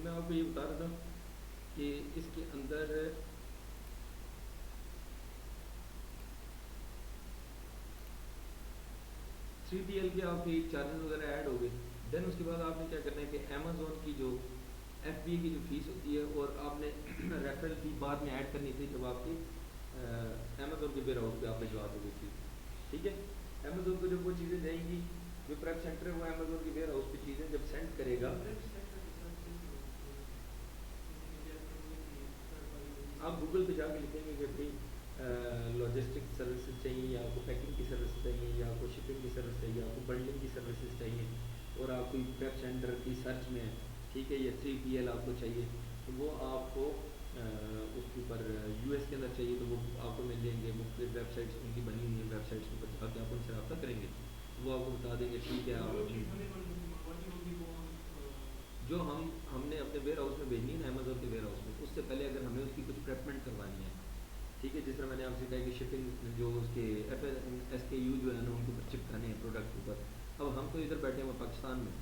میں آپ کو یہ بتا رہا تھا کہ اس کے اندر 3PL کے آپ کی چارجز وغیرہ ایڈ ہو گئے. دین اس کے بعد آپ نے کیا کرنا ہے کہ امیزون کی جو FBA کی جو فیس ہوتی ہے اور آپ نے ریفرل فی بعد میں ایڈ کرنی تھی جب آپ کی امیزون کے ویئر ہاؤس پہ آپ بھجوا دو گے چیز. ٹھیک ہے, امیزون کو جب وہ چیزیں جائیں گی, جو پریپ سینٹر ہے وہ امیزون کے ویئر ہاؤس پہ چیزیں جب سینڈ کرے گا, آپ گوگل پہ جا کے لکھیں گے کہ بھائی لاجسٹک سروسز چاہیے, یا آپ کو پیکنگ کی سروس چاہیے, یا آپ کو شپنگ کی سروس چاہیے, آپ کو بنڈلنگ کی سروسز چاہیے, اور آپ کوئی ویب سینٹر کی سرچ میں ہے, ٹھیک ہے, یا 3PL آپ کو چاہیے, تو وہ آپ کو اس کے اوپر US کے اندر چاہیے تو وہ آپ کو مل جائیں گے. مختلف ویب سائٹس ان کی بنی ہوئی ہیں, ویب سائٹس کے اوپر جا کے آپ ان سے رابطہ کریں گے, وہ آپ کو بتا دیں گے ٹھیک ہے. آپ جو ہم نے اپنے ویئر ہاؤس میں بھیجنی ہے نا, امیزون کے ویئر ہاؤس میں, اس سے پہلے اگر ہمیں اس کی کچھ پریپمنٹ کروانی ہے, ٹھیک ہے, جس طرح میں نے آپ سے کہا کہ شپنگ جو اس کے SKU جو ہے نا ان کے اوپر چپکانے ہیں پروڈکٹ کے اوپر. اب ہم تو ادھر بیٹھے ہوئے پاکستان میں,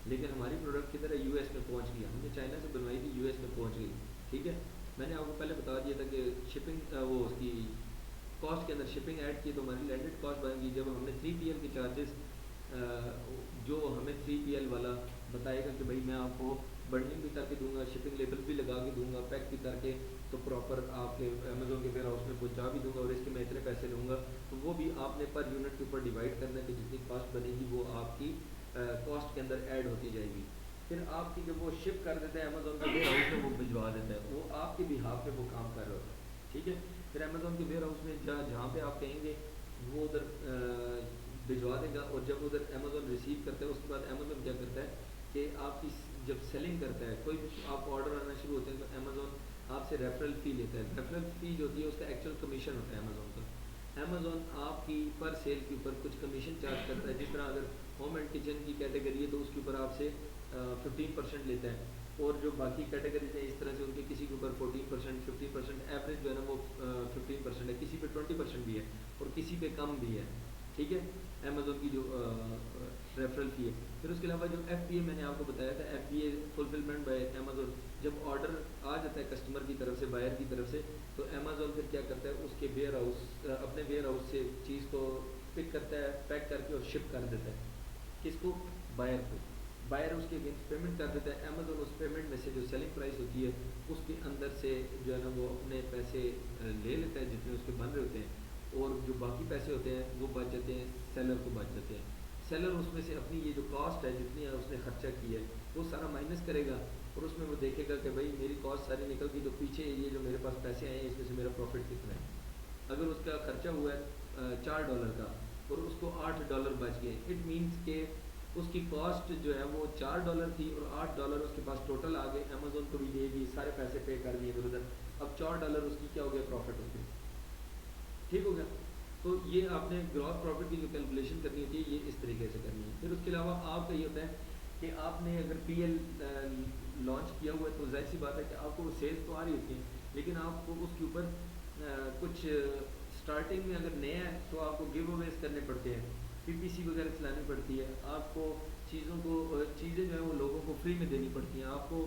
لیکن ہماری پروڈکٹ کدھر ہے, US میں پہنچ گیا. ہم نے چائنا سے بنوائی تھی, US میں پہنچ گئی. ٹھیک ہے, میں نے آپ کو پہلے بتا دیا تھا کہ شپنگ وہ اس کی کاسٹ کے اندر شپنگ ایڈ کی تو ہماری لینڈڈ کاسٹ بن گئی. جب ہم نے 3PL کے چارجز جو ہمیں 3PL والا بتائے گا کہ بھائی میں آپ کو بنڈلنگ بھی کر کے دوں گا, شپنگ لیبل بھی لگا کے دوں گا, پیک بھی کر کے تو پراپر آپ کے امیزون کے ویئر ہاؤس میں پہنچا بھی دوں گا, اور اس کے میں اتنے پیسے لوں گا, تو وہ بھی آپ نے پر یونٹ کے اوپر ڈیوائڈ کرنا ہے کہ جتنی کاسٹ بنے گی وہ آپ کی کاسٹ کے اندر ایڈ ہوتی جائے گی. پھر آپ کی جب وہ شپ کر دیتے ہیں امیزون کے ویئر ہاؤس میں, وہ بھجوا دیتا ہے, وہ آپ کے بہاف پہ وہ کام کر رہا ہوتا ہے. ٹھیک ہے, پھر امیزون کے ویئر ہاؤس میں جہاں پہ آپ کہیں گے وہ ادھر بھجوا دے گا. اور جب ادھر امیزون ریسیو کرتا ہے, اس کے بعد امیزون کیا کرتا ہے کہ آپ کی جب سیلنگ کرتا ہے, کوئی بھی آپ آرڈر آنا شروع ہوتے ہیں تو امیزون آپ سے ریفرل فی لیتا ہے. ریفرل فی جو ہوتی ہے اس کا ایکچوئل کمیشن ہوتا ہے امیزون کا. امیزون آپ کی پر سیل کے اوپر کچھ کمیشن چارج کرتا ہے. جس طرح اگر ہوم اینڈ کچن کی کیٹیگری ہے تو اس کے اوپر آپ سے 15% لیتا ہے, اور جو باقی کیٹیگریز ہیں اس طرح سے ان کے کسی کے اوپر 14%, 15%, ایوریج جو ہے نا وہ 15% ہے, کسی پہ 20% بھی ہے اور کسی پہ کم بھی ہے. ٹھیک ہے, امیزون کی جو ریفرل فی ہے. پھر اس کے علاوہ جو FBA میں نے آپ کو بتایا تھا, FBA فلفلمنٹ بائی امیزون, جب آرڈر آ جاتا ہے کسٹمر کی طرف سے, بائر کی طرف سے, تو امیزون پھر کیا کرتا ہے اس کے ویئر ہاؤس اپنے ویئر ہاؤس سے چیز کو پک کرتا ہے, پیک کر کے اور شپ کر دیتا ہے. کس کو, بائر کو. بائر اس کے اگینسٹ پیمنٹ کر دیتا ہے. امیزون اس پیمنٹ میں سے جو سیلنگ پرائس ہوتی ہے اس کے اندر سے جو ہے نا وہ اپنے پیسے لے لیتا ہے جتنے اس کے بن رہے ہوتے ہیں, اور جو باقی پیسے ہوتے ہیں وہ بچ جاتے ہیں سیلر کو, بچ جاتے ہیں. سیلر اس میں سے اپنی یہ جو کاسٹ ہے جتنی اس نے خرچہ کی ہے وہ سارا مائنس کرے گا, اور اس میں وہ دیکھے گا کہ بھائی میری کاسٹ ساری نکل گئی, تو پیچھے یہ جو میرے پاس پیسے آئے ہیں اس میں سے میرا پروفٹ کتنا ہے. اگر اس کا خرچہ ہوا ہے $4 کا اور اس کو $8 بچ گئے, اٹ مینس کہ اس کی کاسٹ جو ہے وہ $4 تھی اور $8 اس کے پاس ٹوٹل آ گئے. امیزون کو بھی دے دی, سارے پیسے پے کر دیے ادھر ادھر, اب $4 اس کی کیا ہو گیا, پروفٹ ہو گیا. ٹھیک ہو گیا. تو یہ آپ نے گراس پروفٹ کی جو کیلکولیشن کرنی ہوتی ہے یہ اس طریقے سے کرنی ہے. پھر اس کے علاوہ آپ کا یہ ہوتا ہے کہ آپ نے اگر PL لانچ کیا ہوا ہے تو ظاہر سی بات ہے کہ آپ کو سیلز تو آ رہی ہوتی ہیں, لیکن آپ کو اس کے اوپر کچھ اسٹارٹنگ میں اگر نیا ہے تو آپ کو گیو اویز کرنے پڑتے ہیں, PPC وغیرہ چلانی پڑتی ہے, آپ کو چیزیں جو ہیں وہ لوگوں کو فری میں دینی پڑتی ہیں. آپ کو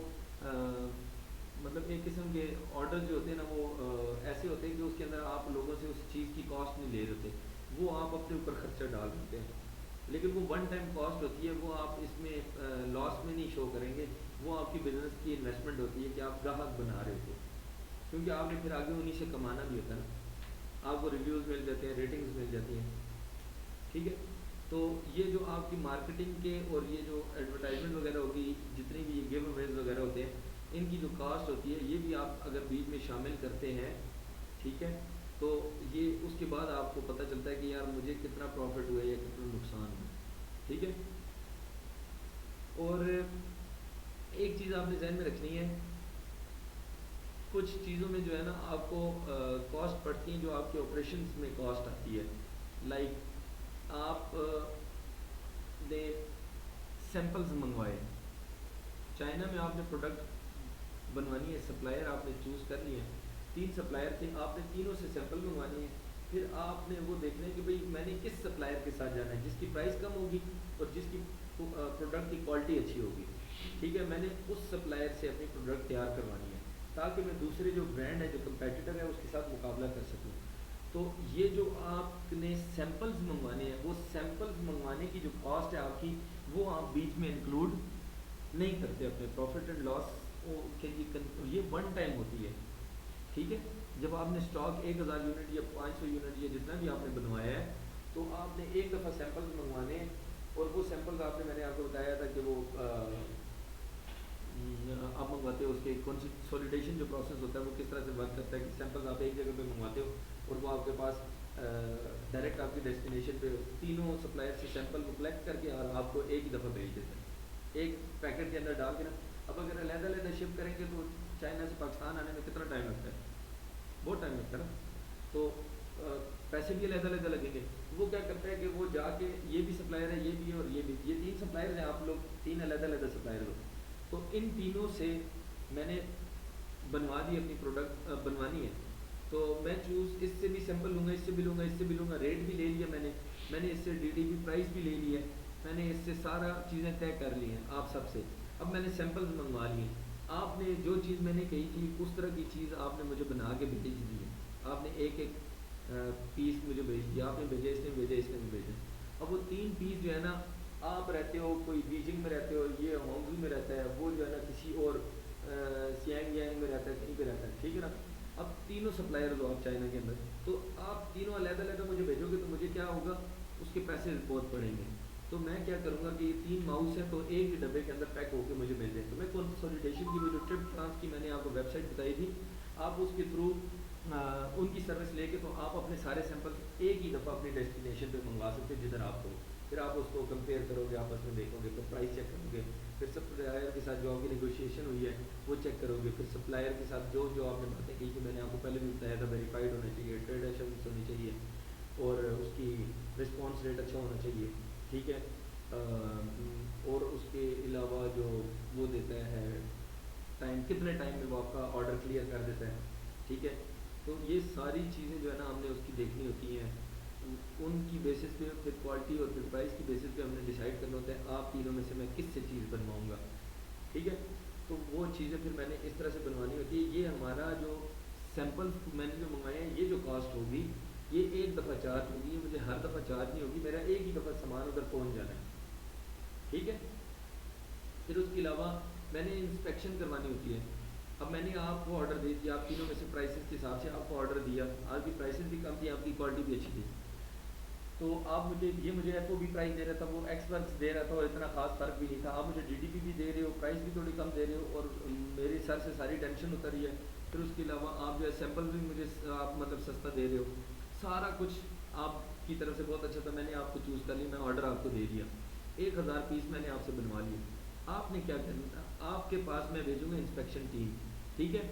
مطلب ایک قسم کے آرڈر جو ہوتے ہیں نا وہ ایسے ہوتے ہیں کہ اس کے اندر آپ لوگوں سے اس چیز کی کاسٹ نہیں لے رہے ہوتے, وہ آپ اپنے اوپر خرچہ ڈال دیتے ہیں, لیکن وہ ون ٹائم کاسٹ ہوتی ہے, وہ آپ اس میں لاس میں نہیں شو کریں گے, وہ آپ کی بزنس کی انویسٹمنٹ ہوتی ہے کہ آپ گاہک بنا رہے ہوتے ہیں, کیونکہ آپ نے پھر آگے انہیں سے کمانا بھی ہوتا ہے نا, آپ کو ریویوز مل جاتے ہیں, ریٹنگز مل جاتی ہیں. ٹھیک ہے, تو یہ جو آپ کی مارکیٹنگ کے اور یہ جو ایڈورٹائزمنٹ وغیرہ ہوگی, جتنے بھی یہ گیو اویز وغیرہ ہوتے ہیں, ان کی جو کاسٹ ہوتی ہے یہ بھی آپ اگر بیچ میں شامل کرتے ہیں, ٹھیک ہے, تو یہ اس کے بعد آپ کو پتہ چلتا ہے کہ یار مجھے کتنا پروفٹ ہوا ہے یا کتنا نقصان ہوا. ٹھیک ہے, اور ایک چیز آپ نے ذہن میں رکھنی ہے, کچھ چیزوں میں جو ہے نا آپ کو کاسٹ پڑتی ہیں جو آپ کے آپریشنز میں کاسٹ آتی ہے. لائک آپ نے سیمپلز منگوائے, چائنا میں آپ نے پروڈکٹ بنوانی ہے, سپلائر آپ نے چوز کر لیے, 3 سپلائر تھے, آپ نے تینوں سے سیمپل منگوانے ہیں. پھر آپ نے وہ دیکھنا ہے کہ بھئی میں نے کس سپلائر کے ساتھ جانا ہے جس کی پرائس کم ہوگی اور جس کی پروڈکٹ کی کوالٹی اچھی ہوگی. ٹھیک ہے، میں نے اس سپلائر سے اپنی پروڈکٹ تیار کروانی ہے تاکہ میں دوسرے جو برانڈ ہے جو کمپیٹیٹر ہے اس کے ساتھ مقابلہ کر سکوں. تو یہ جو آپ نے سیمپلز منگوانے ہیں وہ سیمپلز منگوانے کی جو کاسٹ ہے آپ کی وہ آپ بیچ میں انکلوڈ نہیں کرتے اپنے پروفٹ اینڈ لاس کے لیے. یہ ون ٹائم ہوتی ہے. ٹھیک ہے، جب آپ نے اسٹاک 1000 یونٹ یا 500 یونٹ یا جتنا بھی آپ نے بنوایا ہے تو آپ نے ایک دفعہ سیمپلز منگوانے ہیں. اور وہ سیمپلز آپ نے میں نے آپ کو بتایا تھا کہ وہ آپ منگواتے ہو اس کے کنسولیڈیشن جو پروسیس ہوتا ہے وہ کس طرح سے ورک کرتا ہے کہ سیمپلز آپ ایک جگہ پہ منگواتے ہو اور وہ آپ کے پاس ڈائریکٹ آپ کی ڈیسٹینیشن پہ تینوں سپلائر سے سیمپل کو کلیکٹ کر کے اور آپ کو ایک ہی دفعہ بھیج دیتے ہیں ایک پیکٹ کے اندر ڈال کے نا. اب اگر علیحدہ علیحدہ شپ کریں گے تو چائنا سے پاکستان آنے میں کتنا ٹائم لگتا ہے؟ بہت ٹائم لگتا ہے نا. تو پیسے بھی علیحدہ علیحدہ لگیں گے. وہ کیا کرتا ہے کہ وہ جا کے یہ بھی سپلائر ہے یہ بھی ہے اور یہ بھی، یہ تین سپلائر ہیں آپ لوگ تین علیحدہ علیحدہ سپلائر ہو. تو ان تینوں سے میں نے بنوا دی اپنی پروڈکٹ بنوانی ہے. تو میں چوز اس سے بھی سیمپل لوں گا اس سے بھی لوں گا اس سے بھی لوں گا. ریٹ بھی لے لیا میں نے اس سے ڈی ڈی پی پرائس بھی لے لی ہے. میں نے اس سے سارا چیزیں طے کر لی ہیں آپ سب سے. اب میں نے سیمپلز منگوا لیے. آپ نے جو چیز میں نے کہی تھی اس طرح کی چیز آپ نے مجھے بنا کے بھیج دی ہے. آپ نے ایک ایک پیس مجھے بھیج دیا. آپ نے بھیجا اس نے بھیجا اس نے بھی بھیجا. اب وہ تین پیس جو ہے نا آپ رہتے ہو کوئی بیجنگ میں رہتے ہو یہ ہانگزو میں رہتا ہے وہ جو ہے نا کسی اور سیانگ یانگ میں رہتا ہے کہیں پہ رہتا ہے. ٹھیک ہے نا. اب تینوں سپلائر ہو آپ چائنا کے اندر تو آپ تینوں علیحدہ علیحدہ مجھے بھیجو گے تو مجھے کیا ہوگا اس کے پیسے بہت پڑیں گے. تو میں کیا کروں گا کہ یہ تین ماؤس ہیں تو ایک ہی ڈبے کے اندر پیک ہو کے مجھے مل جائیں. تو میں کنسولیڈیشن کی وہ جو ٹرپ ٹرانس کی میں نے آپ کو ویب سائٹ بتائی تھی آپ اس کے تھرو ان کی سروس لے کے تو آپ اپنے سارے سیمپل ایک ہی دفعہ اپنی ڈیسٹینیشن پہ منگوا سکتے جدھر آپ کو. پھر آپ اس کو کمپیئر کرو گے آپس میں دیکھو گے پھر پرائس چیک کرو گے. پھر سپلائر کے ساتھ جو آپ کی نیگوشیشن ہوئی ہے وہ چیک کرو گے. پھر سپلائر کے ساتھ جو آپ نے باتیں کی کہ میں نے آپ کو پہلے بھی بتایا تھا ویریفائڈ ہونا چاہیے ٹریڈ ایشورنس ہونی چاہیے اور اس کی رسپانس ریٹ اچھا ہونا چاہیے. ٹھیک ہے. اور اس کے علاوہ جو وہ دیتا ہے ٹائم کتنے ٹائم میں وہ آپ کا آرڈر کلیئر کر دیتا ہے. ٹھیک ہے. تو یہ ساری چیزیں جو ہے نا ہم نے اس کی دیکھنی ہوتی ہیں. ان کی بیسس پہ پھر کوالٹی اور پھر پرائس کی بیسس پہ ہم نے ڈیسائیڈ کرنا ہوتا ہے آپ تینوں میں سے میں کس سے چیز بنواؤں گا. ٹھیک ہے. تو وہ چیزیں پھر میں نے اس طرح سے بنوانی ہوتی ہے. یہ ہمارا جو سیمپل میں نے جو منگوائے ہیں یہ جو کاسٹ ہوگی یہ ایک دفعہ چارج ہوگی. یہ مجھے ہر دفعہ چارج نہیں ہوگی. میرا ایک ہی دفعہ سامان ادھر پہنچ جانا ہے. ٹھیک ہے. پھر اس کے علاوہ میں نے انسپیکشن کروانی ہوتی ہے. اب میں نے آپ کو آرڈر دے دیا آپ تینوں میں سے پرائسز کے حساب سے آپ کو آرڈر دیا. آپ کی پرائسز بھی کم تھی آپ کی کوالٹی بھی اچھی تھی. تو آپ مجھے ایف او بی پرائز دے رہا تھا وہ ایکس ورکس دے رہا تھا اور اتنا خاص فرق بھی نہیں تھا. آپ مجھے ڈی ڈی پی بھی دے رہے ہو پرائز بھی تھوڑی کم دے رہے ہو اور میرے سر سے ساری ٹینشن اتر رہی ہے. پھر اس کے علاوہ آپ جو ہے سیمپل بھی مجھے آپ مطلب سستا دے رہے ہو. سارا کچھ آپ کی طرف سے بہت اچھا تھا. میں نے آپ کو چوز کر لی. میں آرڈر آپ کو دے دیا 1000 پیس میں نے آپ سے بنوا لیے. آپ نے کیا کرنا تھا آپ کے پاس میں بھیجوں گا انسپیکشن ٹیم. ٹھیک ہے.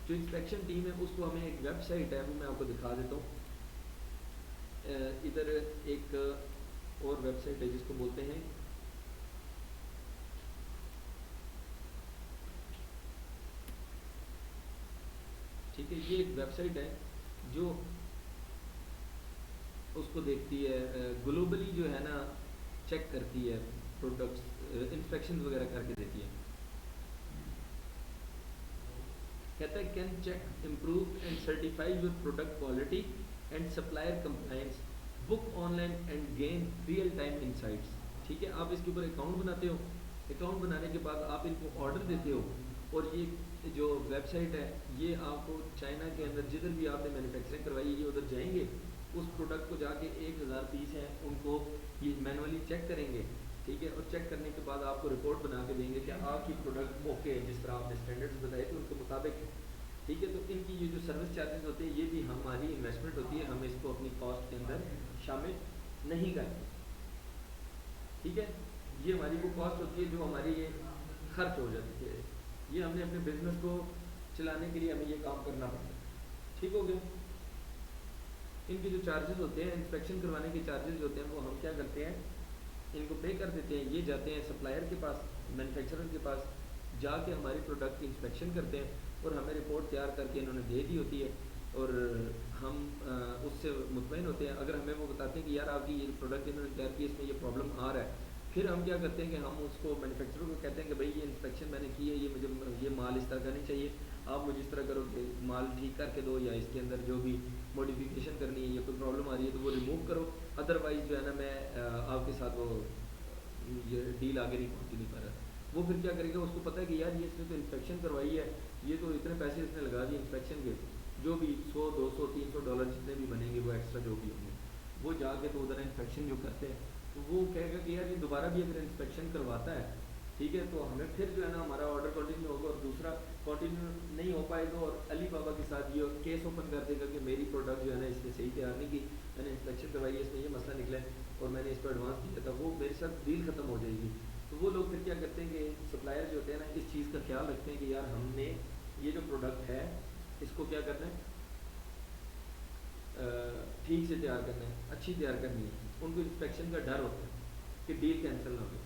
جو انسپیکشن ٹیم ہے اس کو ہمیں ایک ویب سائٹ ہے وہ میں آپ کو دکھا دیتا ہوں. ادھر ایک اور ویب سائٹ ہے جس کو بولتے ہیں ٹھیک ہے یہ ایک ویب سائٹ ہے جو اس کو دیکھتی ہے گلوبلی جو ہے نا چیک کرتی ہے پروڈکٹس انسپیکشن وغیرہ کر کے دیتی ہے. کہتا ہے can check improve and certify your product quality and supplier compliance book on line and gain real time insights. ٹھیک ہے. آپ اس کے اوپر اکاؤنٹ بناتے ہو. اکاؤنٹ بنانے کے بعد آپ ان کو آرڈر دیتے ہو اور یہ جو ویب سائٹ ہے یہ آپ کو چائنا کے اندر جدھر بھی آپ نے مینوفیکچرنگ کروائی ہے یہ ادھر جائیں گے اس پروڈکٹ کو جا کے 1000 پیس ہیں ان کو یہ مینولی چیک کریں گے. ٹھیک ہے. اور چیک کرنے کے بعد آپ کو رپورٹ بنا کے دیں گے کہ آپ کی پروڈکٹ اوکے ہے جس طرح آپ نے اسٹینڈرڈس بتائے تھے ان کے مطابق ہے. ٹھیک ہے. تو ان کی یہ جو سروس چارجز ہوتے ہیں یہ بھی ہماری انویسٹمنٹ ہوتی ہے. ہم اس کو اپنی کاسٹ کے اندر شامل نہیں کرتے. ٹھیک ہے. یہ ہماری وہ کاسٹ ہوتی ہے جو ہماری یہ خرچ ہو جاتی ہے. یہ ہم نے اپنے بزنس کو چلانے کے لیے ہمیں یہ کام کرنا پڑتا ہے. ٹھیک ہو گیا. ان کے جو چارجز ہوتے ہیں انسپیکشن کروانے کے چارجز جو ہوتے ہیں وہ ہم کیا کرتے ہیں ان کو پے کر دیتے ہیں. یہ جاتے ہیں سپلائر کے پاس مینوفیکچرر کے پاس جا کے ہماری پروڈکٹ کی انسپیکشن کرتے ہیں اور ہمیں رپورٹ تیار کر کے انہوں نے دے دی ہوتی ہے اور ہم اس سے مطمئن ہوتے ہیں. اگر ہمیں وہ بتاتے ہیں کہ یار آپ کی یہ پروڈکٹ انہوں نے تیار کی اس میں یہ پرابلم آ رہا ہے پھر ہم کیا کرتے ہیں کہ ہم اس کو مینوفیکچرر کو کہتے ہیں کہ بھائی یہ انسپیکشن میں نے کی ہے، یہ مجھے یہ مال اس طرح کا نہیں چاہیے، آپ مجھے اس طرح کرو کہ مال ٹھیک کر کے دو، یا اس کے اندر جو بھی موڈیفیکیشن کرنی ہے یا کوئی پرابلم آ رہی ہے تو وہ ریموو کرو، ادروائز جو ہے نا میں آپ کے ساتھ وہ یہ ڈیل آگے نہیں پہنچ نہیں پا رہا۔ وہ پھر کیا کرے گا، اس کو پتہ ہے کہ یار یہ اس نے تو انسپیکشن کروائی ہے، یہ تو اتنے پیسے اس نے لگا دیے انسپیکشن کے، جو بھی $100 $200 $300 جتنے بھی بنیں گے وہ ایکسٹرا جو بھی ہوں گے، وہ جا کے تو ادھر انسپیکشن جو کرتے ہیں تو وہ کہے گا کہ یار یہ دوبارہ بھی اگر انسپیکشن کرواتا ہے ٹھیک ہے تو ہمیں پھر جو ہے نا ہمارا آرڈر کنٹینیو ہوگا، اور دوسرا کنٹینیو نہیں ہو پائے گا، اور علی بابا کے ساتھ یہ کیس اوپن کر دے گا کہ میری پروڈکٹ جو ہے نا اس نے صحیح تیار نہیں کی، میں نے انسپیکشن کروائی ہے، اس میں یہ مسئلہ نکلا ہے اور میں نے اس پہ ایڈوانس دیا تھا، وہ میرے ساتھ ڈیل ختم ہو جائے گی۔ تو وہ لوگ پھر کیا کرتے ہیں کہ سپلائر جو ہوتے ہیں نا اس چیز کا خیال رکھتے ہیں کہ یار ہم نے یہ جو پروڈکٹ ہے اس کو کیا کرنا ہے، ٹھیک سے تیار کرنا ہے، اچھی تیار کرنی ہے، ان کو انسپیکشن کا ڈر ہوتا ہے کہ ڈیل کینسل نہ ہو۔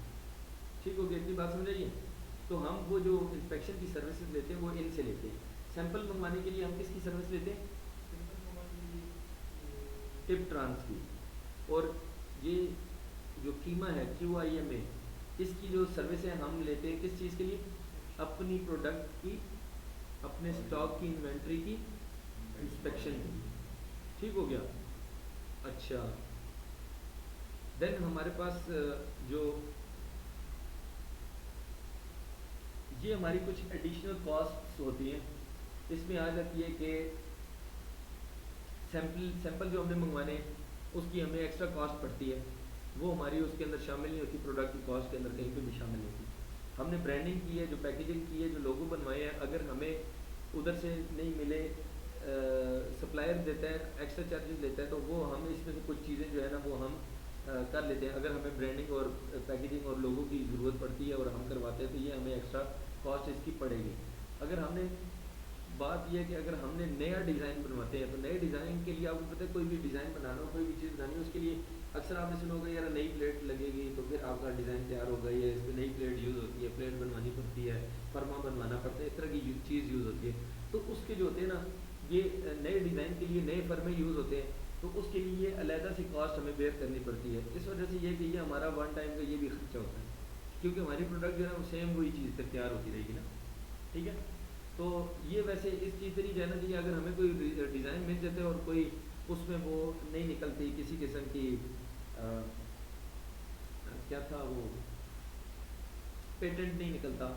ٹھیک ہو گیا، اتنی بات سمجھائیے؟ تو ہم وہ جو انسپیکشن کی سروسز لیتے ہیں وہ ان سے لیتے ہیں۔ سیمپل منگوانے کے لیے ہم کس کی سروس لیتے ہیں؟ ٹپ ٹرانس کی۔ اور یہ جو قیمہ ہے QIMA، اس کی جو سروسیں ہم لیتے ہیں کس چیز کے لیے؟ اپنی پروڈکٹ کی، اپنے سٹاک کی انوینٹری کی انسپیکشن کی۔ ٹھیک ہو گیا؟ اچھا، دین ہمارے پاس جو یہ ہماری کچھ ایڈیشنل کاسٹس ہوتی ہیں، اس میں آ جاتی ہے کہ سیمپل جو ہم نے منگوانے ہیں اس کی ہمیں ایکسٹرا کاسٹ پڑتی ہے، وہ ہماری اس کے اندر شامل نہیں ہوتی، پروڈکٹ کی کاسٹ کے اندر کہیں پہ بھی شامل نہیں ہوتی۔ ہم نے برانڈنگ کی ہے، جو پیکیجنگ کی ہے، جو لوگو بنوائے ہیں، اگر ہمیں ادھر سے نہیں ملے، سپلائر دیتا ہے ایکسٹرا چارجز لیتا ہے، تو وہ ہم اس میں سے کچھ چیزیں جو ہے نا وہ ہم کر لیتے ہیں۔ اگر ہمیں برانڈنگ اور پیکیجنگ اور لوگوں کی ضرورت پڑتی ہے اور ہم کرواتے ہیں تو یہ ہمیں ایکسٹرا کاسٹ اس کی پڑے گی۔ اگر ہم نے بات یہ ہے کہ اگر ہم نے نیا ڈیزائن بنواتے ہیں تو نئے ڈیزائن کے لیے آپ کو پتہ ہے کوئی بھی ڈیزائن بنانا ہو، کوئی بھی چیز بنانی ہو، اس کے لیے اکثر آپ نے سنا ہوگا یار نئی پلیٹ لگے گی تو پھر آپ کا ڈیزائن تیار ہوگا، یہ اس پہ نئی پلیٹ یوز ہوتی ہے، پلیٹ بنوانی پڑتی ہے، فرما بنوانا پڑتا ہے، اس طرح کی چیز یوز ہوتی ہے۔ تو اس کے جو ہوتے ہیں نا یہ نئے ڈیزائن کے لیے نئے فرمے یوز ہوتے ہیں، تو اس کے لیے یہ علیحدہ سی کاسٹ ہمیں بیئر کرنی پڑتی ہے۔ اس وجہ سے یہ کہ یہ ہمارا ون ٹائم کا یہ بھی خرچہ ہوتا ہے، کیونکہ ہماری پروڈکٹ جو ہے نا سیم وہی چیز پھر تیار ہوتی رہے گی نا، ٹھیک ہے؟ تو یہ ویسے اس چیز سے نہیں جانا چاہیے، اگر ہمیں کوئی ڈیزائن مل جاتے اور کوئی اس میں وہ نہیں نکلتی کسی قسم کی کیا تھا وہ پیٹنٹ نہیں نکلتا،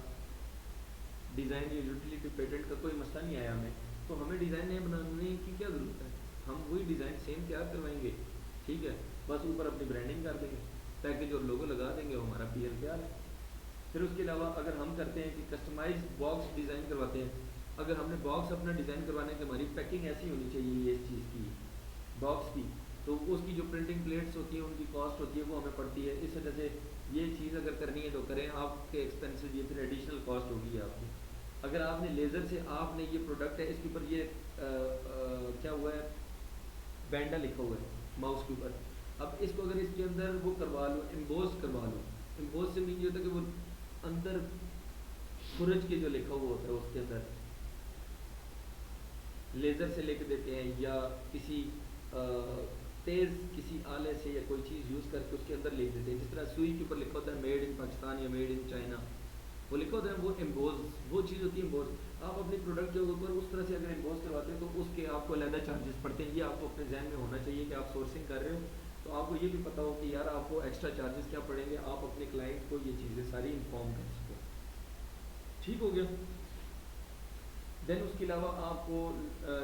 ڈیزائن یا یوٹیلیٹی پیٹنٹ کا کوئی مسئلہ نہیں آیا ہمیں، تو ہمیں ڈیزائن نئے بنانے کی کیا ضرورت ہے، ہم وہی ڈیزائن سیم تیار کروائیں گے، ٹھیک ہے؟ بس اوپر اپنی برانڈنگ کر دیں گے، پیکج اور لوگو لگا دیں گے، اور ہمارا PR تیار ہے۔ پھر اس کے علاوہ اگر ہم کرتے ہیں کہ کسٹمائز باکس ڈیزائن کرواتے ہیں، اگر ہم نے باکس اپنا ڈیزائن کروانے کہ ہماری پیکنگ ایسی ہونی چاہیے اس چیز کی باکس کی، تو اس کی جو پرنٹنگ پلیٹس ہوتی ہیں ان کی کاسٹ ہوتی ہے وہ ہمیں پڑتی ہے۔ اس وجہ سے یہ چیز اگر کرنی ہے تو کریں، آپ کے ایکسپینسز یہ پھر ایڈیشنل کاسٹ ہوگی آپ کی۔ اگر آپ نے لیزر سے آپ نے یہ پروڈکٹ ہے اس کے اوپر یہ کیا ہوا ہے بینڈا لکھا ہوا ہے ماؤس کے اوپر، اب اس کو اگر اس کے اندر وہ کروا لو، امبوز کروا لو، امبوز سے مین یہ ہوتا ہے کہ وہ اندر خرج کے جو لکھا ہوا ہوتا ہے اس کے اندر لیزر سے لکھ دیتے ہیں، یا کسی تیز کسی آلے سے یا کوئی چیز یوز کر کے اس کے اندر لکھ دیتے ہیں، جس طرح سوئی کے اوپر لکھا ہوتا ہے میڈ ان پاکستان یا میڈ ان چائنا، وہ لکھا ہوتا ہے، وہ امبوز وہ چیز ہوتی ہے امبوز۔ آپ اپنی پروڈکٹ کے اوپر اس طرح سے اگر امبوز کرواتے ہیں تو اس کے آپ کو علیحدہ چارجز پڑتے ہیں۔ یہ آپ کو اپنے ذہن میں ہونا چاہیے کہ آپ سورسنگ کر رہے ہو تو آپ کو یہ بھی پتہ ہو کہ یار آپ کو ایکسٹرا چارجز کیا پڑیں گے، آپ اپنے کلائنٹ کو یہ چیزیں ساری انفارم کر سکو۔ ٹھیک ہو گیا؟ دین اس کے علاوہ آپ کو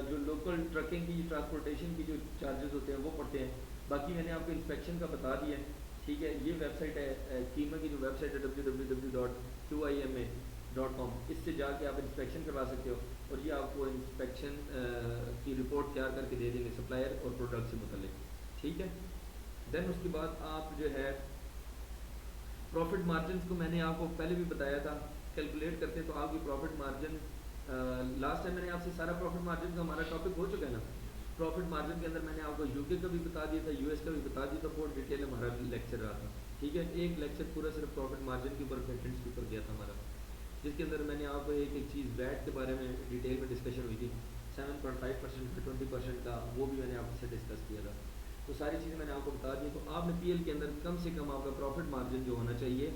جو لوکل ٹرکنگ کی ٹرانسپورٹیشن کی جو چارجز ہوتے ہیں وہ پڑتے ہیں۔ باقی میں نے آپ کو انسپیکشن کا بتا دیا ہے، ٹھیک ہے؟ یہ ویب سائٹ ہے قیمہ کی جو ویب سائٹ ہے www.qima.com، اس سے جا کے آپ انسپیکشن کروا سکتے ہو، اور یہ آپ کو انسپیکشن کی رپورٹ تیار کر کے دے دیں گے سپلائر اور پروڈکٹ سے متعلق، ٹھیک ہے؟ دین اس کے بعد آپ جو ہے پروفٹ مارجنس کو میں نے آپ کو پہلے بھی بتایا تھا، کیلکولیٹ کرتے ہیں تو آپ کی پروفٹ مارجن لاسٹ ٹائم میں نے آپ سے سارا پروفٹ مارجن کا ہمارا ٹاپک ہو چکا ہے نا۔ پروفٹ مارجن کے اندر میں نے آپ کو UK کا بھی بتا دیا تھا، US کا بھی بتا دیا تھا، بہت ڈیٹیل ہمارا لیکچر رہا تھا، ٹھیک ہے؟ ایک لیکچر پورا صرف پروفٹ مارجن کے اوپر پیٹنٹس کے اوپر گیا تھا ہمارا، جس کے اندر میں نے آپ کو ایک ایک چیز ویٹ کے بارے میں ڈیٹیل میں ڈسکشن ہوئی تھی، 7.5% کا 20% کا، وہ بھی میں نے آپ سے ڈسکس کیا تھا۔ تو ساری چیزیں میں نے آپ کو بتا دی. تو آپ نے پی ایل کے اندر کم سے کم آپ کا پروفٹ مارجن جو ہونا چاہیے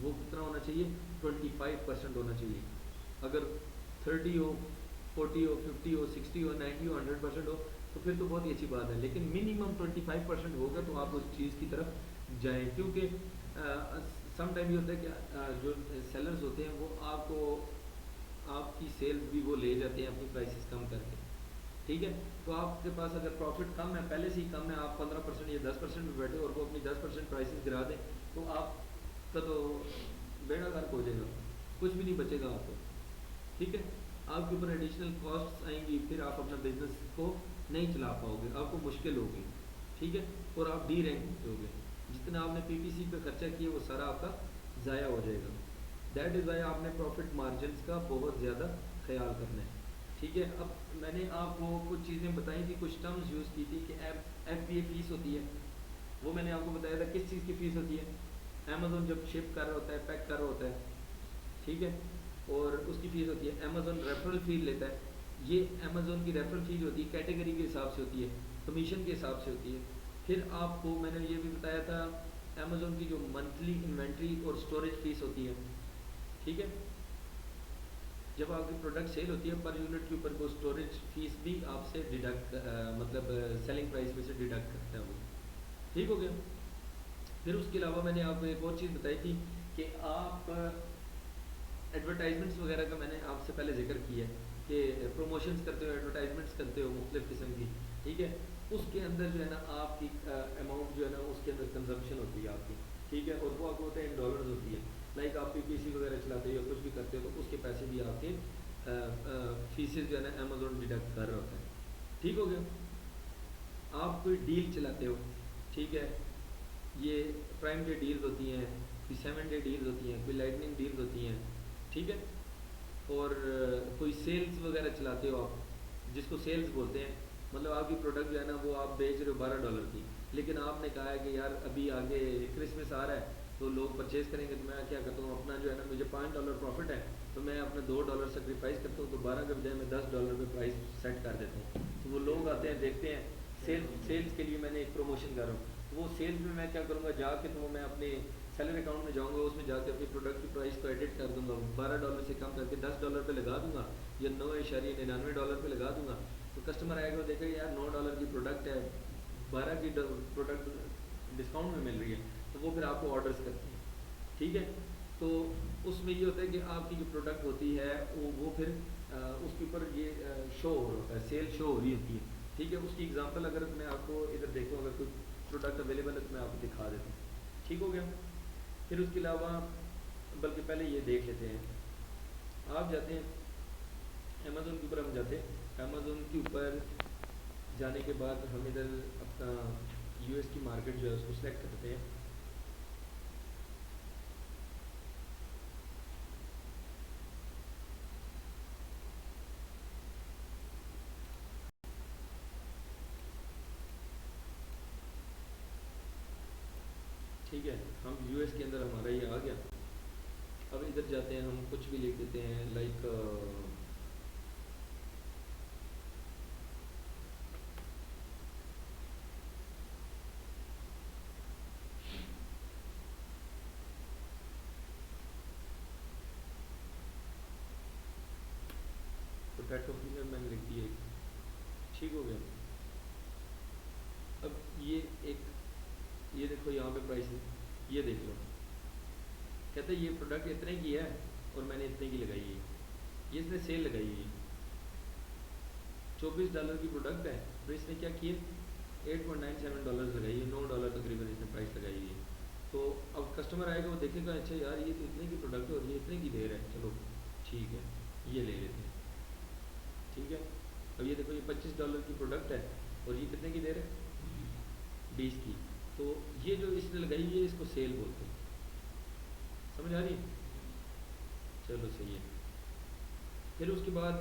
وہ کتنا ہونا چاہیے؟ 25% ہونا چاہیے. اگر 30 ہو، 40 ہو، 50 ہو، 60 ہو، 90 ہو، 100% ہو تو پھر تو بہت ہی اچھی بات ہے. لیکن منیمم 25% ہوگا تو آپ اس چیز کی طرف جائیں. کیونکہ سم ٹائم یہ ہوتا ہے کہ جو سیلرز ہوتے ہیں وہ آپ کو آپ کی سیلز بھی وہ لے جاتے ہیں اپنی پرائسز کم کر کے. ٹھیک ہے. تو آپ کے پاس اگر پروفٹ کم ہے، پہلے سے ہی کم ہے، آپ 15% یا 10% میں بیٹھے اور وہ اپنی 10% پرائسز گرا دیں تو آپ کا تو بیڑا غرق ہو جائے گا، کچھ بھی نہیں بچے گا آپ کو. ٹھیک ہے. آپ کے اوپر ایڈیشنل کاسٹس آئیں گی، پھر آپ اپنا بزنس کو نہیں چلا پاؤ گے، آپ کو مشکل ہوگی. ٹھیک ہے. اور آپ ڈی رینک ہو گے، جتنا آپ نے پی پی سی پہ خرچہ کیا وہ سارا آپ کا ضائع ہو جائے گا. دیٹ از وائی آپ نے پروفٹ مارجنس کا بہت زیادہ خیال کرنا ہے. ٹھیک ہے. اب میں نے آپ کو کچھ چیزیں بتائی تھی، کچھ ٹرمز یوز کی تھی کہ ایف بی اے فیس ہوتی ہے. وہ میں نے آپ کو بتایا تھا کس چیز کی فیس ہوتی ہے. امیزون جب شپ کر رہا ہوتا ہے، پیک کر رہا ہوتا ہے، ٹھیک ہے، اور اس کی فیس ہوتی ہے. امیزون ریفرل فیس لیتا ہے. یہ امیزون کی ریفرل فیس ہوتی ہے، کیٹیگری کے حساب سے ہوتی ہے، کمیشن کے حساب سے ہوتی ہے. پھر آپ کو میں نے یہ بھی بتایا تھا امیزون کی جو منتھلی انوینٹری اور اسٹوریج فیس ہوتی ہے. ٹھیک ہے. جب آپ کی پروڈکٹ سیل ہوتی ہے پر یونٹ کے اوپر وہ اسٹوریج فیس بھی آپ سے ڈیڈکٹ مطلب سیلنگ پرائس میں سے ڈیڈکٹ کرتا ہے وہ. ٹھیک ہو گیا. پھر اس کے علاوہ میں نے آپ کو ایک اور چیز بتائی تھی کہ آپ ایڈورٹائزمنٹس وغیرہ کا میں نے آپ سے پہلے ذکر کیا ہے کہ پروموشنز کرتے ہو، ایڈورٹائزمنٹس کرتے ہو مختلف قسم کی. ٹھیک ہے. اس کے اندر جو ہے نا آپ کی اماؤنٹ جو ہے نا اس کے اندر کنزمپشن ہوتی ہے آپ کی. ٹھیک ہے. اور وہ آپ کو ہوتا ہے ان ڈالرز ہوتی ہے. لائک آپ پی پی سی وغیرہ چلاتے ہو یا کچھ بھی کرتے ہو تو اس کے پیسے بھی آپ کے فیسز جو ہے نا امیزون ڈیڈکٹ کر رہا ہوتا ہے. ٹھیک ہو گیا. آپ کوئی ڈیل چلاتے ہو، ٹھیک ہے، یہ پرائم ڈے ڈیلز ہوتی ہیں، کوئی 7 ڈے ڈیلز ہوتی ہیں، کوئی لائٹننگ ڈیلز ہوتی ہیں. ٹھیک ہے. اور کوئی سیلز وغیرہ چلاتے ہو آپ، جس کو سیلز بولتے ہیں، مطلب آپ کی پروڈکٹ جو ہے نا وہ آپ بیچ رہے ہو $12 کی، لیکن آپ نے کہا ہے کہ یار ابھی آگے کرسمس آ رہا ہے تو لوگ پرچیز کریں گے، تو میں کیا کرتا ہوں اپنا جو ہے نا مجھے $5 پروفٹ ہے تو میں اپنا $2 سیکریفائز کرتا ہوں، تو 12 کے بجائے میں $10 پہ پرائز سیٹ کر دیتا ہوں. تو وہ لوگ آتے ہیں دیکھتے ہیں. سیلز کے لیے میں نے ایک پروموشن کر رہا ہوں. وہ سیلز میں کیا کروں گا، جا کے تو میں اپنے سیلر اکاؤنٹ میں جاؤں گا، اس میں جا کے اپنی پروڈکٹ کی پرائس کو ایڈٹ کر دوں گا، $12 سے کم کر کے $10 پہ لگا دوں گا یا $9.99 پہ لگا دوں گا. تو کسٹمر آئے گا، دیکھے یار $9 کی پروڈکٹ ہے، 12 کی پروڈکٹ ڈسکاؤنٹ میں مل رہی ہے، تو وہ پھر آپ کو آرڈرس کرتے ہیں. ٹھیک ہے. تو اس میں یہ ہوتا ہے کہ آپ کی جو پروڈکٹ ہوتی ہے وہ پھر اس کے اوپر یہ شو ہو رہا ہوتا ہے، سیل شو ہو رہی ہوتی ہے. ٹھیک ہے. اس کی اگزامپل اگر میں آپ کو ادھر دیکھوں، اگر کوئی پروڈکٹ اویلیبل ہے تو میں آپ کو دکھا دیتا ہوں. ٹھیک ہو گیا. پھر اس کے علاوہ بلکہ پہلے یہ دیکھ لیتے ہیں. آپ جاتے ہیں امیزون کے اوپر، ہم جاتے ہیں امیزون کے اوپر جانے کے بعد ہم ادھر اپنا یو ایس کی مارکیٹ جو ہے اس کو سلیکٹ کرتے ہیں. ٹھیک ہے. ہم یو ایس کے اندر ہمارا یہ آ گیا. اب ادھر جاتے ہیں، ہم کچھ بھی لکھ دیتے ہیں لائک پوٹیٹو فنگر میں نے لکھ دیا. ٹھیک ہو گیا. اب یہ دیکھو یہاں پہ پرائس ہے، یہ دیکھ لو. کہتے ہیں یہ پروڈکٹ اتنے کی ہے اور میں نے اتنے کی لگائی ہے. یہ اس نے سیل لگائی ہے، $24 کی پروڈکٹ ہے تو اس نے کیا کیے، $8.97 لگائی ہے، $9 تقریباً اس نے پرائس لگائی ہے. تو اب کسٹمر آئے گا، وہ دیکھے گا اچھا یار یہ تو اتنے کی پروڈکٹ ہے اور یہ اتنے کی دے رہا ہے، چلو ٹھیک ہے یہ لے لیتے ہیں. ٹھیک ہے. اب یہ دیکھو یہ $25 کی پروڈکٹ ہے اور یہ کتنے کی دے رہے ہیں، 20 کی. تو یہ جو اس نے لگائی ہے اس کو سیل بولتے ہیں. سمجھ آ رہی ہے؟ چلو صحیح ہے. پھر اس کے بعد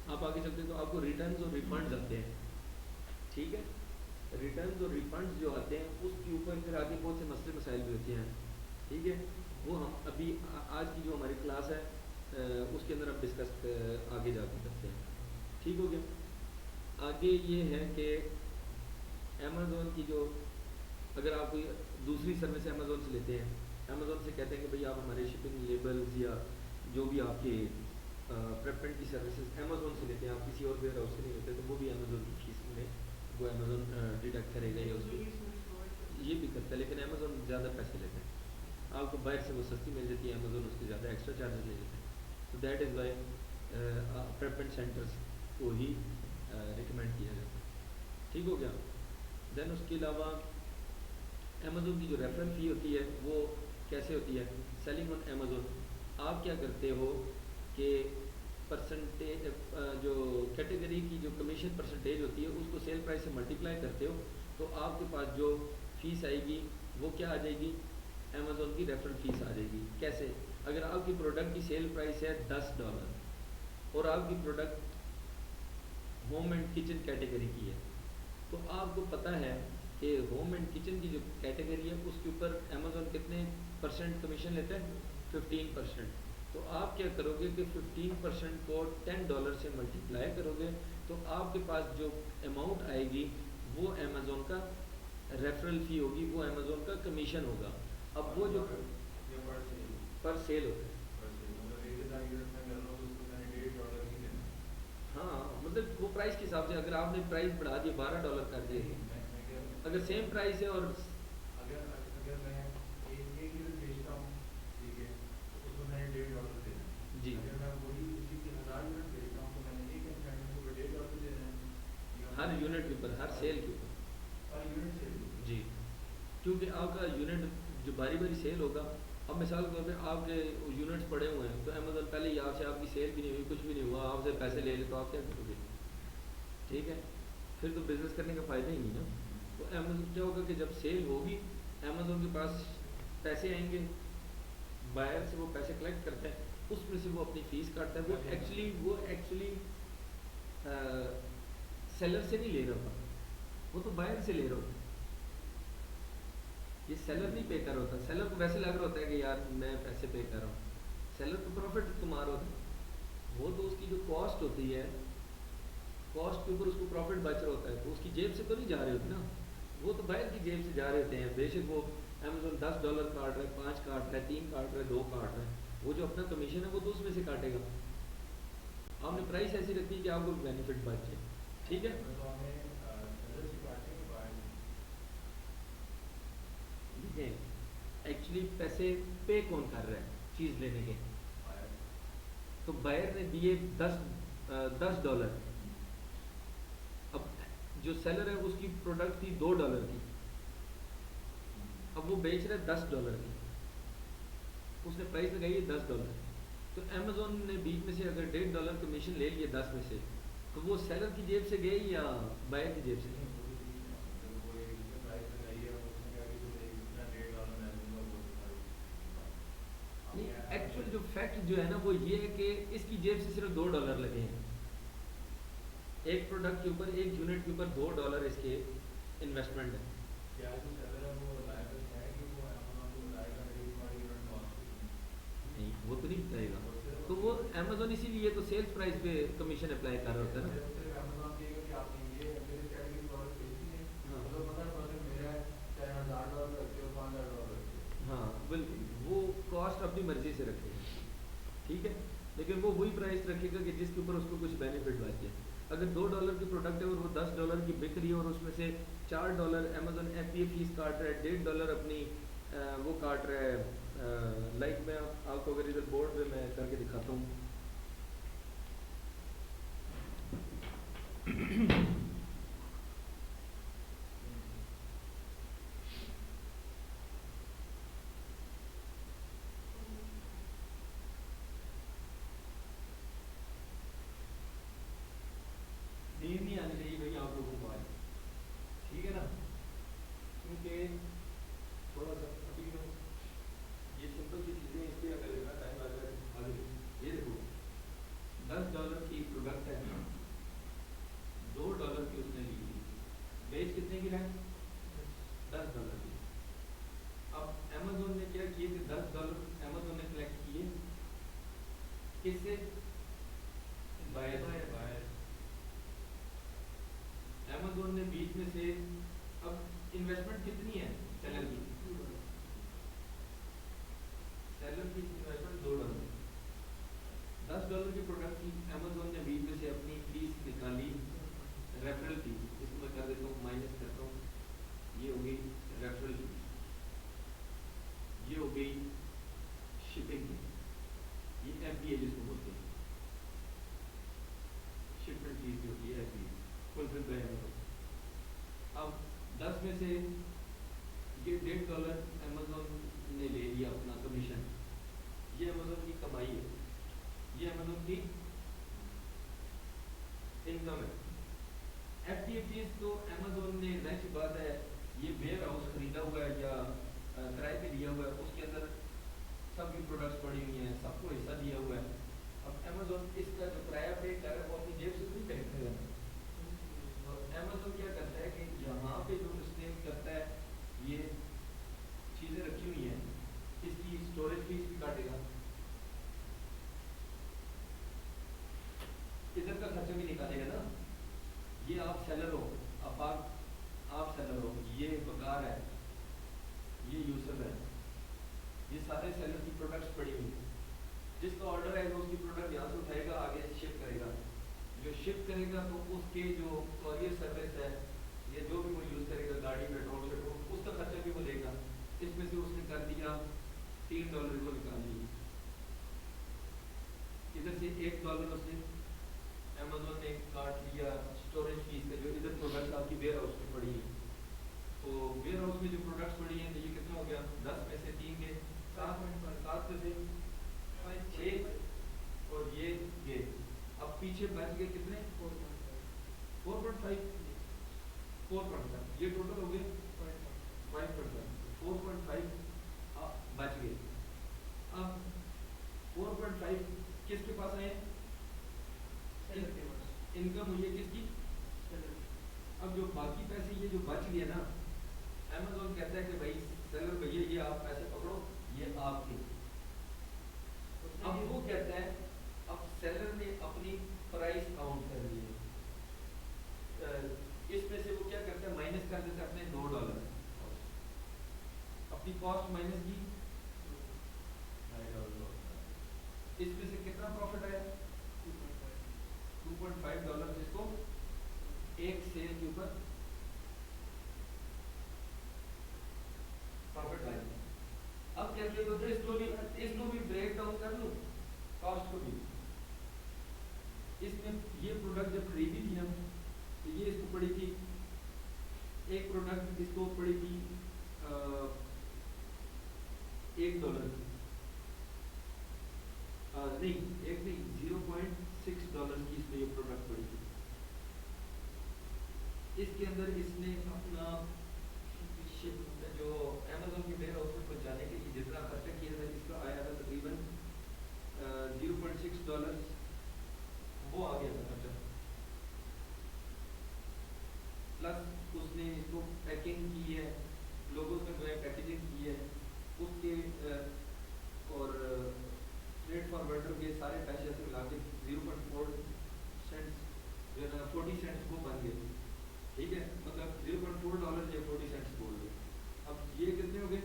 آپ آگے چلتے ہیں تو آپ کو ریٹرنز اور ریفنڈز آتے ہیں. ٹھیک ہے. ریٹرنز اور ریفنڈز جو آتے ہیں اس کے اوپر پھر آگے بہت سے مسئلے مسائل بھی ہوتے ہیں. ٹھیک ہے. وہ ہم ابھی آج کی جو ہماری کلاس ہے اس کے اندر ہم ڈسکس آگے جا کے کرتے ہیں. ٹھیک ہو گیا. آگے یہ ہے کہ امیزون کی جو اگر آپ کوئی دوسری سروس امیزون سے لیتے ہیں، امیزون سے کہتے ہیں کہ بھئی آپ ہمارے شپنگ لیبلز یا جو بھی آپ کے پریپرنٹ کی سروسز امیزون سے لیتے ہیں، آپ کسی اور ویئر ہاؤس سے نہیں لیتے، تو وہ بھی امیزون کی فیس میں وہ امیزون ڈیڈکٹ کرے گا یا اس کو یہ بھی کرتا ہے، لیکن امیزون زیادہ پیسے لیتے ہیں. آپ کو باہر سے وہ سستی مل جاتی ہے، امیزون اس کے زیادہ ایکسٹرا چارجز لے لیتے ہیں. تو دیٹ از وائی پریپرنٹ سینٹرز کو ہی ریکمینڈ کیا جاتا ہے. ٹھیک ہو گیا. دین اس کے علاوہ امیزون کی جو ریفرل فی ہوتی ہے وہ کیسے ہوتی ہے؟ سیلنگ آن امیزون آپ کیا کرتے ہو کہ پرسنٹیج جو کیٹیگری کی جو کمیشن پرسنٹیج ہوتی ہے اس کو سیل پرائس سے ملٹیپلائی کرتے ہو، تو آپ کے پاس جو فیس آئے گی وہ کیا آ جائے گی؟ امیزون کی ریفرل فیس آ جائے گی. کیسے؟ اگر آپ کی پروڈکٹ کی سیل پرائس ہے $10 اور آپ کی product home and kitchen category کی ہے، تو آپ کو پتہ ہے کہ ہوم اینڈ کچن کی جو کیٹیگری ہے اس کے اوپر امیزون کتنے پرسنٹ کمیشن لیتا ہے؟ 15%. تو آپ کیا کرو گے کہ 15% کو $10 سے ملٹیپلائی کرو گے تو آپ کے پاس جو اماؤنٹ آئے گی وہ امیزون کا ریفرل فی ہوگی، وہ امیزون کا کمیشن ہوگا. اب وہ جو پر سیل ہوتا ہے، ہاں مطلب وہ پرائس کے حساب سے اگر آپ نے پرائس بڑھا دیا $12 کر دیا، اگر سیم پرائس ہے اور اگر میں ایک یونٹ بیچتا ہوں، ٹھیک ہے، تو اس میں نے $1.5 دینا ہے. جی اگر میں وہی اسی کی 1000 یونٹ بیچتا ہوں تو میں نے ایک انسٹالمنٹ کو $1.5 دینا ہے. ہر یونٹ کے اوپر، ہر سیل کے اوپر، ہر یونٹ سے جی، کیونکہ آپ کا یونٹ جو باری باری سیل ہوگا. اب مثال کے طور پہ آپ کے یونٹس پڑے ہوئے ہیں تو امیزون پہلے ہی آپ سے، آپ کی سیل بھی نہیں ہوئی، کچھ بھی نہیں ہوا، آپ سے پیسے لے لے تو آپ کیا کرو گے؟ ٹھیک ہے، پھر تو بزنس کرنے کا فائدہ ہی نہیں نا. تو امیزون کیا ہوگا کہ جب سیل ہوگی امیزون کے پاس پیسے آئیں گے، بائر سے وہ پیسے کلیکٹ کرتا ہے، اس میں سے وہ اپنی فیس کاٹتا ہے. وہ ایکچولی سیلر سے نہیں لے رہا ہوتا، وہ تو بائر سے لے رہا ہوتا ہے. یہ سیلر نہیں پے کر رہا ہوتا. سیلر کو ویسے لگ رہا ہوتا ہے کہ یار میں پیسے پے کر رہا ہوں، سیلر کو پروفٹ کما رہا ہوتا ہے. وہ تو اس کی جو کاسٹ ہوتی ہے، کاسٹ کے اوپر اس کو پروفٹ بچ رہا ہوتا ہے، تو اس کی جیب سے تو نہیں جا رہی ہوتی نا، وہ تو بائر کی جیب سے جا رہے ہوتے ہیں. بے شک وہ امیزون $10 کاٹ رہا ہے، 5 کاٹ رہا ہے، 3 کاٹ رہا ہے، 2 کاٹ رہا ہے، وہ جو اپنا کمیشن ہے وہ تو اس میں سے کاٹے گا. آپ نے پرائس ایسی رکھی کہ آپ کو بینیفٹ بچ جائے. ٹھیک ہے، ایکچولی پیسے پے کون کر رہا ہے چیز لینے کے؟ تو بائر نے دیے $10. اب جو سیلر ہے اس کی پروڈکٹ تھی $2 کی، اب وہ بیچ رہا ہے $10 کی، اس نے پرائس لگائی ہے $10. تو امیزون نے بیچ میں سے اگر $1.5 کمیشن لے لیے 10 میں سے، تو وہ سیلر کی جیب سے گئی یا بائر کی جیب سے؟ ایکچوئل جو فیکٹ جو ہے نا وہ یہ ہے کہ اس کی جیب سے صرف $2 لگے ہیں. ایک پروڈکٹ کے اوپر، ایک یونٹ کے اوپر $2 اس کے انویسٹمنٹ ہے. نہیں وہ تو نہیں بتائے گا، تو وہ امیزون اسی لیے تو سیلز پرائس پہ کمیشن اپلائی کر رہا ہوتا ہے نا. ہاں بالکل، وہ کاسٹ اپنی مرضی سے رکھے گا. ٹھیک ہے، لیکن وہ وہی پرائس رکھے گا کہ جس کے اوپر اس کو کچھ بینیفٹ بچ جائے. اگر $2 کی پروڈکٹ ہے اور وہ $10 کی بک رہی ہے اور اس میں سے $4 امیزون ایف پی اے فیس کاٹ رہا ہے، $1.5 اپنی وہ کاٹ رہا ہے. لائک میں آپ کو اگر ادھر بورڈ پہ میں کر کے دکھاتا ہوں، نیند نہیں آنی چاہیے بھائی آپ لوگوں کو آج، ٹھیک ہے نا، کیونکہ تھوڑا سا ابھی یہ سمپل سی چیزیں اس پہ اگر اتنا ٹائم لگ رہا ہے آگے. یہ دیکھو $10 کی پروڈکٹ ہے، $2 کی اس نے لی تھی، بیچ کتنے کی رہے؟ $10 کی. اب امیزون نے کیا کیے کہ $10 امیزون نے کلیکٹ کیے کس سے؟ بائر. امیزون نے بیچ میں سے انویسٹمنٹ کتنی ہے سیلر کی؟ سیلر کی انویسٹمنٹ $2. $10 کے پروڈکٹ کی امیزون نے بیچ میں سے اپنی فیس نکالی، ریفرل فیس، اس کو میں کر دیتا ہوں مائنس کرتا ہوں، یہ ہو گئی ریفرل فیس، یہ ہو گئی شپنگ کی، یہ ایف بی اے جس کو بولتے ہیں، شپمنٹ فیس جو ہوتی ہے F B A fulfil by Amazon. اب 10 میں سے یہ $1.5 امیزون نے لے لیا اپنا کمیشن، یہ امیزون کی کمائی ہے، یہ امیزون کی انکم ہے۔ ایف ڈی اے فیس تو امیزون نے ظاہر سی بات ہے یہ ویئر ہاؤس خریدا ہوا ہے یا کرائے پہ لیا ہوا ہے، اس کے اندر سب کی پروڈکٹس پڑی ہوئی ہیں، سب کو حصہ دیا ہوا ہے۔ اب امیزون اس کا جو کرایہ پے کر رہا ہے وہ اپنی جیب سے نہیں پے کرے گا، تو امیزون کیا کرتا ہے کہ یہاں پہ جو اس نے کرتا ہے یہ چیزیں رکھی ہوئی ہیں، اس کی اسٹوریج فیس بھی کاٹے گا، ادھر کا خرچہ بھی نکالے گا نا۔ یہ آپ سیلر ہو، آپ سیلر ہو، یہ بکار ہے، یہ یوسف ہے، یہ سارے سیلر کی پروڈکٹس پڑی ہوئی ہیں، جس کا آرڈر ہے وہ اس کی پروڈکٹ یہاں سے اٹھائے گا، آگے شپ کرے گا، جو شپ کرے گا تو اس کے جو کوریئر سروس ہے یا جو بھی وہ یوز کرے گا، گاڑی پیٹرول شیٹرول، اس کا خرچہ بھی وہ لے گا۔ اس میں سے اس نے کر دیا $3 کو نکال دیا، ادھر سے $1 اس نے امیزون نے کاٹ لیا اسٹوریج فیس کا، جو ادھر پروڈکٹس آپ کی ویئر ہاؤس میں پڑی ہیں، تو ویئر ہاؤس میں جو پروڈکٹس پڑی ہیں تو یہ کتنا ہو گیا، 10 میں سے 3 گئے، 7 میں سے 6 اور یہ اب پیچھے بچ گئے کتنے، 4.5 یہ ٹوٹل ہو گئے 5.5 بچ گئے۔ اب 4.5 کس کے پاس آئے، انکم ہوئی ہے کس کی، اب جو باقی پیسے یہ جو بچ گئے نا، امیزون کہتا ہے کہ بھائی سیلر بھیا یہ آپ پیسے پکڑو، یہ آپ کے، اب وہ کہتا ہے اب سیلر نے اپنی پرائس کاؤنٹ کر لی ہے، اس میں سے وہ کیا کرتا ہے مائنس کر دیتا ہے اپنے $2، اپنی کاسٹ مائنس کی، اس میں سے کتنا پروفٹ آیا، $2.5، جس کو ایک سیل کے اوپر پروفٹ آیا۔ اب کیا کیا ہوتا ہے، اس کو بھی بریک ڈاؤن کر لوں، کاسٹ کو بھی، اس میں یہ پروڈکٹ جب خریدی تھی نا تو یہ اس کو پڑی تھی، ایک پروڈکٹ اس کو پڑی تھی $1 نہیں، ایک نہیں $0.6 کی اس میں یہ پروڈکٹ پڑی تھی، اس کے اندر اس نے اپنا جو امیزون کے ویئر ہاؤس میں پہنچانے کے لیے جتنا خرچہ کیا تھا، اس کا آیا تھا تقریباً $0.6، وہ آ گیا تھا خرچہ، پلس اس نے اس کو پیکنگ کی ہے، لوگوں میں جو ہے پیکیجنگ کی ہے، اس کے اور فریٹ فارورڈر کے سارے پیسے سے ملا کے 0.4 سینٹس جو ہے نا 40 سینٹس وہ بن گئے، ٹھیک ہے، مطلب $0.4 یا 40 سینٹس بول گئے۔ اب یہ کتنے ہو گئے،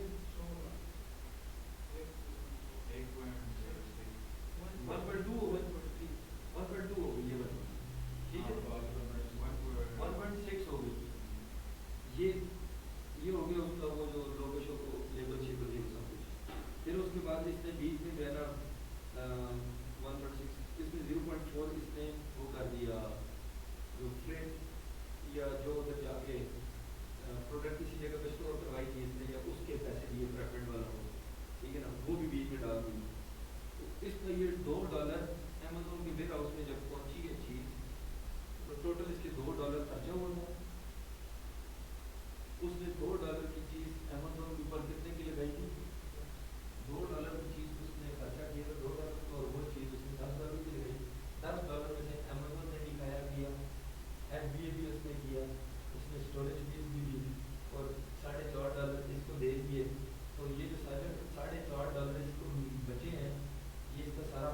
1.2 ہو گئے، 1.2 ہو گئی، یہ بتا، ٹھیک ہے، 1.6 ہو گئی، یہ ہو گیا اس کا وہ جو لوگو شو کو لیبل شیبل یہ سب کچھ۔ پھر اس کے بعد اس نے بیچ میں جو ہے نا 1.6 اس میں 0.4 اس نے وہ کر دیا، جو فریٹ یا جو ادھر جا کے پروڈکٹ کسی جگہ پہ اسٹور کروائی تھی اس نے یا اس کے پیسے دیے پریفرنٹ والا ہو، ٹھیک ہے نا، وہ بھی بیچ میں ڈال دی، تو اس کا یہ $2 امیزون کے ویئر ہاؤس میں جب پہنچی ہے چیز تو ٹوٹل اس کے $2 خرچہ ہوا تھا، اس نے $2 کی چیز امیزون کے اوپر کتنے کی لگائی تھی، $2 کی چیز اس نے خرچہ کیا تھا $2 کو، اور وہ چیز اس نے $10 کی لگائی، $10 میں سے امیزون نے بھی کھایا کیا، ایف بی اے بھی اس نے کیا، اس نے اسٹوریج فیس بھی دی اور $4.5 اس کو دے دیے، تو یہ جو $4.5 اس کو بچے ہیں یہ اس کا سارا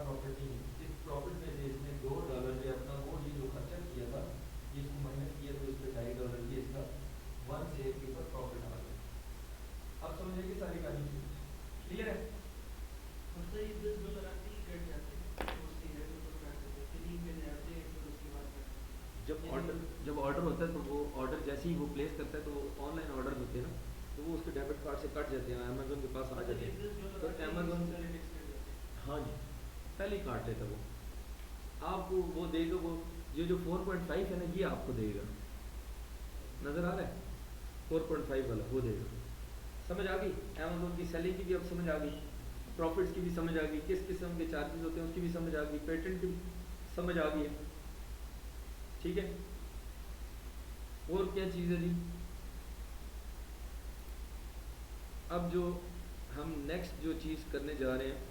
ہوتا ہے تو وہ آرڈر جیسے ہی وہ پلیس کرتا ہے تو وہ آن لائن آرڈر ہوتے ہیں نا تو وہ اس کے ڈیبٹ کارڈ سے کٹ جاتے ہیں امیزون کے پاس آ جاتے ہیں تو امیزون ہاں جی پہلے ہی کاٹ لیتا وہ آپ کو وہ دے گا وہ یہ جو 4.5 ہے نا یہ آپ کو دے گا نظر آ رہا ہے 4.5 والا وہ دے گا سمجھ آ گئی امیزون کی سیلنگ کی بھی اب سمجھ آ گئی پروفٹس کی بھی سمجھ آ گئی کس قسم کے چارجز ہوتے ہیں اس کی بھی سمجھ آ گئی پیٹنٹ کی بھی سمجھ آ گئی ہے ٹھیک ہے اور کیا چیز ہے جی اب جو ہم نیکسٹ جو چیز کرنے جا رہے ہیں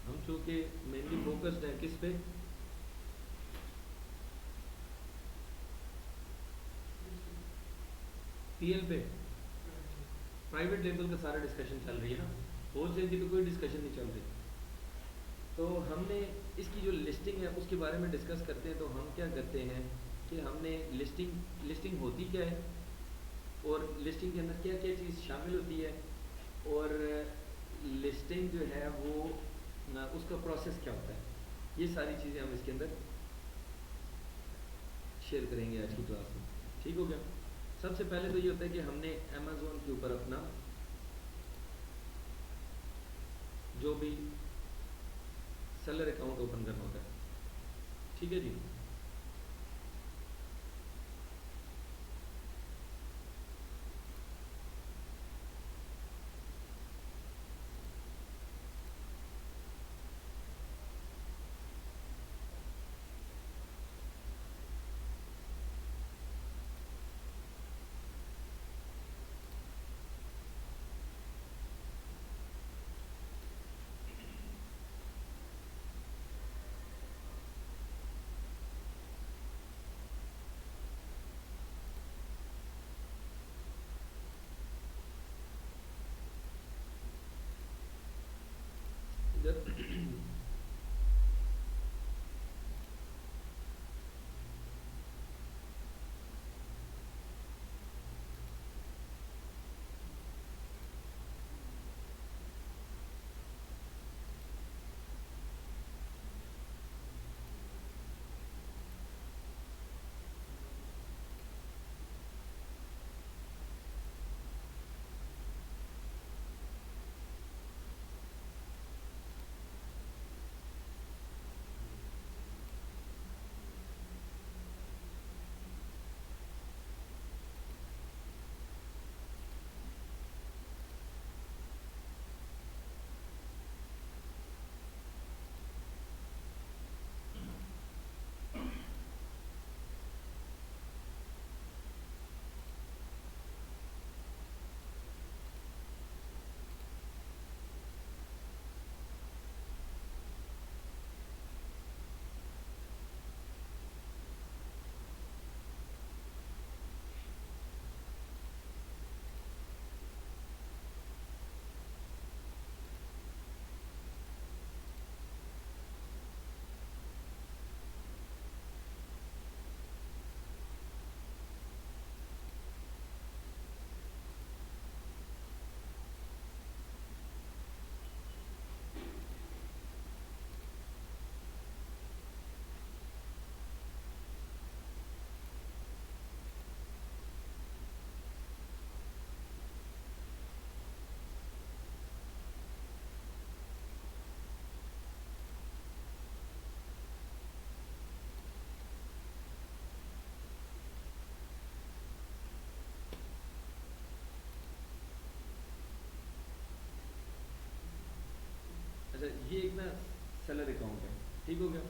ہم چونکہ مینلی فوکسڈ ہیں کس پہ پی ایل پہ پرائیویٹ لیبل کا سارا ڈسکشن چل رہی ہے نا ہول سیل کی تو کوئی ڈسکشن نہیں چل رہی تو ہم نے اس کی جو لسٹنگ ہے اس کے بارے میں ڈسکس کرتے ہیں تو ہم کیا کرتے ہیں کہ ہم نے لسٹنگ ہوتی کیا ہے اور لسٹنگ کے اندر کیا کیا چیز شامل ہوتی ہے اور لسٹنگ جو ہے وہ اس کا پروسیس کیا ہوتا ہے یہ ساری چیزیں ہم اس کے اندر شیئر کریں گے آج کی کلاس میں ٹھیک ہو گیا سب سے پہلے تو یہ ہوتا ہے کہ ہم نے امیزون کے اوپر اپنا جو بھی سیلر اکاؤنٹ اوپن کرنا ہوتا ہے ٹھیک ہے جی اچھا یہ ایک نا سیلر اکاؤنٹ ہے ٹھیک ہو گیا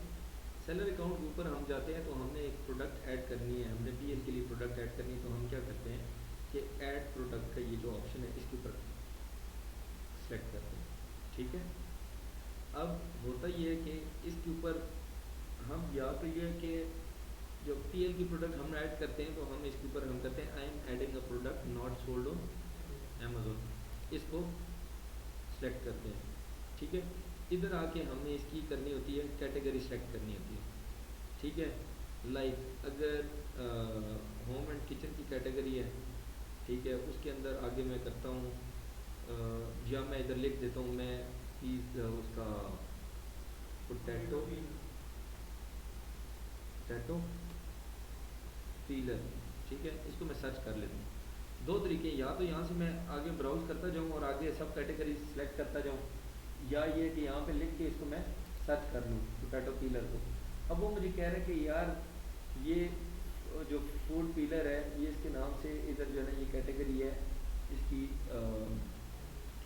سیلر اکاؤنٹ کے اوپر ہم جاتے ہیں تو ہم نے ایک پروڈکٹ ایڈ کرنی ہے ہم نے پی ایل کے لیے پروڈکٹ ایڈ کرنی ہے تو ہم کیا کرتے ہیں کہ ایڈ پروڈکٹ کا یہ جو آپشن ہے اس کے اوپر سلیکٹ کرتے ہیں. ٹھیک ہے. اب ہوتا یہ ہے کہ اس کے اوپر ہم یا تو یہ ہے کہ جو پی ایل کی پروڈکٹ ہم ایڈ کرتے ہیں تو ہم اس کے اوپر ہم کرتے ہیں I am adding a product not sold on Amazon. اس کو سلیکٹ کرتے ہیں. ٹھیک ہے. ادھر آ کے ہم نے اس کی کرنی ہوتی ہے کیٹیگری سلیکٹ کرنی ہوتی ہے. ٹھیک ہے. لائک اگر ہوم اینڈ کچن کی کیٹیگری ہے, ٹھیک ہے, اس کے اندر آگے میں کرتا ہوں یا میں ادھر لکھ دیتا ہوں میں اس کا پوٹیٹو پیلر. ٹھیک ہے. اس کو میں سرچ کر لیتا ہوں. دو طریقے, یا تو یہاں سے میں آگے براؤز کرتا جاؤں اور آگے سب کیٹیگری سلیکٹ کرتا جاؤں, یا یہ کہ یہاں پہ لکھ کے اس کو میں سرچ کر لوں پوٹیٹو پیلر کو. اب وہ مجھے کہہ رہے ہیں کہ یار یہ جو فوڈ پیلر ہے یہ اس کے نام سے ادھر جو ہے نا یہ کیٹیگری ہے اس کی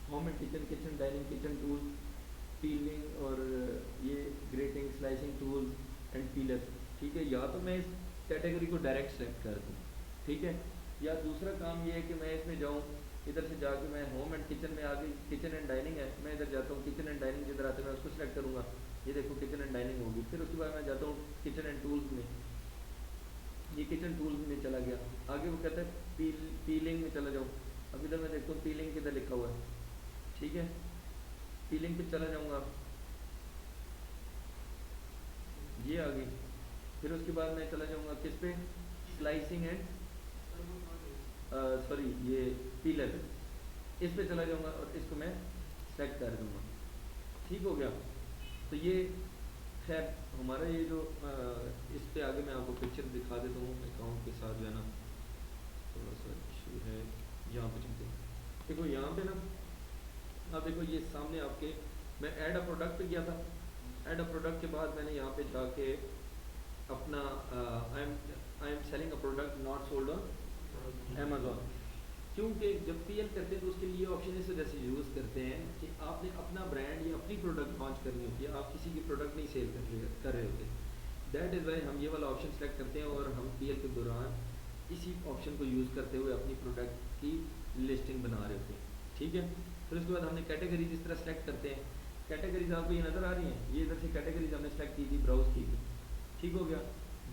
home and kitchen, kitchen dining, kitchen tool, peeling اور یہ grating slicing tools and peeler. ٹھیک ہے. یا تو میں اس کیٹیگری کو ڈائریکٹ سلیکٹ کر دوں. ٹھیک ہے. یا دوسرا کام یہ ہے کہ میں اس میں جاؤں, ادھر سے جا کے میں ہوم اینڈ کچن میں آگے کچن اینڈ ڈائننگ ہے, میں ادھر جاتا ہوں کچن اینڈ ڈائننگ جدھر آتا ہے میں اس کو سلیکٹ کروں گا. یہ دیکھو کچن اینڈ ڈائننگ ہوگی. پھر اس کے بعد میں جاتا ہوں کچن اینڈ ٹولز میں, یہ کچن ٹولز میں چلا گیا. آگے وہ کہتا ہے پیلنگ میں چلا جاؤں. اب ادھر میں دیکھتا ہوں پیلنگ کدھر لکھا ہوا ہے. ٹھیک ہے. پیلنگ پہ چلا جاؤں گا, یہ آ گئی. پھر اس کے بعد میں چلا جاؤں گا کس پہ, سلائسنگ اینڈ سوری یہ پیلر, اس پہ چلا جاؤں گا اور اس کو میں سلیکٹ کر دوں گا. ٹھیک ہو گیا. تو یہ خیر ہمارا یہ جو اس پہ آگے میں آپ کو پکچر دکھا دیتا ہوں اکاؤنٹ کے ساتھ جو ہے نا تھوڑا سا ایشو ہے. یہاں پہ چلتے ہیں. دیکھو یہاں پہ نا اب دیکھو یہ سامنے آپ کے میں ایڈ اے پروڈکٹ پہ گیا تھا. ایڈ اے پروڈکٹ کے بعد میں نے یہاں پہ جا کے اپنا I am selling a product not sold on Amazon. کیونکہ جب پی ایل کرتے ہیں تو اس کے لیے آپشن اس وجہ سے یوز کرتے ہیں کہ آپ نے اپنا برانڈ یا اپنی پروڈکٹ لانچ کرنی ہوتی ہے, آپ کسی کی پروڈکٹ نہیں سیل کر رہے ہوتے. دیٹ از وائی ہم یہ والا آپشن سلیکٹ کرتے ہیں اور ہم پی ایل کے دوران اسی آپشن کو یوز کرتے ہوئے اپنی پروڈکٹ کی لسٹنگ بنا رہے ہوتے ہیں. ٹھیک ہے. پھر اس کے بعد ہم نے کیٹیگریز اس طرح سلیکٹ کرتے ہیں. کیٹیگریز آپ کو یہ نظر آ رہی ہیں, یہ ادھر سے کیٹیگریز ہم نے سلیکٹ کی تھی, براؤز کی تھی. ٹھیک ہو گیا.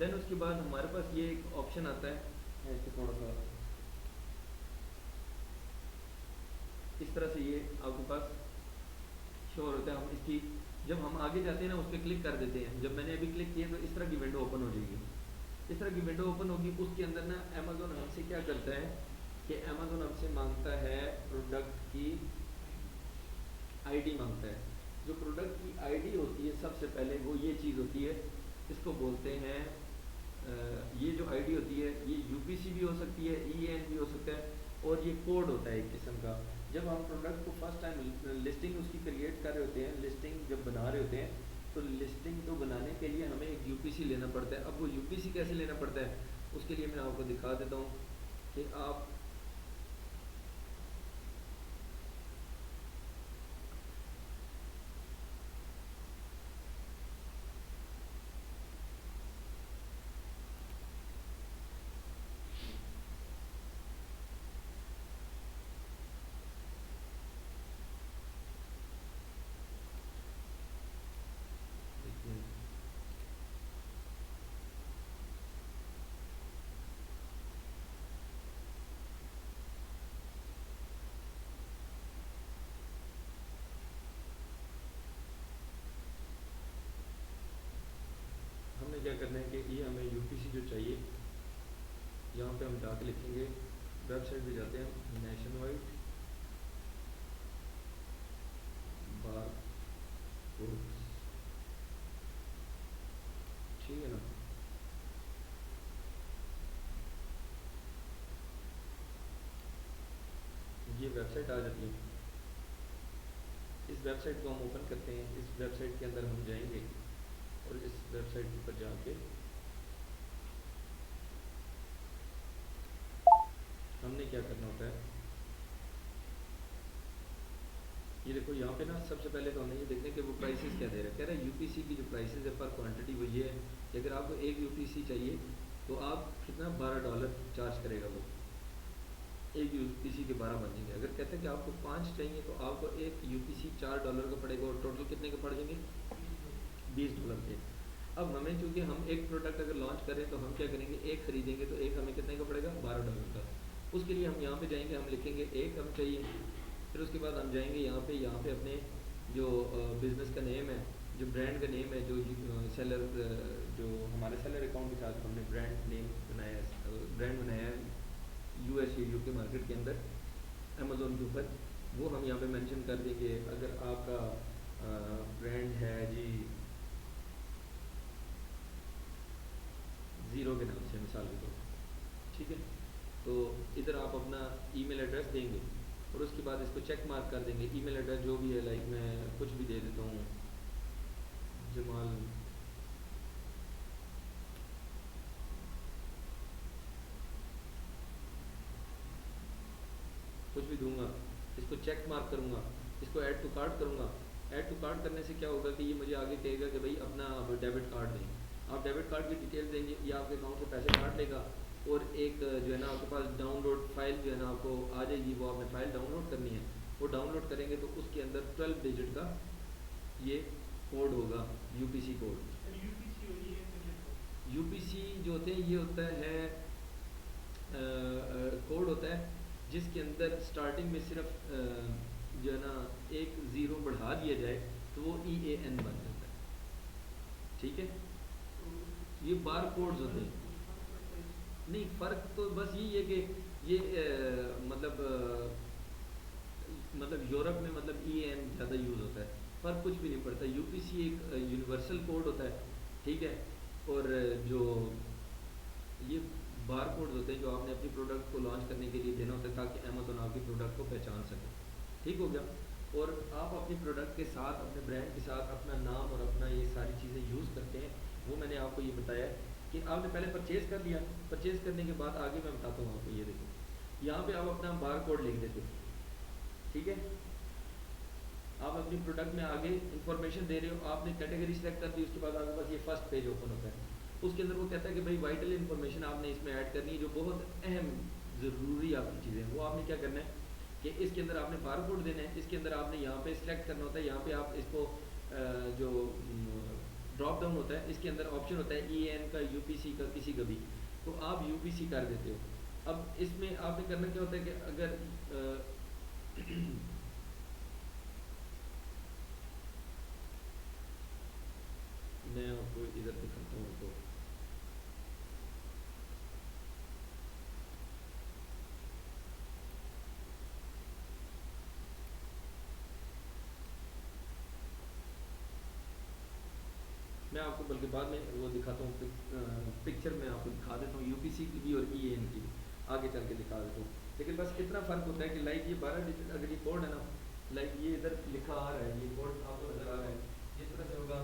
دین اس کے بعد ہمارے پاس یہ ایک آپشن آتا ہے, میں اس کو تھوڑا سا اس طرح سے یہ آپ کے پاس شور ہوتا ہے. ہم اس کی جب ہم آگے جاتے ہیں نا اس پہ کلک کر دیتے ہیں. جب میں نے ابھی کلک کیا تو اس طرح کی ونڈو اوپن ہو جائے گی. اس طرح کی ونڈو اوپن ہوگی. اس کے اندر نا امیزون ہم سے کیا کرتا ہے کہ امیزون ہم سے مانگتا ہے پروڈکٹ کی آئی ڈی مانگتا ہے. جو پروڈکٹ کی آئی ڈی ہوتی ہے سب سے پہلے وہ یہ چیز ہوتی ہے, اس کو بولتے ہیں یہ جو آئی ڈی ہوتی ہے یہ یو پی سی بھی ہو سکتی ہے, ای این بھی ہو سکتا ہے, اور یہ کوڈ ہوتا ہے ایک قسم کا. جب ہم پروڈکٹ کو فرسٹ ٹائم لسٹنگ اس کی کریٹ کر رہے ہوتے ہیں, لسٹنگ جب بنا رہے ہوتے ہیں تو لسٹنگ کو بنانے کے لیے ہمیں ایک یو پی سی لینا پڑتا ہے. اب وہ یو پی سی کیسے لینا پڑتا ہے اس کے لیے میں آپ کو دکھا دیتا ہوں کہ آپ ہم نے کیا کرنا ہے کہ یہ ہمیں یو پی سی جو چاہیے یہاں پہ ہم جا کے لکھیں گے, ویب سائٹ پہ جاتے ہیں نیشن وائڈ بار کوڈس. ٹھیک ہے نا. یہ ویب سائٹ آ جاتی ہے. اس ویب سائٹ کو ہم اوپن کرتے ہیں. اس ویب سائٹ کے اندر ہم جائیں گے اور اس ویب سائٹ کے اوپر جا کے ہم نے کیا کرنا ہوتا ہے, یہ دیکھو یہاں پہ نا سب سے پہلے تو ہم نے یہ دیکھنا ہے کہ وہ پرائسز کیا دے رہا ہے. کہہ رہا ہے یو پی سی کی جو پرائسز ہے پر کوانٹٹی وہ یہ ہے کہ اگر آپ کو ایک یو پی سی چاہیے تو آپ کتنا $12 چارج کرے گا وہ. ایک یو پی سی کے 12 بن گے. اگر کہتے ہیں کہ آپ کو 5 چاہیے تو آپ کو ایک یو پی سی $4 کا پڑے گا اور ٹوٹل کتنے کے پڑ جائیں گے؟ $20 کے. اب ہمیں چونکہ ہم ایک پروڈکٹ اگر لانچ کریں تو ہم کیا کریں گے؟ ایک خریدیں گے تو ایک ہمیں کتنے کا پڑے گا؟ $12 کا. اس کے لیے ہم یہاں پہ جائیں گے, ہم لکھیں گے ایک ہم چاہیے. پھر اس کے بعد ہم جائیں گے یہاں پہ اپنے جو بزنس کا نیم ہے, جو برانڈ کا نیم ہے, جو سیلر, جو ہمارے سیلر اکاؤنٹ کے ساتھ ہم نے برانڈ بنایا ہے یو ایس یو کے مارکیٹ کے اندر امیزون کے اوپر, وہ ہم یہاں پہ مینشن کر دیں گے. اگر آپ کا برانڈ ہے جی زیرو کے نام سے مثال کے طور پر, ٹھیک ہے, تو ادھر آپ اپنا ای میل ایڈریس دیں گے اور اس کے بعد اس کو چیک مارک کر دیں گے. ای میل ایڈریس جو بھی ہے, لائک میں کچھ بھی دے دیتا ہوں, جمال کچھ بھی دوں گا, اس کو چیک مارک کروں گا, اس کو ایڈ ٹو کارٹ کروں گا. ایڈ ٹو کارٹ کرنے سے کیا ہوگا کہ یہ مجھے آگے کہے گا کہ بھائی اپنا ڈیبٹ کارڈ دیں. آپ ڈیبٹ کارڈ کی ڈیٹیل دیں گے, یہ آپ کے اکاؤنٹ سے پیسے کاٹ لے گا اور ایک جو ہے نا آپ کے پاس ڈاؤن لوڈ فائل جو ہے نا آپ کو آ جائے گی, وہ آپ نے فائل ڈاؤن لوڈ کرنی ہے. وہ ڈاؤن لوڈ کریں گے تو اس کے اندر 12 ڈیجٹ کا یہ کوڈ ہوگا, U P C code. U P C جو ہوتے ہیں یہ ہوتا ہے کوڈ ہوتا ہے جس کے اندر سٹارٹنگ میں صرف جو ہے نا ایک زیرو بڑھا دیا جائے تو وہ ای اے این بن جاتا ہے, ٹھیک ہے. یہ بار کوڈز ہوتے ہیں. نہیں, فرق تو بس یہی ہے کہ یہ مطلب یورپ میں مطلب ای اے این زیادہ یوز ہوتا ہے. فرق کچھ بھی نہیں پڑتا. یو پی سی ایک یونیورسل کوڈ ہوتا ہے, ٹھیک ہے, اور جو یہ بار کوڈز ہوتے ہیں جو آپ نے اپنی پروڈکٹ کو لانچ کرنے کے لیے دینا ہوتا ہے تاکہ امیزون آپ کی پروڈکٹ کو پہچان سکے, ٹھیک ہو گیا. اور آپ اپنی پروڈکٹ کے ساتھ, اپنے برانڈ کے ساتھ اپنا نام اور اپنا یہ ساری چیزیں یوز کرتے ہیں. وہ میں نے آپ کو یہ بتایا ہے کہ آپ نے پہلے پرچیز کر لیا, پرچیز کرنے کے بعد آگے میں بتاتا ہوں آپ کو. یہ دیکھو یہاں پہ آپ اپنا بار کوڈ لکھ دیتے, ٹھیک ہے. آپ اپنی پروڈکٹ میں آگے انفارمیشن دے رہے ہو, آپ نے کیٹیگری سلیکٹ کر دی, اس کے بعد آپ کے پاس یہ فرسٹ پیج اوپن ہوتا ہے. اس کے اندر وہ کہتا ہے کہ بھائی وائٹل انفارمیشن آپ نے اس میں ایڈ کرنی ہے, جو بہت اہم ضروری آپ کی چیزیں ہیں. وہ آپ نے کیا کرنا ہے کہ اس کے اندر آپ نے بار کوڈ دینا ہے. اس کے اندر آپ نے یہاں پہ سلیکٹ کرنا ہوتا ہے. یہاں پہ آپ اس کو جو ڈراپ ڈاؤن ہوتا ہے, اس کے اندر آپشن ہوتا ہے ای این کا, یو پی سی کا, کسی کا بھی, تو آپ یو پی سی کر دیتے ہو. اب اس میں آپ نے کرنا کیا ہوتا ہے کہ اگر میں آپ کو ادھر دکھاتا ہوں تو میں آپ کو بلکہ بعد میں وہ دکھاتا ہوں, پکچر میں آپ کو دکھا دیتا ہوں یو پی سی کی بھی اور ای این کی بھی, آگے چل کے دکھا دیتا ہوں. لیکن بس اتنا فرق ہوتا ہے کہ لائک یہ 12 ڈیجٹ اگر یہ کوڈ ہے نا, لائک یہ ادھر لکھا آ رہا ہے, یہ کوڈ آپ کو نظر آ رہا ہے, جس طرح سے ہوگا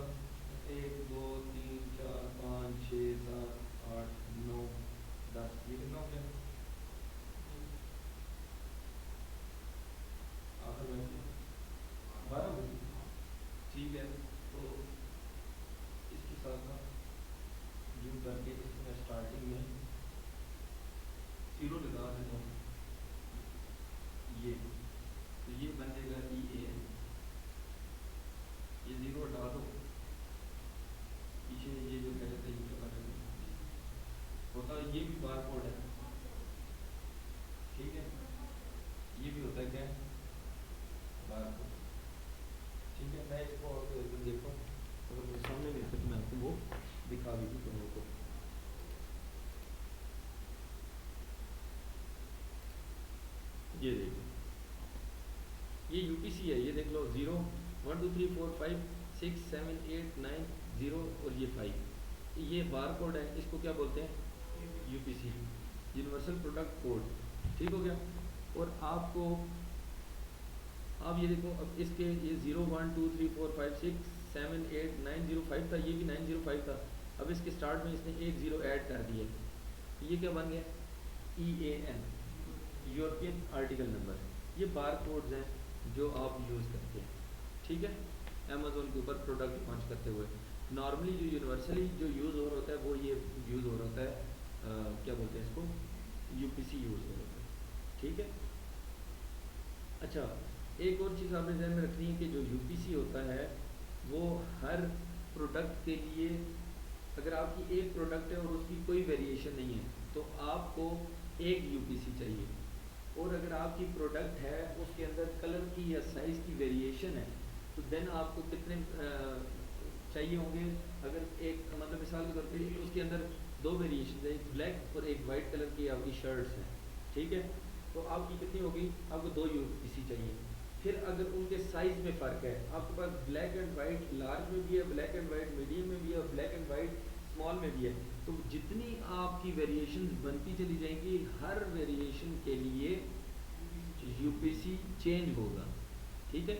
1 2 3 4 5 6 7 8 9 10, یہ کتنا ہو گیا آخر میں 12 ہو گئی, ٹھیک ہے. تو اس کے ساتھ نا یوں کر کے اس میں اسٹارٹنگ میں زیرو لگا دیتا ہوں, یہ تو یہ بن جائے گا ای اے این. یہ زیرو ہٹا دو, پیچھے یہ جو کہہ رہتے ہیں یہ چلا ہوتا ہے, یہ بھی بار کوڈ ہے, ٹھیک ہے. یہ بھی ہوتا ہے کیا, بار کوڈ, ٹھیک ہے. میں اس کو اور دیکھتا ہوں, اگر میرے سامنے بھی ہے تو میں آپ کو وہ دکھا بھی دوں تم لوگوں کو. یہ دیکھو, یہ یو پی سی ہے, یہ دیکھ لو 0 1 2 3 4 5 6 7 8 9 0 اور یہ 5, یہ بار کوڈ ہے. اس کو کیا بولتے ہیں, you P C, universal product code, ٹھیک ہو گیا. اور آپ کو آپ یہ دیکھو, اب اس کے یہ 0 1 2 3 4 5 6 7 8 9 0 5 تھا, یہ بھی 9 0 5 تھا. اب اس کے اسٹارٹ میں اس نے ایک زیرو ایڈ کر دیے, یہ کیا بن گیا, ای اے این, یورپین آرٹیکل نمبر. یہ بار کوڈز ہیں جو آپ یوز کرتے ہیں, ٹھیک ہے, امیزون کے اوپر پروڈکٹ لانچ کرتے ہوئے. نارملی جو یونیورسلی جو یوز ہو رہا ہوتا ہے وہ یہ یوز ہو رہا ہوتا ہے, کیا بولتے ہیں اس کو, یو پی سی یوز ہو رہا ہوتا ہے. ٹھیک ہے. اچھا ایک اور چیز آپ نے ذہن میں رکھنی ہے کہ جو یو پی سی ہوتا ہے وہ ہر پروڈکٹ کے لیے، اگر آپ کی ایک پروڈکٹ ہے اور اس کی کوئی ویریشن نہیں ہے تو آپ کو ایک یو پی سی چاہیے. اور اگر آپ کی پروڈکٹ ہے اس کے اندر کلر کی یا سائز کی ویریشن ہے تو دین آپ کو کتنے چاہیے ہوں گے. اگر ایک مطلب مثال کے طور پہ اس کے اندر دو ویریشن ہے، ایک بلیک اور ایک وائٹ کلر کی آپ کی شرٹس ہیں، ٹھیک ہے، تو آپ کی کتنی ہوگی، آپ کو 2 یو پی سی چاہیے. پھر اگر ان کے سائز میں فرق ہے، آپ کے پاس بلیک اینڈ وائٹ لارج میں بھی ہے، بلیک اینڈ وائٹ میڈیم میں بھی ہے اور بلیک اینڈ وائٹ اسمال میں بھی ہے، تو جتنی آپ کی ویریشنز بنتی چلی جائیں گی ہر ویریشن کے لیے یو پی سی چینج ہوگا. ٹھیک ہے،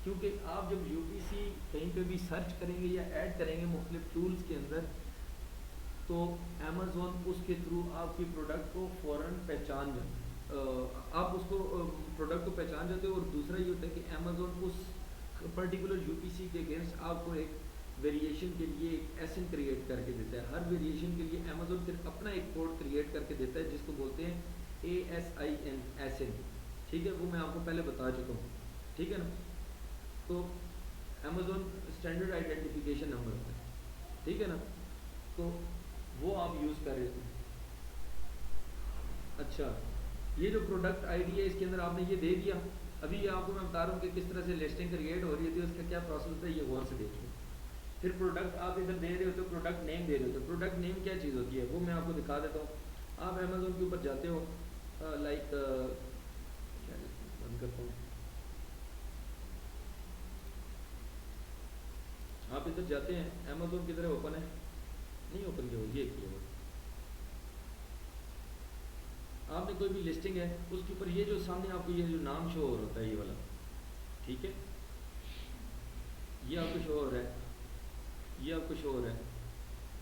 کیونکہ آپ جب یو پی سی کہیں پہ بھی سرچ کریں گے یا ایڈ کریں گے مختلف ٹولز کے اندر تو امیزون اس کے تھرو آپ کی پروڈکٹ کو فوراً پہچان آپ اس کو پروڈکٹ کو پہچان جاتے ہو. اور دوسرا یہ ہوتا ہے کہ Amazon us particular you P سی کے اگینسٹ آپ کو ایک ویریشن کے لیے ایک ایسن کریٹ کر کے دیتا ہے. ہر ویریشن کے لیے امیزون پھر اپنا ایک کوڈ کریٹ کر کے دیتا ہے جس کو بولتے ہیں ASIN ایسن. ٹھیک ہے، وہ میں آپ کو پہلے بتا چکا ہوں. ٹھیک ہے نا، تو امیزون اسٹینڈرڈ آئیڈینٹیفیکیشن نمبر ہوتا ہے. ٹھیک ہے نا، تو وہ آپ یوز کر رہے تھے. اچھا یہ جو پروڈکٹ آئی ڈی ہے اس کے اندر آپ نے یہ دے دیا. ابھی یہ آپ کو میں بتا رہا ہوں کہ کس طرح سے لسٹنگ کریٹ ہو رہی تھی، اس کا کیا پروسیس ہوتا ہے، یہ غور سے دیکھ لیں. پھر پروڈکٹ آپ ادھر دے رہے ہوتے ہو، پروڈکٹ نیم دے رہے ہوتے ہو. پروڈکٹ نیم کیا چیز ہوتی ہے وہ میں آپ کو دکھا دیتا ہوں. آپ امیزون کے اوپر جاتے ہو، لائک کیا بند کرتا ہوں، آپ ادھر جاتے ہیں امیزون کی طرح اوپن ہے، نہیں اوپن کیا ہو، یہ کیا ہو آپ نے کوئی بھی لسٹنگ ہے اس کے اوپر یہ جو سامنے آپ کو یہ جو نام شو ہو رہا ہوتا ہے یہ والا، ٹھیک ہے، یہ آپ کو شو ہو رہا ہے، یہ آپ کو شو ہو رہا ہے،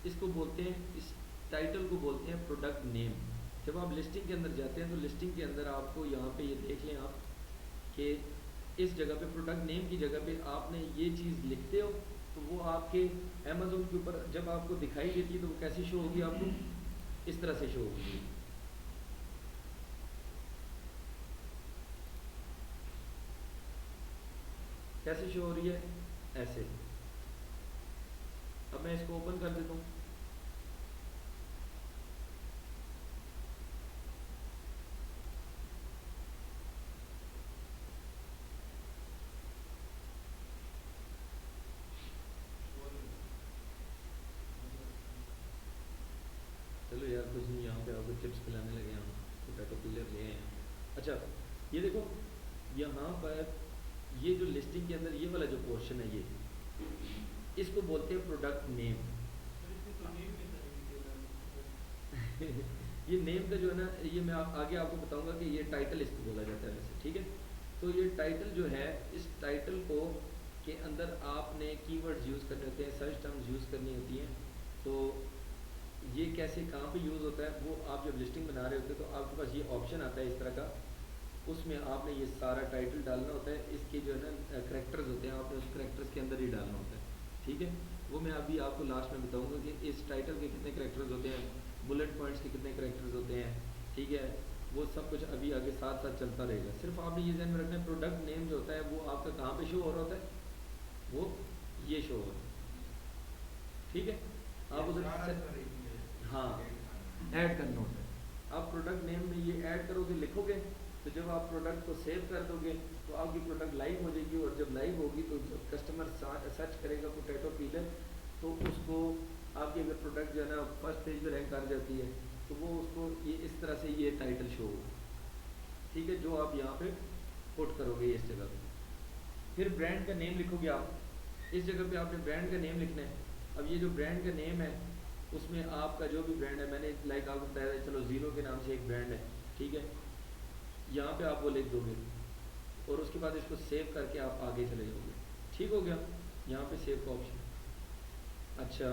اس کو بولتے ہیں، اس ٹائٹل کو بولتے ہیں پروڈکٹ نیم. جب آپ لسٹنگ کے اندر جاتے ہیں تو لسٹنگ کے اندر آپ کو یہاں پہ یہ دیکھ لیں آپ کہ اس جگہ پہ پروڈکٹ نیم کی جگہ پہ آپ نے یہ چیز لکھتے ہو تو وہ آپ کے امیزون کے اوپر جب آپ کو دکھائی دیتی ہے تو وہ کیسی شو ہوگی، آپ کو اس طرح سے شو ہوگی. کیسے شو ہو رہی ہے، ایسے. اب میں اس کو اوپن کر دیتا ہوں. چلو یار کچھ نہیں، یہاں پہ آپ کو چپس کھلانے لگے ہم پوٹیٹو پلر لے ہیں. اچھا یہ دیکھو یہاں پر یہ جو لسٹنگ کے اندر یہ والا جو پورشن ہے اس کو بولتے ہیں پروڈکٹ نیم. یہ نیم کا جو ہے نا یہ میں آگے آپ کو بتاؤں گا کہ یہ ٹائٹل اس کو بولا جاتا ہے ویسے. ٹھیک ہے، تو یہ ٹائٹل جو ہے اس ٹائٹل کو کے اندر آپ نے کی ورڈز یوز کرنے ہوتے ہیں، سرچ ٹرمز یوز کرنی ہوتی ہیں. تو یہ کیسے کہاں پہ یوز ہوتا ہے وہ آپ جب لسٹنگ بنا رہے ہوتے ہیں تو آپ کے پاس یہ آپشن آتا ہے اس طرح کا، اس میں آپ نے یہ سارا ٹائٹل ڈالنا ہوتا ہے. اس کے جو ہے نا کریکٹرز ہوتے ہیں آپ نے اس کریکٹرز کے اندر ہی ڈالنا ہوتا ہے. ٹھیک ہے، وہ میں ابھی آپ کو لاسٹ میں بتاؤں گا کہ اس ٹائٹل کے کتنے کریکٹرز ہوتے ہیں، بلٹ پوائنٹس کے کتنے کریکٹرز ہوتے ہیں. ٹھیک ہے، وہ سب کچھ ابھی آگے ساتھ ساتھ چلتا رہے گا. صرف آپ نے یہ ذہن میں رکھنا ہے پروڈکٹ نیم جو ہوتا ہے وہ آپ کا کہاں پہ شو ہو رہا ہوتا ہے، وہ یہ شو ہو رہا ہے. ٹھیک ہے، آپ ادھر ہاں ایڈ کرنا ہوتا ہے. آپ پروڈکٹ نیم میں یہ ایڈ کرو گے، لکھو گے، تو جب آپ پروڈکٹ کو سیو کر دو گے تو آپ کی پروڈکٹ لائیو ہو جائے گی. اور جب لائیو ہوگی تو جب کسٹمر سرچ کرے گا پوٹیٹو پیلر تو اس کو آپ کی اگر پروڈکٹ جو ہے نا فرسٹ پیج پہ رینک کر جاتی ہے تو وہ اس کو یہ اس طرح سے یہ ٹائٹل شو ہوگا. ٹھیک ہے، جو آپ یہاں پہ پٹ کرو گے اس جگہ پہ. پھر برانڈ کا نیم لکھو گے آپ، اس جگہ پہ آپ نے برانڈ کا نیم لکھنا ہے. اب یہ جو برانڈ کا نیم ہے اس میں آپ کا جو بھی برانڈ ہے، میں نے لائک آپ کو بتایا ہے چلو زیرو کے نام سے ایک برانڈ ہے. ٹھیک ہے، یہاں پہ آپ وہ لکھ دو گے اور اس کے بعد اس کو سیو کر کے آپ آگے چلے جاؤ گے. ٹھیک ہو گیا، یہاں پہ سیو کا آپشن. اچھا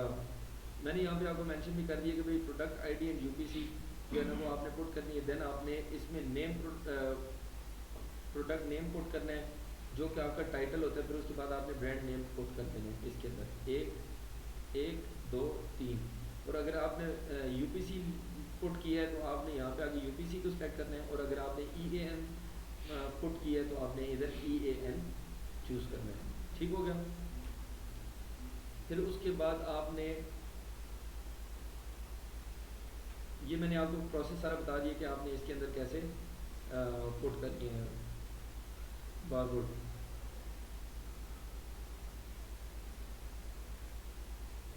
میں نے یہاں پہ آپ کو مینشن بھی کر دیا کہ بھائی product I D and U P C جو ہے نا وہ آپ نے پٹ کرنی ہے. دین آپ نے اس میں نیم پروڈکٹ نیم پٹ کرنا ہے جو کہ آپ کا ٹائٹل ہوتا ہے. پھر اس کے بعد آپ نے برانڈ نیم پٹ کر دینا ہے اس کے اندر 1 1 2 3. اور اگر آپ نے یو پی سی پٹ کیا ہے تو آپ نے یہاں پہ آگے یو پی سی کو سلیکٹ کرنا ہے، اور اگر آپ نے ای اے این پٹ کیا ہے تو آپ نے ادھر ای اے این چوز کرنا ہے. ٹھیک ہو گیا. پھر اس کے بعد آپ نے یہ میں نے آپ کو پروسیس سارا بتا دیا کہ آپ نے اس کے اندر کیسے پٹ کرنی ہے بار کوڈ.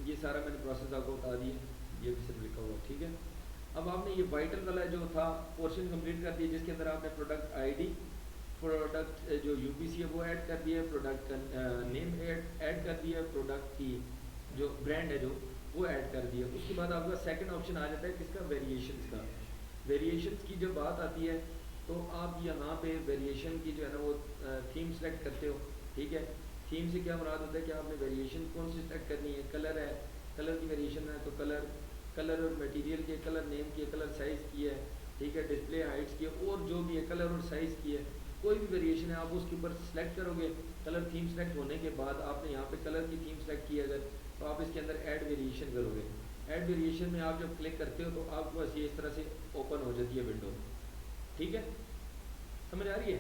یہ سارا میں نے پروسیس آپ کو بتا دیا، یہ بھی صرف لکھا ہوا. ٹھیک ہے. اب آپ نے یہ وائٹل والا جو تھا پورشن کمپلیٹ کر دیا، جس کے اندر آپ نے پروڈکٹ آئی ڈی، پروڈکٹ جو یو پی سی ہے وہ ایڈ کر دیا، پروڈکٹ کا نیم ایڈ کر دیا، پروڈکٹ کی جو برانڈ ہے جو وہ ایڈ کر دیا. اس کے بعد آپ کا سیکنڈ آپشن آ جاتا ہے کس کا، ویریشنس کا. ویریشنس کی جب بات آتی ہے تو آپ یہاں پہ ویریشن کی جو ہے نا وہ تھیم سلیکٹ کرتے ہو. ٹھیک ہے. تھیم سے کیا مراد ہوتا ہے کہ آپ نے ویریشن کون سی سلیکٹ کرنی ہے. کلر ہے، کلر کی ویریشن ہے تو کلر اور میٹیریل کی، کلر نیم کی، کلر سائز کی ہے. ٹھیک ہے. ڈسپلے ہائٹس کی ہے، اور جو بھی ہے کلر اور سائز کی ہے، کوئی بھی ویریشن ہے آپ اس کے اوپر سلیکٹ کرو گے. کلر تھیم سلیکٹ ہونے کے بعد آپ نے یہاں پہ کلر کی تھیم سلیکٹ کی اگر تو آپ اس کے اندر ایڈ ویریشن کرو گے. ایڈ ویریشن میں آپ جب کلک کرتے ہو تو آپ کو بس یہ اس طرح سے اوپن ہو جاتی ہے ونڈو. ٹھیک ہے. سمجھ آ رہی ہے.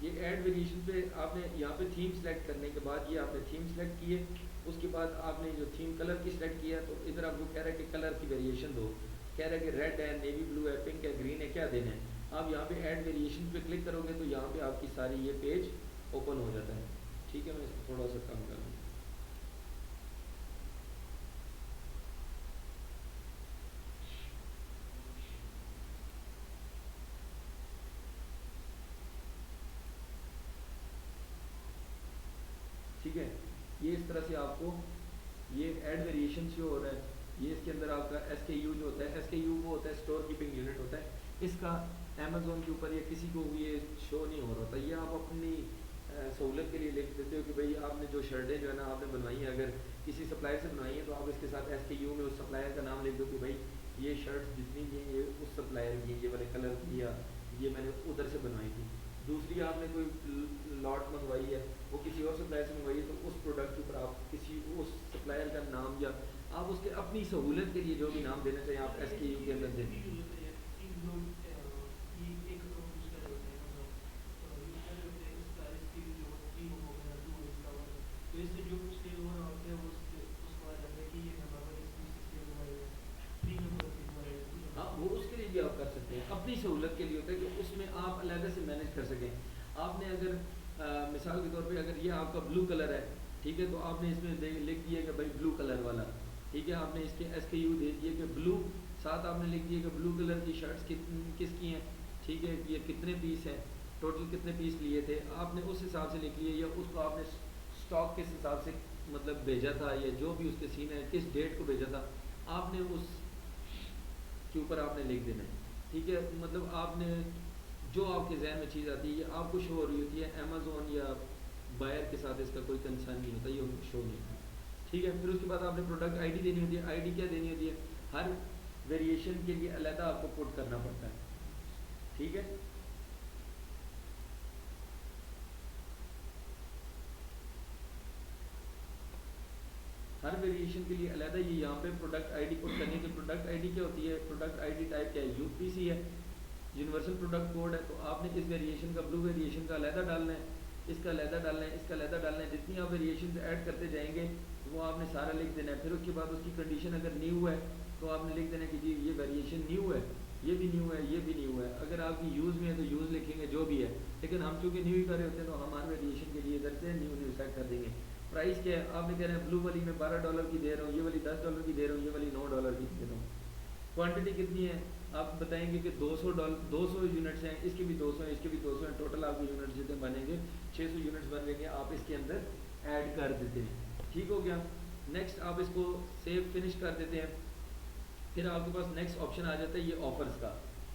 یہ ایڈ ویریشن پہ آپ نے یہاں پہ تھیم سلیکٹ کرنے کے بعد یہ آپ نے تھیم سلیکٹ کی ہے. اس کے بعد آپ نے جو تھیم کلر کی سلیکٹ کیا تو ادھر آپ کو کہہ رہا ہے کہ کلر کی ویریشن دو، کہہ رہا ہے کہ ریڈ ہے، نیوی بلو ہے، پنک ہے، گرین ہے، کیا دینا ہے. آپ یہاں پہ ایڈ ویریشن پہ کلک کرو گے تو یہاں پہ آپ کی ساری یہ پیج اوپن ہو جاتا ہے. ٹھیک ہے. میں اس کو تھوڑا سا کم کر دوں. ٹھیک ہے. یہ اس طرح سے آپ کو یہ ایڈ ویریشن جو ہو رہا ہے، یہ اس کے اندر آپ کا ایس کے یو جو ہوتا ہے، ایس کے یو وہ ہوتا ہے اسٹور کیپنگ یونٹ ہوتا ہے. اس کا امیزون کے اوپر یا کسی کو بھی یہ شو نہیں ہو رہا ہوتا. یہ آپ اپنی سہولت کے لیے لکھ دیتے ہو کہ بھائی آپ نے جو شرٹیں جو ہے نا آپ نے بنوائی ہیں، اگر کسی سپلائر سے بنوائی ہیں تو آپ اس کے ساتھ ایس کے یو میں اس سپلائر کا نام لکھ دو کہ بھائی یہ شرٹس جتنی بھی ہیں یہ اس سپلائر کی ہیں، یہ والے کلر کی، یا یہ میں نے ادھر سے بنوائی تھی. دوسری آپ نے کوئی لاٹ منگوائی ہے وہ کسی اور سپلائر سے منگوائی ہے تو اس پروڈکٹ کے اوپر آپ کسی اس سپلائر کا نام یا آپ اس کے اپنی سہولت کے لیے جو بھی نام دینا چاہیں آپ ایس کے یو کے اندر دیں. ہاں وہ اس کے لیے بھی آپ کر سکتے ہیں، اپنی سہولت کے لیے ہوتا ہے کہ اس میں آپ علیحدہ سے مینیج کر سکیں. آپ نے اگر مثال کے طور پہ اگر یہ آپ کا بلو کلر ہے، ٹھیک ہے، تو آپ نے اس میں لکھ دیا کہ بھائی بلو کلر والا. ٹھیک ہے. آپ نے اس کے ایس کے یو دے دیے کہ بلو، ساتھ آپ نے لکھ دیا کہ بلو کلر کی شرٹس کس کی ہیں. ٹھیک ہے. یہ کتنے پیس ہیں، ٹوٹل کتنے پیس لیے تھے، آپ نے اس حساب سے لکھ لیے، یا اس کو آپ نے اسٹاک کس حساب سے مطلب بھیجا تھا، یا جو بھی اس کے سین ہے کس ڈیٹ کو بھیجا تھا آپ نے اس کے اوپر آپ نے لکھ دینا ہے. ٹھیک ہے. مطلب آپ نے جو آپ کے ذہن میں چیز آتی ہے یہ آپ کو شو ہو رہی ہوتی ہے. امیزون یا بائر کے ساتھ اس کا کوئی کنسرن نہیں ہوتا، یہ ان کو شو نہیں ہوتا. ٹھیک ہے. پھر اس کے بعد آپ نے پروڈکٹ آئی ڈی دینی ہوتی ہے. آئی ڈی کیا دینی ہوتی ہے، ہر ویریشن کے لیے علیحدہ آپ کو پٹ کرنا پڑتا ہے. ٹھیک ہے. ہر ویریشن کے لیے علیحدہ یہ یہاں پہ پروڈکٹ آئی ڈی پٹ کرنے کی. پروڈکٹ آئی ڈی کیا ہوتی ہے، پروڈکٹ آئی ڈی ٹائپ کیا ہے، یو پی سی ہے، یونیورسل پروڈکٹ کوڈ ہے. تو آپ نے اس ویریشن کا بلو ویریشن کا علیحدہ ڈالنا ہے، اس کا علیحدہ ڈالنا ہے، اس کا علیحدہ ڈالنا ہے. جتنی آپ ویریشن ایڈ کرتے جائیں گے وہ آپ نے سارا لکھ دینا ہے. پھر اس کے بعد اس کی کنڈیشن اگر نیو ہے تو آپ نے لکھ دینا ہے کہ جی یہ ویریشن نیو ہے، یہ بھی نیو ہے، یہ بھی نیو ہے. اگر آپ کی یوز میں ہے تو یوز لکھیں گے جو بھی ہے، لیکن ہم چونکہ نیو ہی کر رہے ہوتے ہیں تو ہم ہر ویریشن کے لیے ادھر سے نیو سیٹ کر دیں گے. پرائس کیا ہے، آپ نے کہہ رہے ہیں بلو والی میں $12 کی دے رہا ہوں، یہ والی $10 کی دے رہا ہوں، یہ والی $9 کی دے رہا ہوں. کوانٹٹی کتنی ہے آپ بتائیں گے کہ 200 یونٹس ہیں، اس کے بھی 200 ہیں، اس کے بھی 200 ہیں. ٹوٹل آپ کے یونٹس جتنے بنیں گے 600 یونٹس بن گے، آپ اس کے اندر ایڈ کر دیتے ہیں. ٹھیک ہو گیا. نیکسٹ آپ اس کو سیو فنش کر دیتے ہیں. پھر آپ کے پاس نیکسٹ آپشن آ جاتا ہے یہ آفرز کا.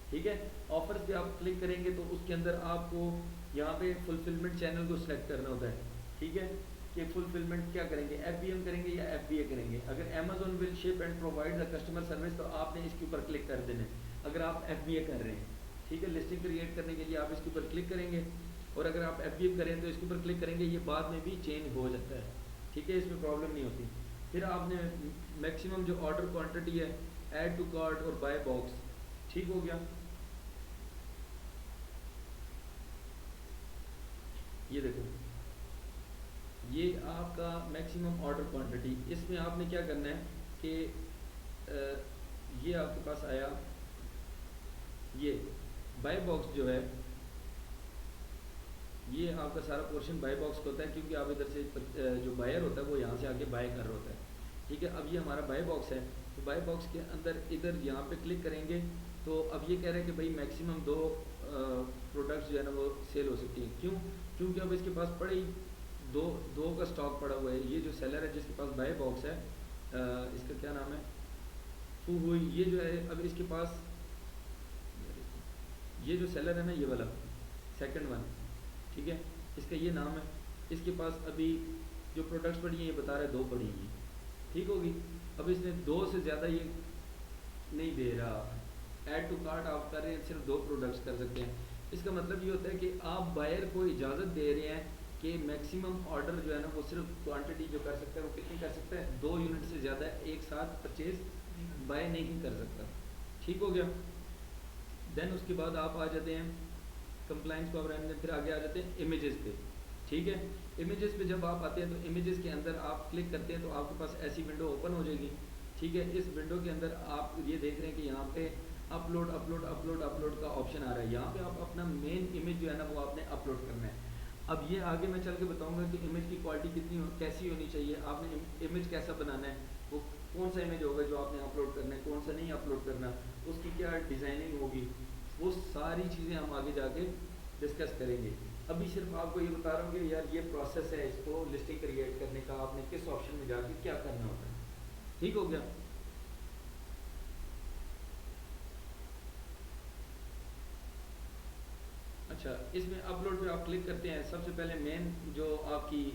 ٹھیک ہے. آفرز پہ آپ کلک کریں گے تو اس کے اندر آپ کو یہاں پہ فلفلمنٹ چینل کو سلیکٹ کرنا ہوتا ہے. ٹھیک ہے. کہ فلفلمنٹ کیا کریں گے، ایف بی ایم کریں گے یا ایف بی اے کریں گے. اگر Amazon will ship and provide the customer service تو آپ نے اس کے اوپر کلک کر دینا ہے اگر آپ ایف بی اے کر رہے ہیں. ٹھیک ہے. لسٹنگ کریٹ کرنے کے لیے آپ اس کے اوپر کلک کریں گے، اور اگر آپ ایف بی اے کریں تو اس کے اوپر کلک کریں گے. یہ بعد میں بھی چینج ہو جاتا ہے. ٹھیک ہے. اس میں پرابلم نہیں ہوتی. پھر آپ نے میکسیمم جو آرڈر کوانٹٹی ہے ایڈ ٹو کارٹ اور بائی باکس. ٹھیک ہو گیا. یہ دیکھو یہ آپ کا میکسیمم آرڈر کوانٹٹی. اس میں آپ نے کیا کرنا ہے کہ یہ آپ کے پاس آیا, یہ بائی باکس جو ہے یہ آپ کا سارا پورشن بائی باکس کا ہوتا ہے, کیونکہ آپ ادھر سے جو بائر ہوتا ہے وہ یہاں سے آگے بائی کر رہا ہوتا ہے. ٹھیک ہے, اب یہ ہمارا بائی باکس ہے, تو بائی باکس کے اندر ادھر یہاں پہ کلک کریں گے تو اب یہ کہہ رہے ہیں کہ بھائی میکسیمم 2 پروڈکٹس جو ہے نا وہ سیل ہو سکتی ہیں. کیوں؟ کیونکہ اب اس کے پاس پڑے ہی دو کا سٹاک پڑا ہوا ہے. یہ جو سیلر ہے جس کے پاس بائی باکس ہے, اس کا کیا نام ہے, ہوئی, یہ جو ہے اب اس کے پاس یہ جو سیلر ہے نا یہ والا سیکنڈ ون, ٹھیک ہے, اس کا یہ نام ہے. اس کے پاس ابھی جو پروڈکٹس پڑی ہیں یہ بتا رہا ہے 2 پڑی ہیں. ٹھیک ہوگی. اب اس نے 2 سے زیادہ یہ نہیں دے رہا. ایڈ ٹو کارٹ آپ کر رہے ہیں صرف 2 پروڈکٹس کر سکتے ہیں. اس کا مطلب یہ ہوتا ہے کہ آپ بائر کو اجازت دے رہے ہیں کہ میکسیمم آرڈر جو ہے نا وہ صرف کوانٹٹی جو کر سکتا ہے وہ کتنی کر سکتا ہے, 2 یونٹ سے زیادہ ایک ساتھ پرچیز بائی نہیں کر سکتا. ٹھیک ہو گیا. دین اس کے بعد آپ آ جاتے ہیں کمپلائنس کو, پھر آگے آ جاتے ہیں امیجز پہ. ٹھیک ہے, امیجز پہ جب آپ آتے ہیں تو امیجز کے اندر آپ کلک کرتے ہیں تو آپ کے پاس ایسی ونڈو اوپن ہو جائے گی. ٹھیک ہے, اس ونڈو کے اندر آپ یہ دیکھ رہے ہیں کہ یہاں پہ اپلوڈ کا آپشن آ رہا ہے. یہاں پہ آپ اپنا مین امیج جو ہے نا وہ آپ نے اپلوڈ کرنا ہے. اب یہ آگے میں چل کے بتاؤں گا کہ امیج کی کوالٹی کیسی ہونی چاہیے, آپ نے امیج کیسا بنانا ہے, وہ کون سا امیج ہوگا جو آپ نے اپلوڈ کرنا ہے, کون سا نہیں اپلوڈ کرنا, اس کی کیا ڈیزائننگ ہوگی, وہ ساری چیزیں ہم آگے جا کے ڈسکس کریں گے. ابھی صرف آپ کو یہ بتا رہا ہوں کہ یار یہ پروسیس ہے اس کو لسٹنگ کریٹ کرنے کا, آپ نے کس آپشن میں جا کے کیا کرنا ہوتا ہے. ٹھیک ہو گیا. اچھا, اس میں اپلوڈ پہ آپ کلک کرتے ہیں. سب سے پہلے مین جو آپ کی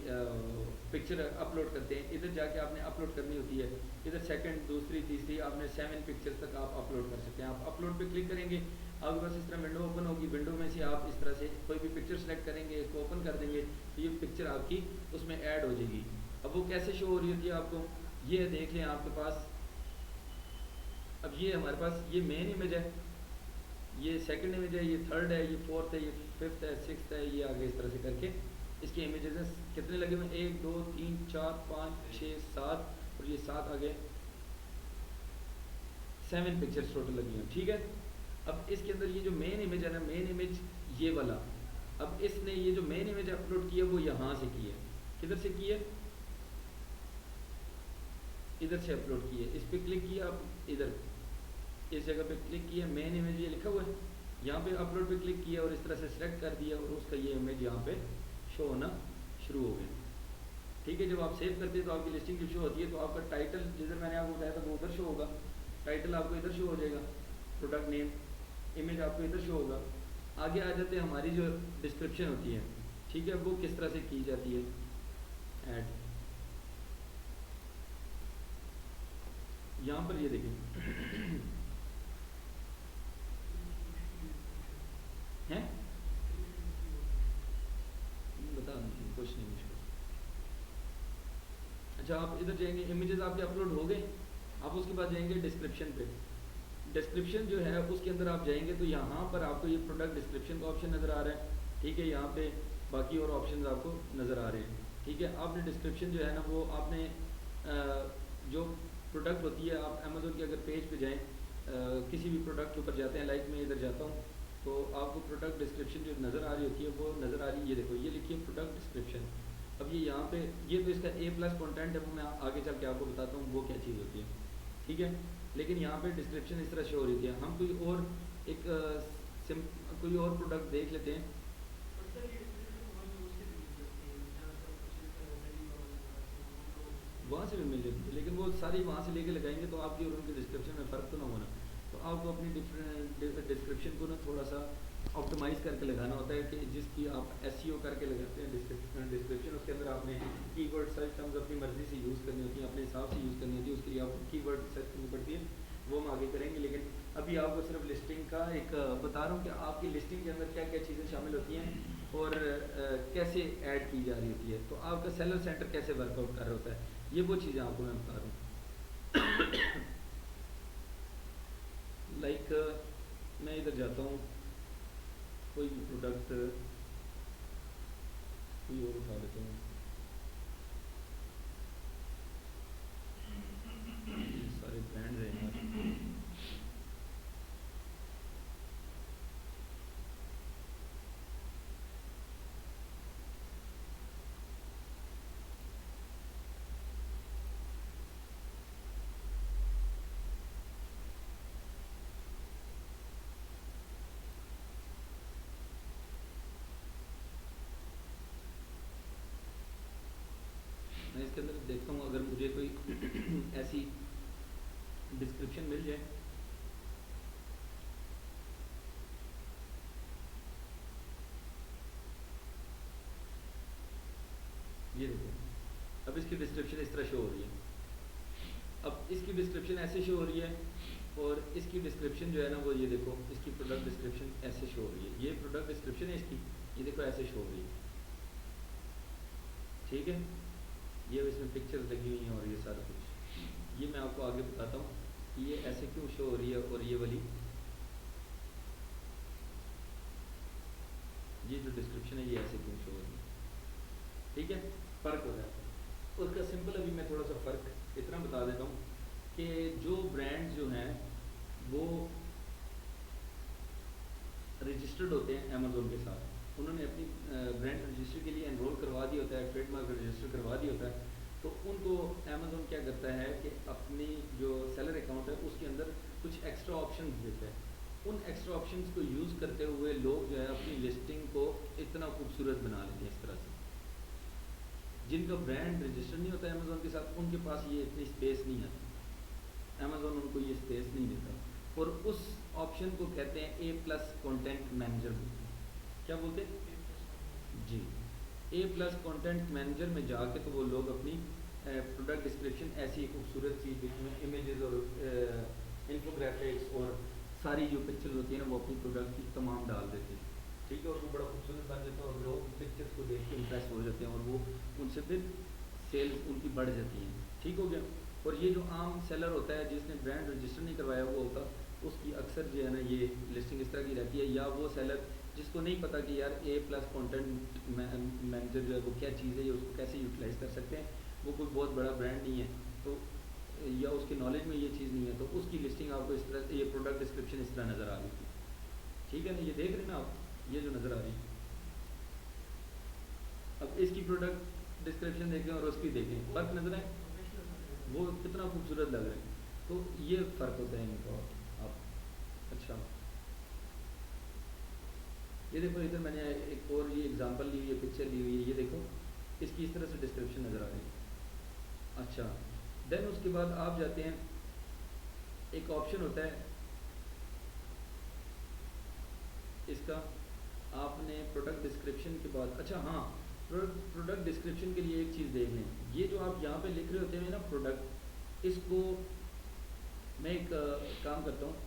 پکچر اپلوڈ کرتے ہیں, ادھر جا کے آپ نے اپلوڈ کرنی ہوتی ہے. ادھر سیکنڈ, دوسری, تیسری, آپ نے 7 پکچرز تک آپ اپلوڈ کر سکتے ہیں. آپ اپلوڈ پہ کلک کریں گے, آپ کے پاس اس طرح ونڈو اوپن ہوگی. ونڈو میں سے آپ اس طرح سے کوئی بھی پکچر سلیکٹ کریں گے, اس کو اوپن کر دیں گے تو یہ پکچر آپ کی اس میں ایڈ ہو جائے گی. اب وہ کیسے شو ہو رہی ہوتی ہے آپ کو, یہ دیکھ لیں آپ کے پاس. اب یہ ہمارے پاس یہ مین امیج ہے, یہ سیکنڈ امیج ہے, یہ تھرڈ ہے, یہ فورتھ ہے, یہ ففتھ ہے, سکستھ ہے, یہ آگے اس طرح سے کر کے اس کے امیجز ہیں. کتنے لگے ہوئے ہیں, 1 2 3 4 5 6 7, اور یہ 7 آگے 7 پکچرز ٹوٹل لگی ہیں. ٹھیک ہے. اب اس کے اندر یہ جو مین امیج ہے نا, مین امیج یہ والا, اب اس نے یہ جو مین امیج اپلوڈ کیا وہ یہاں سے کی ہے. کدھر سے کی ہے, ادھر سے اپلوڈ کی ہے. اس پہ کلک کیا, اب ادھر اس جگہ پہ کلک کیا, مین امیج یہ لکھا ہوا ہے, یہاں پہ اپلوڈ پہ کلک کیا اور اس طرح سے سلیکٹ کر دیا اور اس کا یہ امیج یہاں پہ شو ہونا شروع ہو گیا. ٹھیک ہے. جب آپ سیو کرتے ہیں تو آپ کی لسٹنگ جو شو ہوتی ہے تو آپ کا ٹائٹل جدھر میں نے آپ کو بتایا تھا وہ ادھر شو ہوگا, ٹائٹل آپ کو ادھر شو ہو جائے گا, پروڈکٹ نیم, امیج آپ کو ادھر شو ہوگا. آگے آ جاتے ہیں ہماری جو ڈسکرپشن ہوتی ہے. ٹھیک ہے, وہ کس طرح سے کی جاتی ہے ایڈ. یہاں پر یہ دیکھیں ہیں, بتا دیں کچھ نہیں مشکل. اچھا, آپ ادھر جائیں گے, امیجز آپ کے اپلوڈ ہو گئے. آپ اس کے بعد جائیں گے ڈسکرپشن پہ. ڈسکرپشن جو ہے اس کے اندر آپ جائیں گے تو یہاں پر آپ کو یہ پروڈکٹ ڈسکرپشن کا آپشن نظر آ رہا ہے. ٹھیک ہے, یہاں پہ باقی اور آپشنز آپ کو نظر آ رہے ہیں. ٹھیک ہے. آپ نے ڈسکرپشن جو ہے نا وہ آپ نے جو پروڈکٹ ہوتی ہے, آپ امیزون کے اگر پیج پہ جائیں, کسی بھی پروڈکٹ کے اوپر جاتے ہیں, لائک میں ادھر جاتا ہوں تو آپ کو پروڈکٹ ڈسکرپشن جو نظر آ رہی ہوتی ہے وہ نظر آ رہی ہے. یہ دیکھو, یہ لکھی ہے پروڈکٹ ڈسکرپشن. اب یہ یہاں پہ یہ تو اس کا A+ کانٹینٹ ہے, وہ میں آگے چل کے آپ کو بتاتا ہوں وہ کیا چیز ہوتی ہے. ٹھیک ہے. لیکن یہاں پہ ڈسکرپشن اس طرح شو ہو رہی ہے. ہم کوئی اور پروڈکٹ دیکھ لیتے ہیں. وہاں سے بھی مل جاتی ہے, لیکن وہ ساری وہاں سے لے کے لگائیں گے تو آپ کی اور ان کی ڈسکرپشن میں فرق تو نہ ہونا. تو آپ کو اپنی ڈسکرپشن کو نا تھوڑا سا آپٹیمائز کر کے لگانا ہوتا ہے, کہ جس کی آپ SEO کر کے لگاتے ہیں ڈسکرپشن, اس کے اندر آپ نے کی ورڈ سرچ ٹرمز اپنی مرضی سے یوز کرنی ہوتی ہیں, اپنے حساب سے یوز کرنی ہوتی ہے. اس کے لیے آپ کو کی ورڈ سرچ کرنی پڑتی ہے, وہ ہم آگے کریں گے. لیکن ابھی آپ کو صرف لسٹنگ کا ایک بتا رہا ہوں کہ آپ کی لسٹنگ کے اندر کیا کیا چیزیں شامل ہوتی ہیں اور کیسے ایڈ کی جا رہی ہوتی ہے. تو آپ کا سیلر سینٹر کیسے ورک آؤٹ کر رہا ہوتا ہے, یہ وہ چیزیں آپ کو میں بتا رہا ہوں. لائک میں ادھر جاتا ہوں، کوئی پروڈکٹ کوئی اور اٹھا لیتا ہوں، سارے برانڈ ہیں یار. میں اس کے اندر دیکھتا ہوں اگر مجھے کوئی ایسی ڈسکرپشن مل جائے. یہ دیکھیں اب اس کی ڈسکرپشن اس طرح شو ہو رہی ہے. اب اس کی ڈسکرپشن ایسے شو ہو رہی ہے اور اس کی ڈسکرپشن جو ہے نا وہ یہ دیکھو اس کی پروڈکٹ ڈسکرپشن ایسے شو ہو رہی ہے. یہ پروڈکٹ ڈسکرپشن ہے اس کی، یہ دیکھو ایسے شو ہو رہی ہے. ٹھیک ہے، یہ اس میں پکچرز لگی ہوئی ہیں اور یہ سارا کچھ. یہ میں آپ کو آگے بتاتا ہوں کہ یہ ایسے کیوں شو ہو رہی ہے اور یہ والی یہ جو ڈسکرپشن ہے یہ ایسے کیوں شو ہو رہی ہے. ٹھیک ہے، فرق ہو جاتا ہے. اس کا سمپل ابھی میں تھوڑا سا فرق اتنا بتا دیتا ہوں کہ جو برانڈ جو ہیں وہ رجسٹرڈ ہوتے ہیں امیزون کے ساتھ، انہوں نے اپنی برانڈ رجسٹر کے لیے انرول کروا دیا ہوتا ہے، ٹریڈ مارک رجسٹر کروا دیا ہوتا ہے. تو ان کو امیزون کیا کرتا ہے کہ اپنی جو سیلر اکاؤنٹ ہے اس کے اندر کچھ ایکسٹرا آپشنز دیتا ہے. ان ایکسٹرا آپشنز کو یوز کرتے ہوئے لوگ جو ہے اپنی لسٹنگ کو اتنا خوبصورت بنا لیتے ہیں اس طرح سے. جن کا برانڈ رجسٹر نہیں ہوتا ہے امیزون کے ساتھ ان کے پاس یہ اتنی اسپیس نہیں آتی، امیزون ان کو یہ اسپیس نہیں دیتا. اور اس آپشن کو کہتے ہیں اے پلس کانٹینٹ مینیجر. کیا بولتے ہیں جی، اے پلس کانٹینٹ مینیجر میں جا کے تو وہ لوگ اپنی پروڈکٹ ڈسکرپشن ایسی خوبصورت سی جس میں امیجز اور انفوگرافکس اور ساری جو پکچرز ہوتی ہیں نا وہ اپنی پروڈکٹ کی تمام ڈال دیتے ہیں. ٹھیک ہے، اور وہ بڑا خوبصورت بن جاتا ہے اور لوگ پکچرز کو دیکھ کے امپریس ہو جاتے ہیں اور وہ ان سے پھر سیلز ان کی بڑھ جاتی ہیں. ٹھیک ہو گیا. اور یہ جو عام سیلر ہوتا ہے جس نے برانڈ رجسٹر نہیں کروایا ہوا ہوتا اس کی اکثر جو ہے نا یہ لسٹنگ اس طرح کی رہتی ہے. یا وہ سیلر جس کو نہیں پتہ کہ یار اے پلس کانٹینٹ مینیجر جو ہے وہ کیا چیز ہے یا اس کو کیسے یوٹیلائز کر سکتے ہیں، وہ کوئی بہت بڑا برانڈ نہیں ہے تو یا اس کے نالج میں یہ چیز نہیں ہے تو اس کی لسٹنگ آپ کو اس طرح یہ پروڈکٹ ڈسکرپشن اس طرح نظر آ رہی تھی. ٹھیک ہے نا، یہ دیکھ رہے ہیں نا آپ، یہ جو نظر آ رہی ہے. اب اس کی پروڈکٹ ڈسکرپشن دیکھیں اور اس کی دیکھیں، فرق نظر ہے وہ کتنا خوبصورت لگ رہا ہے. تو یہ فرق ہوتا ہے ان کا. آپ اچھا یہ دیکھو ادھر میں نے ایک اور یہ اگزامپل لی ہوئی ہے، پکچر لی ہوئی ہے. یہ دیکھو اس کی اس طرح سے ڈسکرپشن نظر آ رہی ہے. اچھا دین اس کے بعد آپ جاتے ہیں، ایک آپشن ہوتا ہے اس کا، آپ نے پروڈکٹ ڈسکرپشن کے بعد اچھا ہاں پروڈکٹ ڈسکرپشن کے لیے ایک چیز دیکھ لیں. یہ جو آپ یہاں پہ لکھ رہے ہوتے ہیں نا پروڈکٹ، اس کو میں ایک کام کرتا ہوں،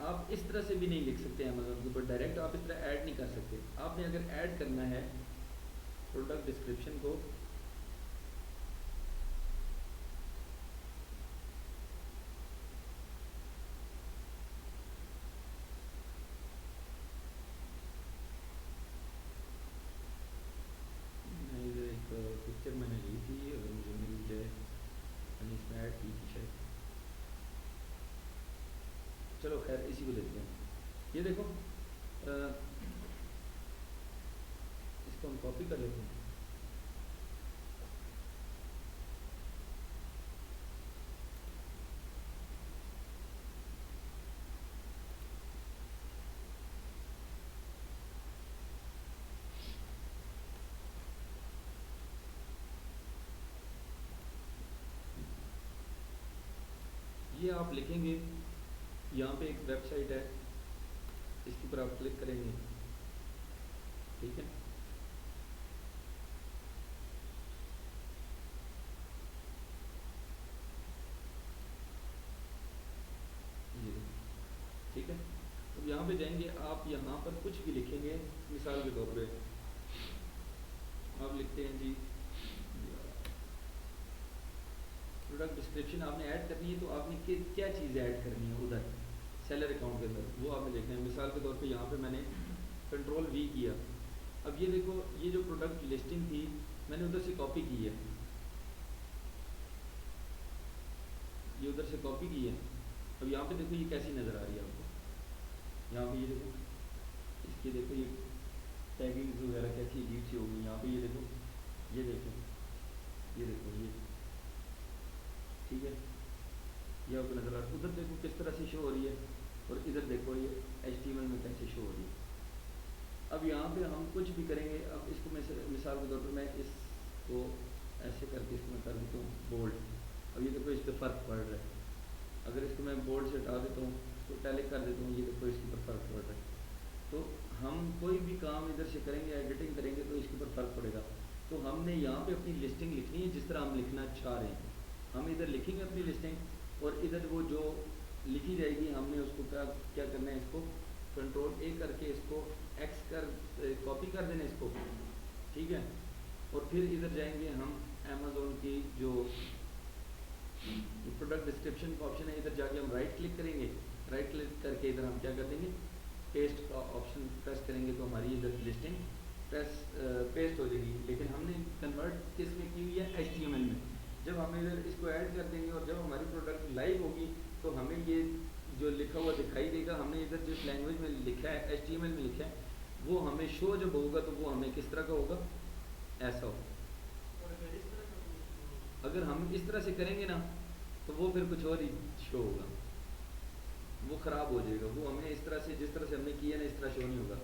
آپ اس طرح سے بھی نہیں لکھ سکتے امیزون کے اوپر ڈائریکٹ، آپ اس طرح ایڈ نہیں کر سکتے. آپ نے اگر ایڈ کرنا ہے پروڈکٹ ڈسکرپشن کو، ایک پکچر میں نے لی تھی اگر مجھے مل جائے، میں نے اس میں ایڈ کی تھی شاید. چلو خیر اسی کو دیکھتے ہیں. یہ دیکھو اس کو ہم کاپی کر لیتے ہیں. یہ آپ لکھیں گے، یہاں پہ ایک ویب سائٹ ہے، اس کے اوپر آپ کلک کریں گے. ٹھیک ہے، یہ ٹھیک ہے. اب یہاں پہ جائیں گے، آپ یہاں پر کچھ بھی لکھیں گے. مثال کے طور پہ آپ لکھتے ہیں جی پروڈکٹ ڈسکرپشن آپ نے ایڈ کرنی ہے تو آپ نے کیا چیز ایڈ کرنی ہے ادھر سیلر اکاؤنٹ کے اندر، وہ آپ نے دیکھنا ہے. مثال کے طور پہ یہاں پہ میں نے کنٹرول وی کیا. اب یہ دیکھو یہ جو پروڈکٹ لسٹنگ تھی میں نے ادھر سے کاپی کی ہے، یہ ادھر سے کاپی کی ہے. اب یہاں پہ دیکھو یہ کیسی نظر آ رہی ہے آپ کو، یہاں پہ یہ دیکھو اس کی دیکھو یہ ٹیگنگز وغیرہ کیسی عجیب سی ہوگی. یہاں پہ یہ دیکھو یہ دیکھو یہ دیکھو یہ ٹھیک ہے، یہ آپ کو نظر آ رہا ہے. ادھر دیکھو کس طرح سے شو ہو رہی ہے اور ادھر دیکھو یہ HTML میں کیسے شو ہو رہی ہے. اب یہاں پہ ہم کچھ بھی کریں گے. اب اس کو مثال کے طور پر میں اس کو ایسے کر کے اس کو میں کر دیتا ہوں بولڈ. اب یہ دیکھو اس پہ فرق پڑ رہا ہے. اگر اس کو میں بولڈ سے ہٹا دیتا ہوں اس کو ٹیلک کر دیتا ہوں، یہ دیکھو اس کے اوپر فرق پڑ رہا ہے. تو ہم کوئی بھی کام ادھر سے کریں گے ایڈیٹنگ کریں گے تو اس کے اوپر فرق پڑے گا. تو ہم نے یہاں پہ اپنی لسٹنگ لکھنی ہے جس طرح ہم لکھنا چاہ رہے ہیں. ہم ادھر لکھیں گے اپنی لسٹنگ اور ادھر وہ جو لکھی جائے گی ہم نے اس کو کیا کرنا ہے، اس کو کنٹرول A کر کے اس کو ایکس کر کاپی کر دینا اس کو ٹھیک ہے. اور پھر ادھر جائیں گے ہم امیزون کی جو پروڈکٹ ڈسکرپشن کا آپشن ہے ادھر جا کے ہم رائٹ کلک کریں گے. رائٹ کلک کر کے ادھر ہم کیا کر دیں گے پیسٹ کا آپشن پریس کریں گے تو ہماری ادھر لسٹنگ پیسٹ ہو جائے گی. لیکن ہم نے کنورٹ کس میں کی ہوئی ہے HTML میں. جب ہم ادھر اس کو ایڈ کر دیں گے اور جب ہماری پروڈکٹ لائیو ہوگی تو ہمیں یہ جو لکھا ہوا دکھائی دے گا. ہم نے ادھر جس لینگویج میں لکھا ہے HTML میں لکھا ہے وہ ہمیں شو جب ہوگا تو وہ ہمیں کس طرح کا ہوگا، ایسا ہوگا. اگر ہم اس طرح سے کریں گے نا تو وہ پھر کچھ اور ہی شو ہوگا، وہ خراب ہو جائے گا. وہ ہمیں اس طرح سے جس طرح سے ہم نے کیا نا اس طرح شو نہیں ہوگا.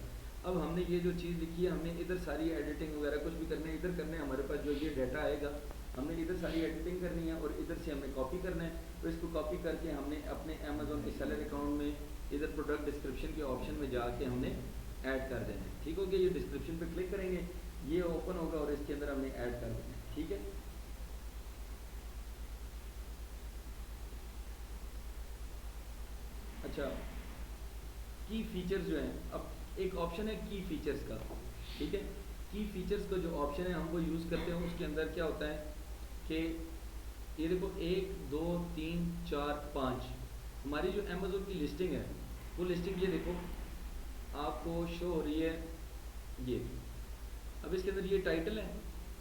اب ہم نے یہ جو چیز لکھی ہے ہم نے ادھر ساری ایڈیٹنگ وغیرہ کچھ بھی کرنا ہے ادھر کرنا ہے. ہمارے پاس جو یہ ڈیٹا آئے گا ہم نے ادھر ساری ایڈیٹنگ کرنی ہے اور ادھر سے ہم نے کاپی کرنا ہے. تو اس کو کاپی کر کے ہم نے اپنے امیزون کے سیلر اکاؤنٹ میں ادھر پروڈکٹ ڈسکرپشن کے آپشن میں جا کے ہم نے ایڈ کر دینا ہے. ٹھیک ہو گیا، یہ ڈسکرپشن پہ کلک کریں گے یہ اوپن ہوگا اور اس کے اندر ہم نے ایڈ کر دینا ہے. ٹھیک ہے. اچھا کی فیچرز جو ہیں، اب ایک آپشن ہے کی فیچرز کا. ٹھیک ہے، کی فیچرز کا جو آپشن ہے ہم وہ یوز کرتے ہیں. اس کے اندر کیا ہوتا ہے کہ یہ دیکھو 1 2 3 4 5 ہماری جو امیزون کی لسٹنگ ہے وہ لسٹنگ یہ دیکھو آپ کو شو ہو رہی ہے یہ. اب اس کے اندر یہ ٹائٹل ہے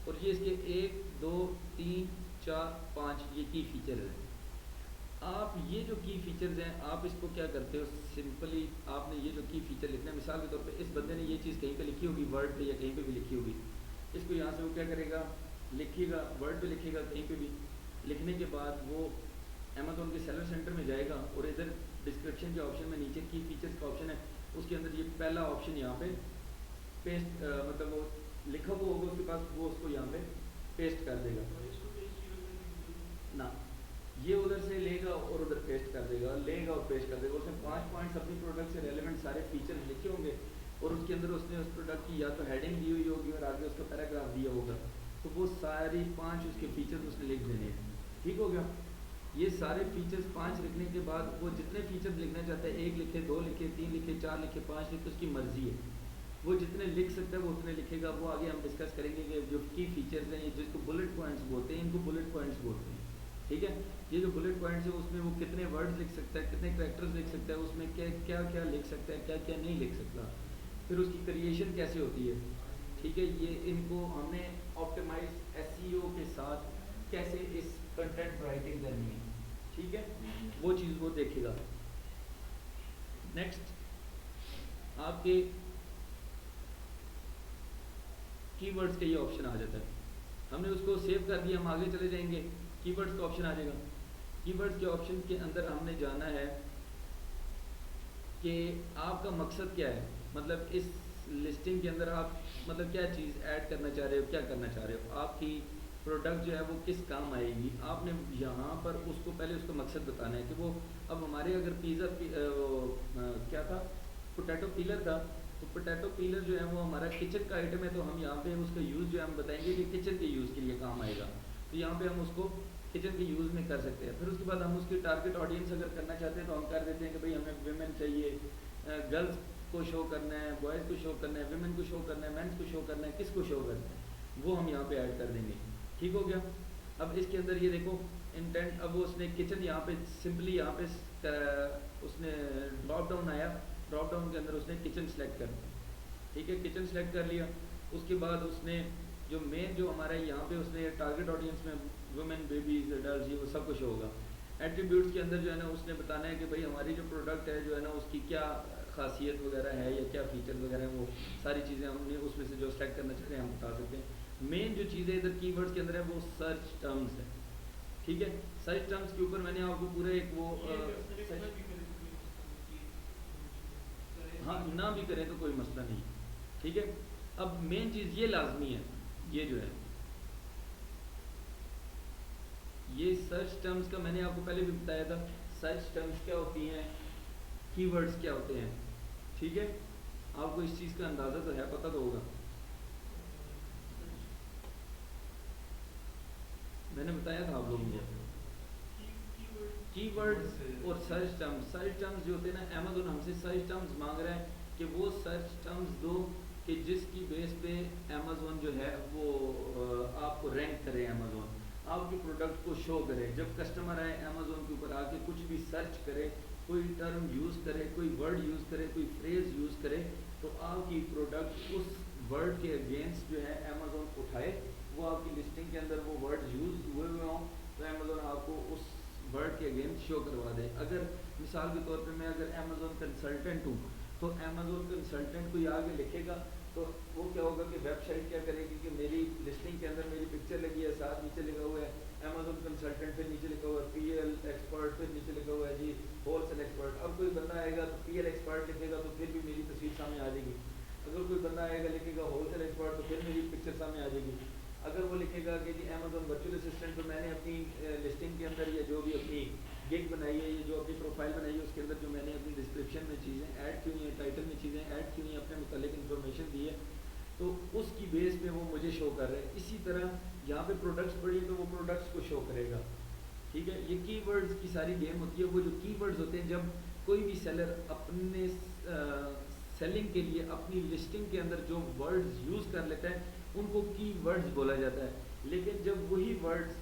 اور یہ اس کے 1 2 3 4 5 یہ کی فیچر ہے. آپ یہ جو کی فیچرز ہیں آپ اس کو کیا کرتے ہو، سمپلی آپ نے یہ جو کی فیچر لکھنا ہے. مثال کے طور پہ اس بندے نے یہ چیز کہیں پہ لکھی ہوگی ورڈ پہ یا کہیں پہ بھی لکھی ہوگی. اس کو یہاں سے وہ کیا کرے گا لکھے گا ورڈ پہ لکھے گا کہیں پہ بھی. لکھنے کے بعد وہ امیزون کے سیلر سینٹر میں جائے گا اور ادھر ڈسکرپشن کے آپشن میں نیچے کی فیچرز کا آپشن ہے اس کے اندر یہ پہلا آپشن یہاں پہ پیسٹ مطلب وہ لکھا ہوا ہوگا اس کے پاس وہ اس کو یہاں پہ پیسٹ کر دے گا. نہ یہ ادھر سے لے گا اور ادھر پیسٹ کر دے گا، لے گا اور پیسٹ کر دے گا. اس نے 5 پوائنٹس اپنی پروڈکٹ سے ریلیونٹ سارے فیچرز لکھے ہوں گے اور اس کے اندر اس نے اس پروڈکٹ کی یا تو ہیڈنگ دی ہوئی ہوگی اور آگے اس کا پیراگراف دیا ہوگا. تو وہ ساری 5 اس کے فیچرز اس نے لکھ دینے ہیں. ٹھیک ہو گیا. یہ سارے فیچرز 5 لکھنے کے بعد وہ جتنے فیچرز لکھنا چاہتا ہے 1 لکھے 2 لکھے 3 لکھے 4 لکھے 5 لکھے اس کی مرضی ہے. وہ جتنے لکھ سکتا ہے وہ اتنے لکھے گا. وہ آگے ہم ڈسکس کریں گے کہ جو کی فیچرز ہیں جس کو بلٹ پوائنٹس بولتے ہیں ان کو بلٹ پوائنٹس بولتے ہیں. ٹھیک ہے. یہ جو بلٹ پوائنٹس ہیں اس میں وہ کتنے ورڈز لکھ سکتا ہے، کتنے کریکٹرز لکھ سکتا ہے، اس میں کیا کیا لکھ سکتا ہے، کیا کیا نہیں لکھ سکتا، پھر اس کی کریشن کیسے ہوتی ہے. ٹھیک ہے. یہ ان کو ہم نے آپٹیمائز SEO کے ساتھ کیسے اس کنٹینٹ رائٹنگ کرنی ہے. ٹھیک ہے. وہ چیز وہ دیکھے گا. نیکسٹ آپ کے کی ورڈز کا یہ آپشن آ جاتا ہے. ہم نے اس کو سیو کر دیا. ہم آگے چلے جائیں گے کی ورڈز کا آپشن آ جائے گا. کی ورڈز کے آپشن کے اندر ہم نے جانا ہے کہ آپ کا مقصد کیا ہے، مطلب اس لسٹنگ کے اندر آپ مطلب کیا چیز ایڈ کرنا چاہ رہے ہو، کیا کرنا چاہ رہے ہو. آپ کی پروڈکٹ جو ہے وہ کس کام آئے گی. آپ نے یہاں پر اس کو پہلے اس کا مقصد بتانا ہے کہ وہ اب ہمارے اگر پیزا کیا تھا پوٹیٹو پیلر تھا تو پوٹیٹو پیلر جو ہے وہ ہمارا کچن کا آئٹم ہے. تو ہم یہاں پہ اس کا یوز جو ہے ہم بتائیں گے کہ کچن کے یوز کے لیے کام آئے گا. تو یہاں پہ ہم اس کو کچن کے یوز میں کر سکتے ہیں. پھر اس کے بعد ہم اس کی ٹارگیٹ آڈینس اگر کرنا چاہتے ہیں تو ہم کر دیتے ہیں کہ بھئی ہمیں ویمن چاہیے، گرلز کو شو کرنا ہے، بوائز کو شو کرنا ہے، ویمن کو شو کرنا ہے، مینس کو شو کرنا ہے، کس کو شو کرنا ہے وہ ہم یہاں پہ ایڈ کر دیں گے. ٹھیک ہو گیا. اب اس کے اندر یہ دیکھو انٹینٹ. اب وہ اس نے کچن یہاں پہ سمپلی یہاں پہ اس نے ڈراپ ڈاؤن آیا, ڈراپ ڈاؤن کے اندر اس نے کچن سلیکٹ کر دیا, ٹھیک ہے, کچن سلیکٹ کر لیا. اس کے بعد اس نے جو مین جو ہمارا یہاں پہ اس نے ٹارگیٹ آڈینس میں وومن, بیبیز, ایڈلٹس, یہ وہ سب کچھ ہوگا. ایٹریبیوٹس کے اندر جو ہے نا اس نے بتانا ہے کہ بھائی ہماری جو پروڈکٹ ہے جو ہے نا اس کی کیا خاصیت وغیرہ ہے یا کیا فیچر وغیرہ ہیں, وہ ساری چیزیں ہم نے اس میں سے جو سلیکٹ کرنا چاہتے ہیں ہم بتا سکتے ہیں. مین جو چیزیں ادھر کی ورڈس کے اندر ہے وہ سرچ ٹرمز ہے, ٹھیک ہے. سرچ ٹرمز کے اوپر میں نے آپ کو پورا ایک وہ ہاں نہ بھی کریں تو کوئی مسئلہ نہیں, ٹھیک ہے. اب مین چیز یہ لازمی ہے, یہ جو ہے یہ سرچ ٹرمز کا میں نے آپ کو پہلے بھی بتایا تھا. سرچ ٹرمز کیا ہوتی ہیں, کی ورڈز کیا ہوتے ہیں, ٹھیک ہے. آپ کو اس چیز کا اندازہ تو ہے, پتہ تو ہوگا. میں نے بتایا تھا آپ لوگوں کو کی ورڈز اور سرچ ٹرمز. سرچ ٹرمز جو ہوتے ہیں نا, امیزون ہم سے سرچ ٹرمز مانگ رہا ہے کہ وہ سرچ ٹرمز دو کہ جس کی بیس پہ امیزون جو ہے وہ آپ کو رینک کرے, امیزون آپ کے پروڈکٹ کو شو کرے. جب کسٹمر آئے امیزون کے اوپر آ کے کچھ بھی سرچ کرے, کوئی ٹرم یوز کرے, کوئی ورڈ یوز کرے, کوئی فریز یوز کرے, تو آپ کی پروڈکٹ اس ورڈ کے اگینسٹ جو ہے امیزون اٹھائے, وہ آپ کی لسٹنگ کے اندر وہ ورڈ یوز ہوئے ہوں تو امیزون آپ کو اس ورڈ کے اگینسٹ شو کروا دے. اگر مثال کے طور پہ میں اگر امیزون کنسلٹنٹ ہوں تو امیزون کنسلٹنٹ کو یہ آگے لکھے گا تو وہ کیا ہوگا کہ ویب سائٹ کیا کرے گی کہ میری لسٹنگ کے اندر میری پکچر لگی ہے, ساتھ نیچے لکھا ہوا ہے امیزون کنسلٹنٹ, پھر نیچے لکھا ہوا ہے پی ایل ایکسپرٹ, پھر نیچے لکھا ہوا ہے جی ہول سیل ایکسپرٹ. اب کوئی بندہ آئے گا تو پی ایل ایکسپرٹ لکھے گا تو پھر بھی میری تصویر سامنے آ جائے گی. اگر کوئی بندہ آئے گا لکھے گا ہول سیل ایکسپرٹ تو پھر میری پکچر سامنے آ جائے گی. اگر وہ لکھے گا کہ جی امیزون ورچوئل اسسٹنٹ, تو میں نے اپنی لسٹنگ کے اندر یا جو بھی اپنی گگ بنائی ہے, یہ جو اپنی پروفائل بنائی ہے, اس کے اندر جو میں نے اپنی ڈسکرپشن میں چیزیں ایڈ کی ہوئی ہیں, ٹائٹل میں چیزیں ایڈ کی ہوئی ہیں, اپنے متعلق انفارمیشن دی ہے, تو اس کی بیس پہ وہ مجھے شو کر رہے ہیں. اسی طرح یہاں پہ پروڈکٹس پڑی تو وہ پروڈکٹس کو شو کرے گا, ٹھیک ہے. یہ کی ورڈز کی ساری گیم ہوتی ہے. وہ جو کی ورڈز ہوتے ہیں, جب کوئی بھی سیلر اپنے سیلنگ کے لیے اپنی لسٹنگ کے اندر جو ورڈز یوز کر لیتا ہے ان کو کی ورڈز بولا جاتا ہے. لیکن جب وہی ورڈز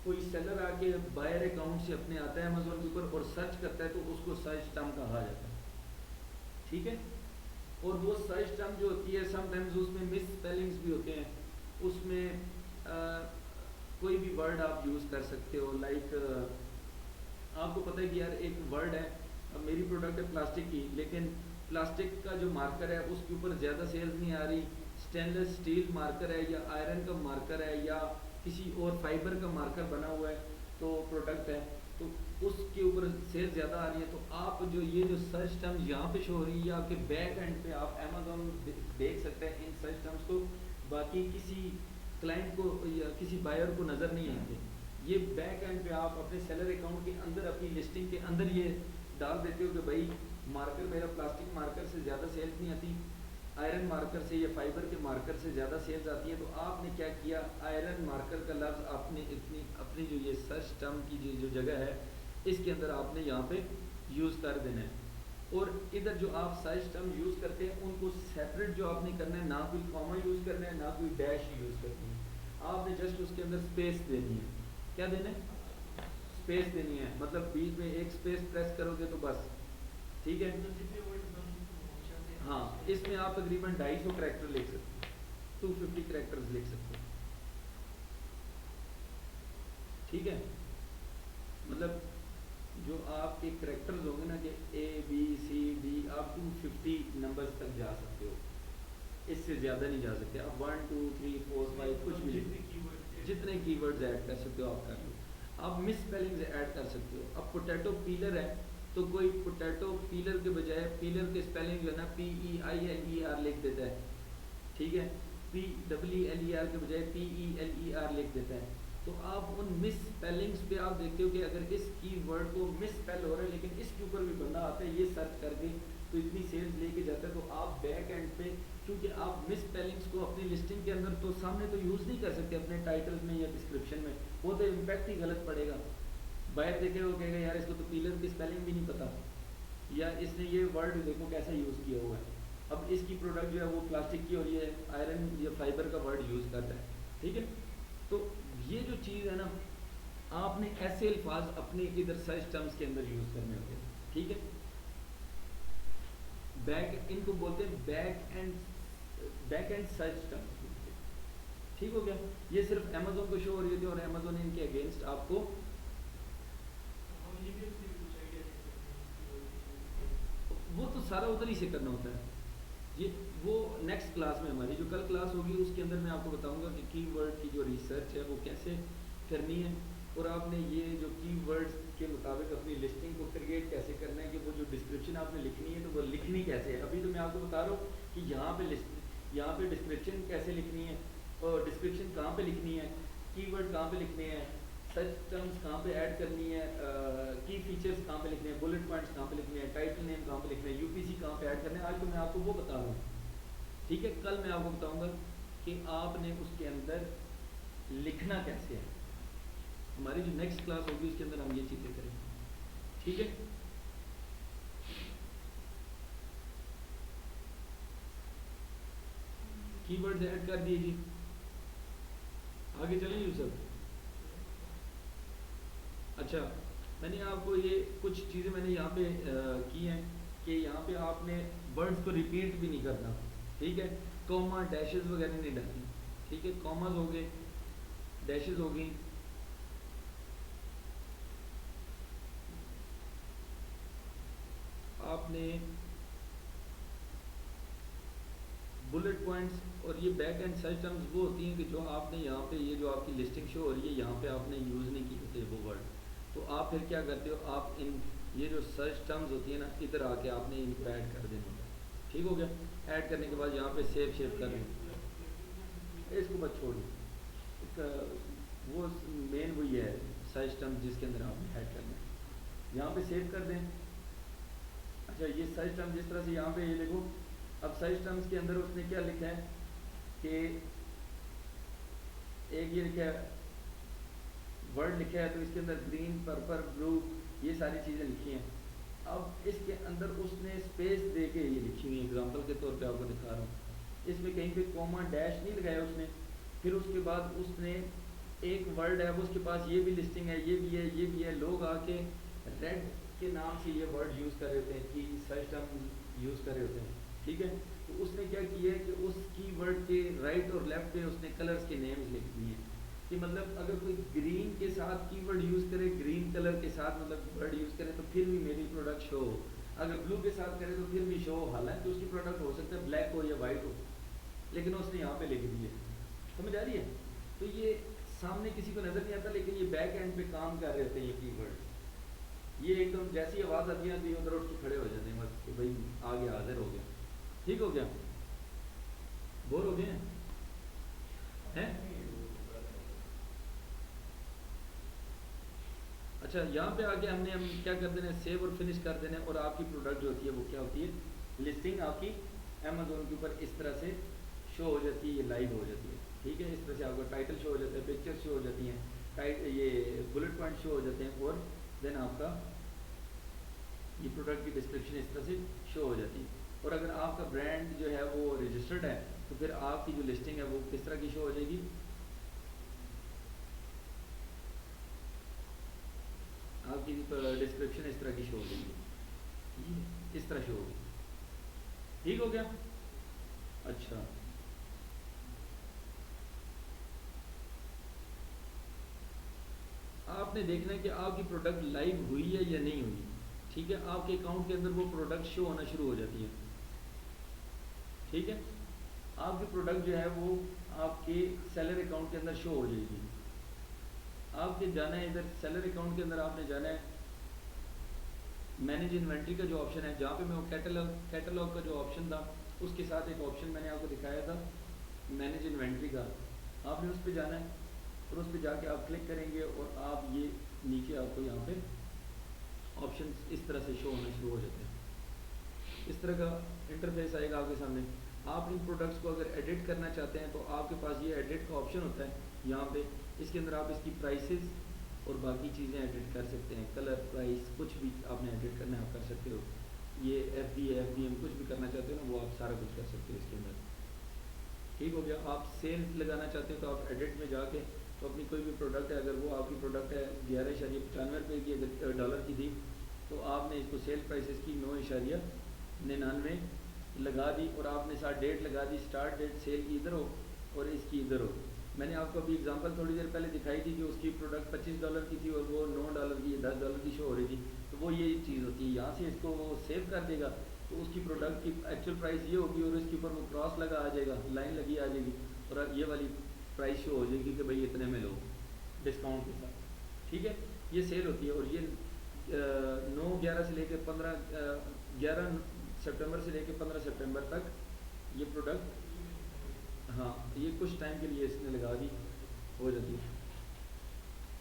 کوئی سیلر آ کے بائر اکاؤنٹ سے اپنے آتا ہے امیزون کے اوپر اور سرچ کرتا ہے تو اس کو سرچ ٹرم کہا جاتا ہے, ٹھیک ہے. اور وہ سرچ ٹرم جو ہوتی ہے سم ٹائمز اس میں مس اسپیلنگس بھی ہوتے ہیں, اس میں کوئی بھی ورڈ آپ یوز کر سکتے ہو. لائک آپ کو پتہ ہے کہ یار ایک ورڈ ہے, اب میری پروڈکٹ ہے پلاسٹک کی, لیکن پلاسٹک کا جو مارکر ہے اس کے اوپر زیادہ سیلز نہیں آ رہی. اسٹینلیس اسٹیل مارکر ہے یا آئرن کا مارکر ہے یا کسی اور فائبر کا مارکر بنا ہوا ہے تو پروڈکٹ ہے, تو اس کے اوپر سیل زیادہ آ رہی ہے. تو آپ جو یہ جو سرچ ٹرمز یہاں پہ شو ہو رہی ہے یا کہ بیک اینڈ پہ آپ امیزون دیکھ سکتے ہیں ان سرچ ٹرمز کو, باقی کسی کلائنٹ کو یا کسی بائر کو نظر نہیں آتے. یہ بیک اینڈ پہ آپ اپنے سیلر اکاؤنٹ کے اندر اپنی لسٹنگ کے اندر یہ ڈال دیتے ہو کہ بھائی مارکر میرا پلاسٹک مارکر سے زیادہ سیلز نہیں آتی, آئرن مارکر سے یا فائبر کے مارکر سے زیادہ سیلز آتی ہے. تو آپ نے کیا کیا, آئرن مارکر کا لفظ آپ نے اپنی جو یہ سرچ ٹرم کی جو جگہ ہے اس کے اندر آپ نے یہاں پہ یوز کر دینا ہے. اور ادھر جو آپ سرچ ٹرم یوز کرتے ہیں ان کو سیپریٹ جو آپ نے کرنا ہے, نہ کوئی کاما یوز کرنا ہے نہ کوئی ڈیش یوز کرنی ہے, آپ نے جسٹ اس کے اندر اسپیس دینی ہے. کیا دینا ہے, اسپیس دینی ہے, مطلب بیچ میں ایک اسپیس پریس کرو گے تو بس, ٹھیک ہے. ہاں اس میں آپ تقریباً 250 کریکٹر لکھ سکتے ہو, 250 کریکٹرز لکھ سکتے ہو, ٹھیک ہے. مطلب جو آپ کے کریکٹرز ہوں گے نا کہ اے بی سی ڈی, آپ 250 نمبرز تک جا سکتے ہو, اس سے زیادہ نہیں جا سکتے. آپ 1 2 3 4 5 کچھ بھی جتنے کی ورڈز ایڈ کر سکتے ہو آپ کر لو. آپ مس اسپیلنگز ایڈ کر سکتے ہو. اب پوٹیٹو پیلر ہے تو کوئی پوٹیٹو پیلر کے بجائے پیلر کے اسپیلنگ جو ہے نا پی ای آئی ایل ای آر لکھ دیتا ہے, ٹھیک ہے. P W L E R کے بجائے پی ای ایل ای آر لکھ دیتا ہے. تو آپ ان مس اسپیلنگس پہ آپ دیکھتے ہو کہ اگر اس کی ورڈ کو مس اسپیل ہو رہا ہے لیکن اس کے اوپر بھی بندہ آتا ہے یہ سرچ کر کے تو اتنی سیلز لے کے جاتا ہے, تو آپ بیک اینڈ پہ کیونکہ آپ مس اسپیلنگس کو اپنی لسٹنگ کے اندر تو سامنے تو یوز نہیں کر سکتے اپنے ٹائٹل میں یا ڈسکرپشن میں, وہ تو امپیکٹ ہی غلط پڑے گا. باہر دیکھے وہ کہے گا یار اس کو تو پیلر کی اسپیلنگ بھی نہیں پتہ, یا اس نے یہ ورڈ دیکھو کیسا یوز کیا ہوا ہے. اب اس کی پروڈکٹ جو ہے وہ پلاسٹک کی اور یہ آئرن یا فائبر کا ورڈ یوز کرتا ہے, ٹھیک ہے. تو یہ جو چیز ہے نا آپ نے ایسے الفاظ اپنے ادھر سرچ ٹرمز کے اندر یوز کرنے ہوتے ہیں. ٹھیک ہے, بیک ان کو بولتے ہیں بیک اینڈ سرچ ٹرمز. ٹھیک ہو گیا. یہ صرف امیزون کو شو ہو رہی ہوتی ہے اور امیزون ان کے اگینسٹ آپ کو وہ تو سارا ادھر ہی سے کرنا ہوتا ہے. یہ وہ نیکسٹ کلاس میں ہماری جو کل کلاس ہوگی اس کے اندر میں آپ کو بتاؤں گا کہ کی ورڈ کی جو ریسرچ ہے وہ کیسے کرنی ہے, اور آپ نے یہ جو کی ورڈز کے مطابق اپنی لسٹنگ کو کریٹ کیسے کرنا ہے, کہ وہ جو ڈسکرپشن آپ نے لکھنی ہے تو وہ لکھنی کیسے ہے. ابھی تو میں آپ کو بتا رہا ہوں کہ یہاں پہ ڈسکرپشن کیسے لکھنی ہے, اور ڈسکرپشن کہاں پہ لکھنی ہے, کی ورڈ کہاں پہ لکھنے ہیں, سرچ ٹرمز کہاں پہ ایڈ کرنی ہے, کی فیچرز کہاں پہ لکھنے ہیں, بلٹ پوائنٹس کہاں پہ لکھنے ہیں, ٹائٹل نیم کہاں پہ لکھنے ہیں, یو پی سی کہاں پہ ایڈ کرنے ہیں. آج تو میں آپ کو وہ بتا رہا ہوں. ٹھیک ہے, کل میں آپ کو بتاؤں گا کہ آپ نے اس کے اندر لکھنا کیسے ہے. ہماری جو نیکسٹ کلاس ہوگی اس کے اندر ہم یہ چیزیں کریں گے. ٹھیک ہے, کی ورڈز ایڈ کر دیے جی. آگے چلیں یوسف. اچھا, میں نے آپ کو یہ کچھ چیزیں میں نے یہاں پہ کی ہیں کہ یہاں پہ آپ نے ورڈز کو ریپیٹ بھی نہیں کرنا. ٹھیک ہے, کوما ڈیشز وغیرہ نہیں ڈالنی. ٹھیک ہے, کوماز ہو گئے, ڈیشز ہو گئی, آپ نے بلٹ پوائنٹس, اور یہ بیک اینڈ سرچ ٹرمز وہ ہوتی ہیں کہ جو آپ نے یہاں پہ یہ جو آپ کی لسٹنگ شو ہو رہی ہے یہاں پہ آپ نے یوز نہیں کی ہوتے وہ ورڈ. تو آپ پھر کیا کرتے ہو, آپ ان یہ جو سرچ ٹرمز ہوتی ہیں نا ادھر آ کے آپ نے ان کو ایڈ کر دینا ہوتا ہے. ٹھیک ہو گیا. ایڈ کرنے کے بعد یہاں پہ سیو کر لیں. اس کو بس چھوڑ دیں, وہ مین وہی ہے سرچ ٹرمز جس کے اندر آپ نے ایڈ کرنا ہے. یہاں پہ سیو کر دیں. اچھا, یہ سرچ ٹرم جس طرح سے یہاں پہ یہ دیکھو, اب سرچ ٹرمز کے اندر اس نے کیا لکھا ہے کہ ایک یہ لکھا ہے ورڈ لکھا ہے, تو اس کے اندر گرین, پرپل, بلو یہ ساری چیزیں لکھی ہیں. اب اس کے اندر اس نے اسپیس دے کے یہ لکھی ہوئی ہیں, اگزامپل کے طور پہ آپ کو دکھا رہا ہوں. اس میں کہیں پہ کوما ڈیش نہیں لگایا اس نے. پھر اس کے بعد اس نے ایک ورڈ ہے, اس کے پاس یہ بھی لسٹنگ ہے, یہ بھی ہے, یہ بھی ہے. لوگ آ کے ریڈ کے نام سے یہ ورڈ یوز کر رہے ہوتے ہیں, کہ سرچ ٹرم یوز کر رہے ہوتے ہیں. ٹھیک ہے, تو اس نے کیا کیا ہے کہ اس کی ورڈ کے رائٹ اور لیفٹ پہ اس نے کلرز کے نیمز لکھ دیے ہیں. کہ مطلب اگر کوئی گرین کے ساتھ کی ورڈ یوز کرے, گرین کلر کے ساتھ مطلب ورڈ یوز کرے, تو پھر بھی میری پروڈکٹ شو ہو. اگر بلو کے ساتھ کرے تو پھر بھی شو ہو, حالانکہ اس کی پروڈکٹ ہو سکتا ہے بلیک ہو یا وائٹ ہو, لیکن اس نے یہاں پہ لکھ دی ہے. سمجھ آ رہی ہے. تو یہ سامنے کسی کو نظر نہیں آتا, لیکن یہ بیک اینڈ پہ کام کر رہے ہوتے ہیں یہ کی ورڈ. یہ ایک دم جیسی آواز آتی ہے تو یہ ادھر اٹھ کے کھڑے ہو جاتے ہیں بس کہ بھائی آ گیا, حاضر ہو گیا. ٹھیک ہو گیا. بور ہو گئے ہیں. اچھا, یہاں پہ آ کے ہم کیا کر دینا ہے, سیو اور فنش کر دینا ہے, اور آپ کی پروڈکٹ جو ہوتی ہے وہ کیا ہوتی ہے, لسٹنگ آپ کی امیزون کے اوپر اس طرح سے شو ہو جاتی ہے, یہ لائیو ہو جاتی ہے. ٹھیک ہے, اس طرح سے آپ کا ٹائٹل شو ہو جاتا ہے, پکچر شو ہو جاتی ہیں, یہ بلٹ پوائنٹ شو ہو جاتے ہیں, اور دین آپ کا یہ پروڈکٹ کی ڈسکرپشن اس طرح سے شو ہو جاتی ہے. اور اگر آپ کا برانڈ جو ہے وہ رجسٹرڈ ہے تو پھر آپ کی جو لسٹنگ ہے وہ کس طرح کی شو ہو جائے گی, آپ کی ڈسکرپشن اس طرح کی شو ہو جائے گی, اس طرح شو ہوگی. ٹھیک ہو گیا. اچھا, آپ نے دیکھنا ہے کہ آپ کی پروڈکٹ لائیو ہوئی ہے یا نہیں ہوئی. ٹھیک ہے, آپ کے اکاؤنٹ کے اندر وہ پروڈکٹ شو ہونا شروع ہو جاتی ہے. ٹھیک ہے, آپ کی پروڈکٹ جو ہے وہ آپ کے سیلر اکاؤنٹ کے اندر شو ہو جائے گی. آپ کے جانا ہے ادھر سیلر اکاؤنٹ کے اندر, آپ نے جانا ہے مینیج انوینٹری کا جو آپشن ہے, جہاں پہ میں وہ کیٹلاگ کا جو آپشن تھا اس کے ساتھ ایک آپشن میں نے آپ کو دکھایا تھا مینیج انوینٹری کا. آپ نے اس پہ جانا ہے, اور اس پہ جا کے آپ کلک کریں گے, اور آپ یہ نیچے آپ کو یہاں پہ آپشن اس طرح سے شو ہونا شروع ہو جاتے ہیں. اس طرح کا انٹرفیس آئے گا آپ کے سامنے. آپ ان پروڈکٹس کو اگر ایڈٹ کرنا چاہتے ہیں تو آپ کے پاس یہ ایڈٹ کا آپشن ہوتا ہے یہاں پہ. اس کے اندر آپ اس کی پرائسز اور باقی چیزیں ایڈٹ کر سکتے ہیں, کلر, پرائس, کچھ بھی آپ نے ایڈٹ کرنا ہے آپ کر سکتے ہو. یہ ایف بی ایم کچھ بھی کرنا چاہتے ہو نا, وہ آپ سارا کچھ کر سکتے ہو اس کے اندر. ٹھیک ہو گیا. آپ سیلز لگانا چاہتے ہو تو آپ ایڈٹ میں جا کے تو اپنی کوئی بھی پروڈکٹ ہے، اگر وہ آپ کی پروڈکٹ ہے 11.95 کی اگر ڈالر کی تھی تو آپ نے اس کو سیل پرائس اس کی 9.99 لگا دی، اور آپ نے ساتھ ڈیٹ لگا دی، اسٹارٹ ڈیٹ سیل کی ادھر ہو اور اس کی ادھر ہو. میں نے آپ کو ابھی اگزامپل تھوڑی دیر پہلے دکھائی تھی کہ اس کی پروڈکٹ $25 کی تھی اور وہ $9 کی $10 کی شو ہو رہی تھی. تو وہ یہ چیز ہوتی ہے، یہاں سے اس کو وہ سیو کر دے گا تو اس کی پروڈکٹ کی ایکچوئل پرائس یہ ہوگی اور اس کے اوپر وہ کراس لگا آ جائے گا، لائن لگی آ جائے گی اور یہ والی پرائس شو ہو جائے گی کہ بھائی اتنے میں لو ڈسکاؤنٹ کے ساتھ. ٹھیک ہے، یہ سیل ہوتی ہے. اور یہ 9/11 سے لے کے 11 سپٹمبر سے لے کے 15 سپٹمبر تک یہ پروڈکٹ، ہاں یہ کچھ ٹائم کے لیے اس نے لگا دی، ہو جاتی ہے.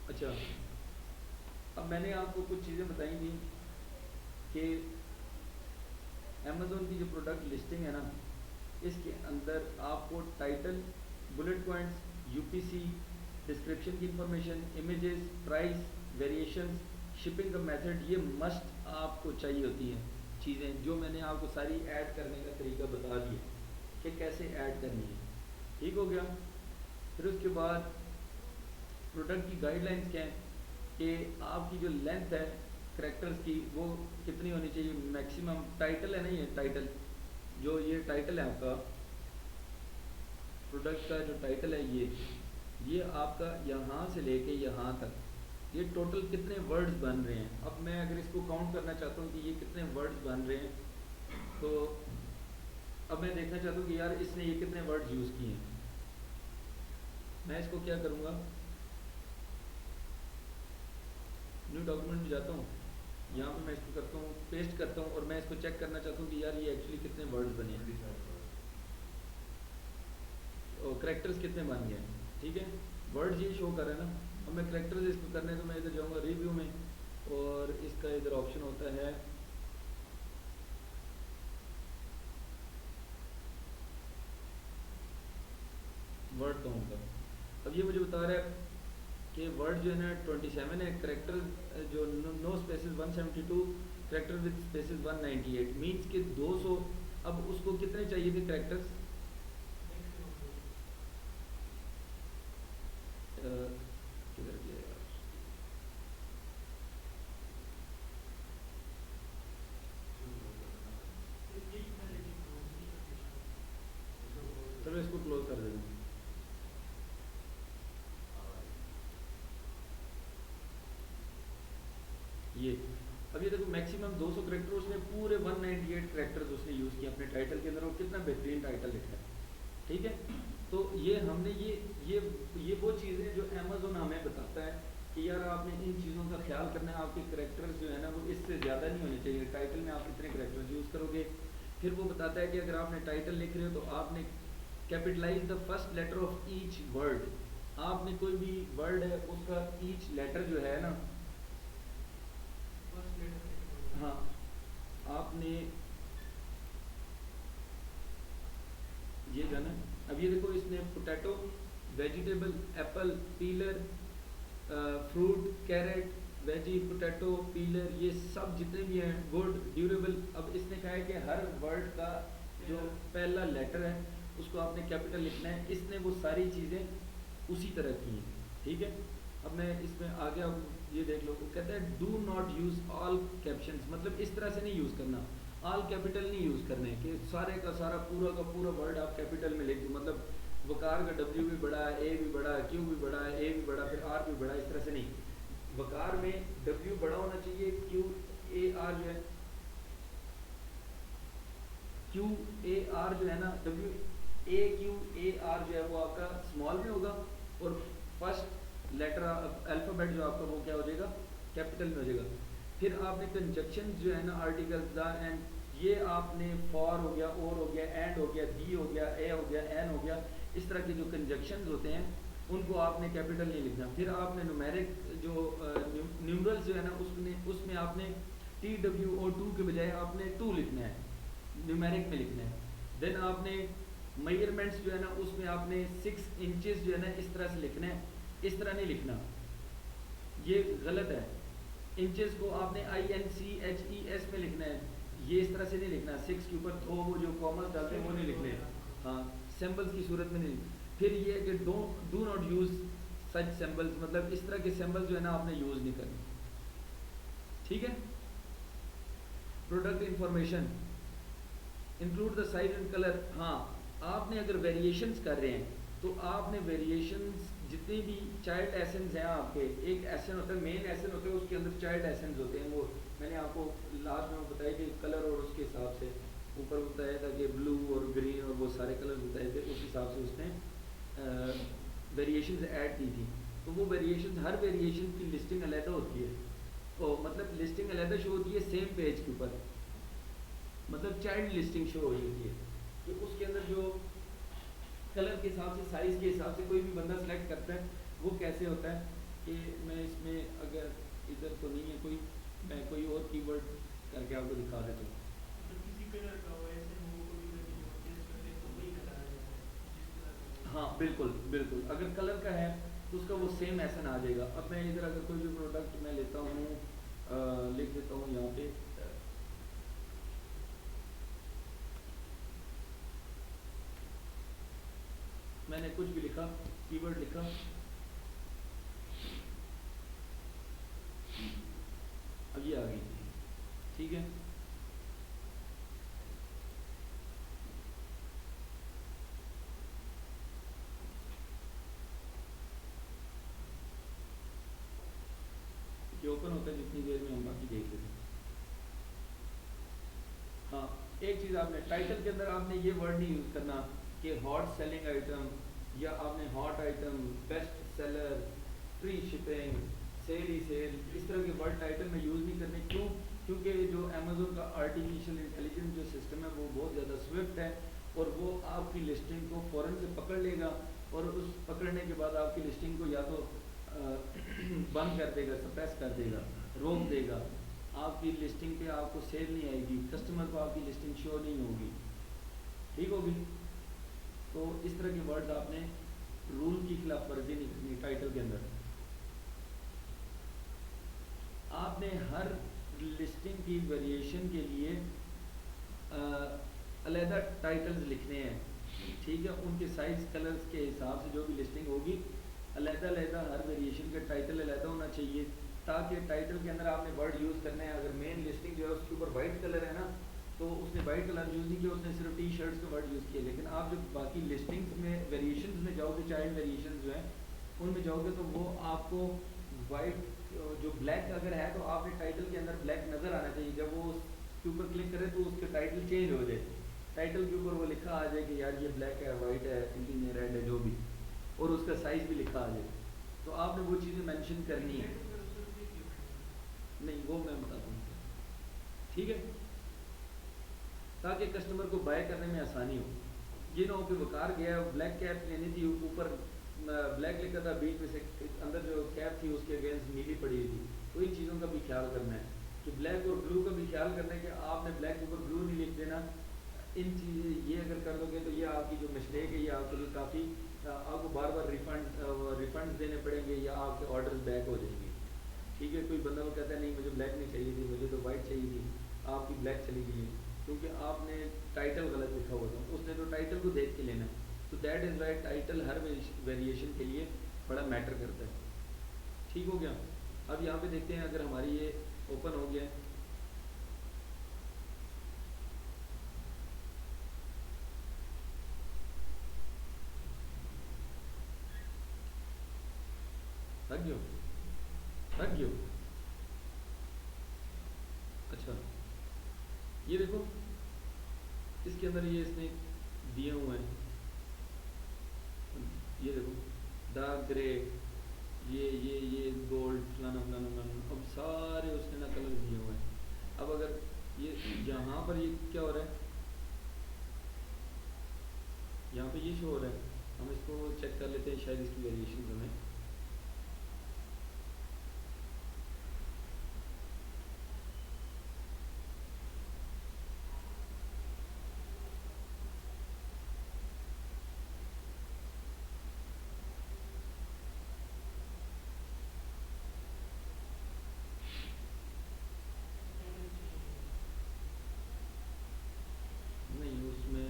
اچھا، اب میں نے آپ کو کچھ چیزیں بتائی تھیں کہ امیزون کی جو پروڈکٹ لسٹنگ ہے نا، اس کے اندر آپ کو title, bullet points, UPC، description کی information, images, price, variations, shipping کا میتھڈ، یہ مسٹ آپ کو چاہیے ہوتی ہیں چیزیں، جو میں نے آپ کو ساری ایڈ کرنے کا طریقہ بتا دیا کہ کیسے ایڈ کرنی ہے. ٹھیک ہو گیا. پھر اس کے بعد پروڈکٹ کی گائیڈ لائنس کیا ہیں کہ آپ کی جو لینتھ ہے کریکٹرز کی وہ کتنی ہونی چاہیے میکسیمم. ٹائٹل ہے نا، یہ ٹائٹل، جو یہ ٹائٹل ہے آپ کا پروڈکٹ کا جو ٹائٹل ہے یہ آپ کا یہاں سے لے کے یہاں تک یہ ٹوٹل کتنے ورڈز بن رہے ہیں. اب میں اگر اس کو کاؤنٹ کرنا چاہتا ہوں کہ یہ کتنے ورڈز بن رہے ہیں، تو اب میں دیکھنا چاہتا ہوں کہ یار اس نے یہ کتنے ورڈز یوز کیے ہیں. میں اس کو کیا کروں گا، نیو ڈاکومنٹ میں جاتا ہوں، یہاں پہ میں اس کو کرتا ہوں پیسٹ کرتا ہوں اور میں اس کو چیک کرنا چاہتا ہوں کہ یار یہ ایکچولی کتنے ورڈز بنے ہیں اور کریکٹرز کتنے بن گئے ہیں. ٹھیک ہے، ورڈز یہ شو کر رہے ہیں نا. اب میں کریکٹرز اس کو کرنے تو میں ادھر جاؤں گا ریویو میں، اور اس کا ادھر آپشن ہوتا ہے ورڈ کاؤنٹ کا. اب یہ مجھے بتا رہا ہے کہ ورڈ جو ہے نا 27 ہے، کریکٹر جو no spaces 172، character with spaces 198، means کہ 200. اب اس کو کتنے چاہیے تھے کریکٹرز، کدھر گیا یار، چلو اس کو کلوز کر دینا. یہ اب یہ دیکھو میکسیمم 200 کریکٹر اس نے پورے 198 کریکٹرز اس نے یوز کیا اپنے ٹائٹل کے اندر، اور کتنا بہترین ٹائٹل لکھا ہے. ٹھیک ہے، تو یہ ہم نے یہ وہ چیزیں جو امیزون ہمیں بتاتا ہے کہ یار آپ نے ان چیزوں کا خیال کرنا ہے. آپ کے کریکٹرز جو ہے نا وہ اس سے زیادہ نہیں ہونے چاہیے. ٹائٹل میں آپ کتنے کریکٹرز یوز کرو گے. پھر وہ بتاتا ہے کہ اگر آپ نے ٹائٹل لکھ رہے ہو تو آپ نے capitalise the first letter of each word. آپ نے کوئی بھی ورڈ ہے اس کا ایچ لیٹر جو ہے نا، ہاں آپ نے یہ جو ہے نا، اب یہ دیکھو اس نے potato, vegetable, apple, peeler, fruit, carrot, veggie, potato, peeler, یہ سب جتنے بھی ہیں، گڈ، ڈیوریبل. اب اس نے کہا ہے کہ ہر ورڈ کا جو پہلا لیٹر ہے اس کو آپ نے کیپٹل لکھنا ہے. اس نے وہ ساری چیزیں اسی طرح کی ہیں. ٹھیک ہے، اب میں اس میں آگے اب یہ دیکھ لو، وہ کہتا ہے do not use all captions, مطلب اس طرح سے نہیں یوز کرنا، آل کیپٹل نہیں یوز کرنے کہ سارے کا سارا پورا کا پورا ورڈ آپ کیپٹل میں لکھ دو. مطلب وقار کا ڈبلیو بھی بڑا ہے، اے بھی بڑا ہے، کیو بھی بڑا ہے، اے بھی بڑا، پھر آر بھی بڑا ہے. اس طرح سے نہیں. وقار میں ڈبلیو بڑا ہونا چاہیے، کیو اے آر جو ہے، کیو اے آر جو ہے نا، W A Q a are جو ہے وہ آپ کا اسمال میں ہوگا، اور فرسٹ لیٹر الفابیٹ جو آپ کا وہ کیا ہو جائے گا، کیپٹل میں ہو جائے گا. پھر آپ نے کنجکشن جو ہے نا، آرٹیکل دا اینڈ، یہ آپ نے فار ہو گیا، اور ہو گیا، اینڈ ہو گیا، دی ہو گیا، اے ہو گیا، این ہو گیا، اس طرح کے جو کنجکشنز ہوتے ہیں ان کو آپ نے کیپٹل نہیں لکھنا. پھر آپ نے نومیرک جو نیومرلز جو ہے نا اس میں آپ نے TWO2 کے بجائے آپ نے 2 لکھنا ہے، نیومیرک میں لکھنا ہے. دین آپ نے میجرمنٹس جو ہے نا اس میں آپ نے 6 انچز جو ہے نا اس طرح سے لکھنا ہے. اس طرح نہیں لکھنا، یہ غلط ہے. انچز کو آپ نے INCHES میں لکھنا ہے، یہ اس طرح سے نہیں لکھنا. 6 کے اوپر دو وہ جو کامرس ڈالتے ہیں وہ نہیں لکھنے، ہاں سمبلس کی صورت میں نہیں. پھر یہ کہ ڈو ناٹ یوز سچ سیمبلز مطلب اس طرح کے سیمبل جو ہے نا آپ نے یوز نہیں کرنے. ٹھیک ہے. Product information include the size and colour. ہاں آپ نے اگر ویریشنز کر رہے ہیں تو آپ نے ویریشنز جتنے بھی چائلڈ ایسنز ہیں آپ کے, ایک ایسن ہوتا ہے مین ایسن ہوتا ہے, اس کے اندر چائلڈ ایسنز ہوتے ہیں. وہ میں نے آپ کو لاسٹ میں بتایا کہ کلر اور اس کے حساب سے اوپر بتایا تھا کہ بلو اور گرین اور وہ سارے کلر بتائے تھے, اس حساب سے اس نے ویریشنز ایڈ کی تھی. تو وہ ویریشنز ہر ویریشن کی لسٹنگ علیحدہ ہوتی ہے, تو مطلب لسٹنگ علیحدہ شو ہوتی ہے سیم پیج کے اوپر, مطلب چائلڈ لسٹنگ شو ہوئی ہوتی ہے کہ اس کے اندر جو کلر کے حساب سے سائز کے حساب سے کوئی بھی بندہ سلیکٹ کرتا ہے. وہ کیسے ہوتا ہے کہ میں اس میں اگر ادھر تو نہیں ہے کوئی, میں کوئی اور کی ورڈ کر کے آپ کو دکھا دیتا ہوں. ہاں بالکل بالکل, اگر کلر کا ہے تو اس کا وہ سیم ایسن آ جائے گا. اب میں ادھر اگر کوئی بھی پروڈکٹ میں لیتا ہوں, لکھ دیتا ہوں یہاں پہ میں نے کچھ بھی لکھا, کی ورڈ لکھا, اب یہ آ گئی. ٹھیک ہے. یہ اوپن ہوتا ہے جتنی دیر میں ہم باقی دیکھ لیتے ہیں. ہاں ایک چیز آپ نے ٹائٹل کے اندر آپ نے یہ ورڈ نہیں یوز کرنا کہ ہاٹ سیلنگ آئٹم, یا آپ نے hot item, best seller, free shipping, sale ہی سیل, اس طرح کے ورڈ ٹائٹل میں یوز نہیں کرنے. کیوں؟ کیونکہ جو امیزون کا آرٹیفیشیل انٹیلیجنس جو سسٹم ہے وہ بہت زیادہ سوئفٹ ہے, اور وہ آپ کی لسٹنگ کو فوراً سے پکڑ لے گا, اور اس پکڑنے کے بعد آپ کی لسٹنگ کو یا تو بند کر دے گا, سپریس کر دے گا, روک دے گا. آپ کی لسٹنگ پہ آپ کو سیل نہیں آئے گی, کسٹمر کو آپ کی لسٹنگ شو نہیں ہوگی. ٹھیک ہوگی. تو اس طرح کے ورڈز آپ نے رول کی خلاف ورزی نہیں کرنی. ٹائٹل کے اندر آپ نے ہر لسٹنگ کی ویریشن کے لیے علیحدہ ٹائٹلز لکھنے ہیں. ٹھیک ہے. ان کے سائز کلرز کے حساب سے جو بھی لسٹنگ ہوگی علیحدہ علیحدہ ہر ویریشن کا ٹائٹل علیحدہ ہونا چاہیے, تاکہ ٹائٹل کے اندر آپ نے ورڈ یوز کرنے ہیں. اگر مین لسٹنگ جو ہے اس کے اوپر وائٹ کلر ہے نا, تو اس نے وائٹ کلر یوز نہیں کیا, اس نے صرف ٹی شرٹس کا ورڈ یوز کیا. لیکن آپ جب باقی لسٹنگس میں ویریشنز میں جاؤ گے, چائلڈ ویریشنز جو ہیں ان میں جاؤ گے, تو وہ آپ کو وائٹ جو بلیک اگر ہے تو آپ نے ٹائٹل کے اندر بلیک نظر آنا چاہیے. جب وہ اس کے اوپر کلک کرے تو اس کے ٹائٹل چینج ہو جائے, ٹائٹل کے اوپر وہ لکھا آ جائے کہ یار یہ بلیک ہے, وائٹ ہے, ریڈ ہے, جو بھی, اور اس کا سائز بھی لکھا آ جائے. تو آپ نے وہ چیزیں مینشن کرنی ہے. نہیں وہ میں بتاتا ہوں. ٹھیک ہے. تاکہ کسٹمر کو بائی کرنے میں آسانی ہو. یہ نہ ہو کہ وقار گیا, بلیک کیپ لینی تھی, اوپر بلیک لکھا تھا, بیچ میں سے اندر جو کیپ تھی اس کے اگینسٹ نیلی پڑی ہوئی تھی. تو ان چیزوں کا بھی خیال کرنا ہے کہ بلیک اور بلو کا بھی خیال کرنا ہے کہ آپ نے بلیک کے اوپر بلو نہیں لکھ دینا. ان چیزیں یہ اگر کر دو گے تو یہ آپ کی جو مسٹیک ہے یہ آپ کے لیے کافی, آپ کو بار بار ریفنڈز دینے پڑیں گے, یا آپ کے آرڈرز بیک ہو جائیں گے. ٹھیک ہے. کوئی بندہ وہ کہتا ہے نہیں مجھے بلیک نہیں چاہیے تھی, مجھے تو وائٹ چاہیے تھی, آپ کی بلیک چلی گئی ہے کیونکہ آپ نے ٹائٹل غلط لکھا ہوا تھا. اس نے تو ٹائٹل کو دیکھ کے لینا. تو that is why title Hare variation کے لیے بڑا میٹر کرتا ہے. ٹھیک ہو گیا. اب یہاں پہ دیکھتے ہیں, اگر ہماری یہ اوپن ہو گیا, تھک گئے. اچھا یہ دیکھو, اس کے اندر یہ اس نے دیے ہوئے ہیں, یہ دیکھو ڈارک گرے, یہ گولڈ, فلانا فلانا فلانا, اب سارے اس نے نا کلر دیے ہوئے ہیں. اب اگر یہ یہاں پر یہ کیا ہو رہا ہے, یہاں پہ یہ شو ہو رہا ہے, ہم اس کو چیک کر لیتے ہیں, شاید اس کی ویریشن ہمیں نہیں, اس میں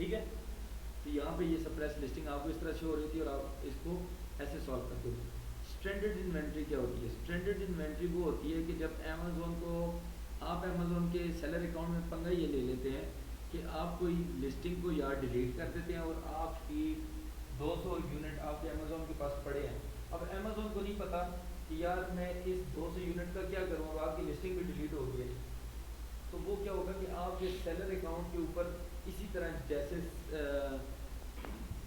ٹھیک ہے. تو یہاں پہ یہ سپریس لسٹنگ آپ کو اس طرح سے ہو رہی تھی اور آپ اس کو ایسے سالو کرتے ہو. اسٹینڈرڈ انوینٹری کیا ہوتی ہے؟ اسٹینڈرڈ انوینٹری وہ ہوتی ہے کہ جب امیزون کو آپ امیزون کے سیلر اکاؤنٹ میں پنگا یہ لے لیتے ہیں کہ آپ کوئی لسٹنگ کو یا ڈیلیٹ کر دیتے ہیں اور آپ کی 200 یونٹ آپ کے امیزون کے پاس پڑے ہیں. اب امیزون کو نہیں پتا کہ یار میں اس 200 یونٹ کا کیا کروں, اب آپ کی لسٹنگ بھی ڈیلیٹ ہو گئی ہے. تو وہ کیا ہوگا کہ آپ کے سیلر اکاؤنٹ کے اوپر اسی طرح جیسے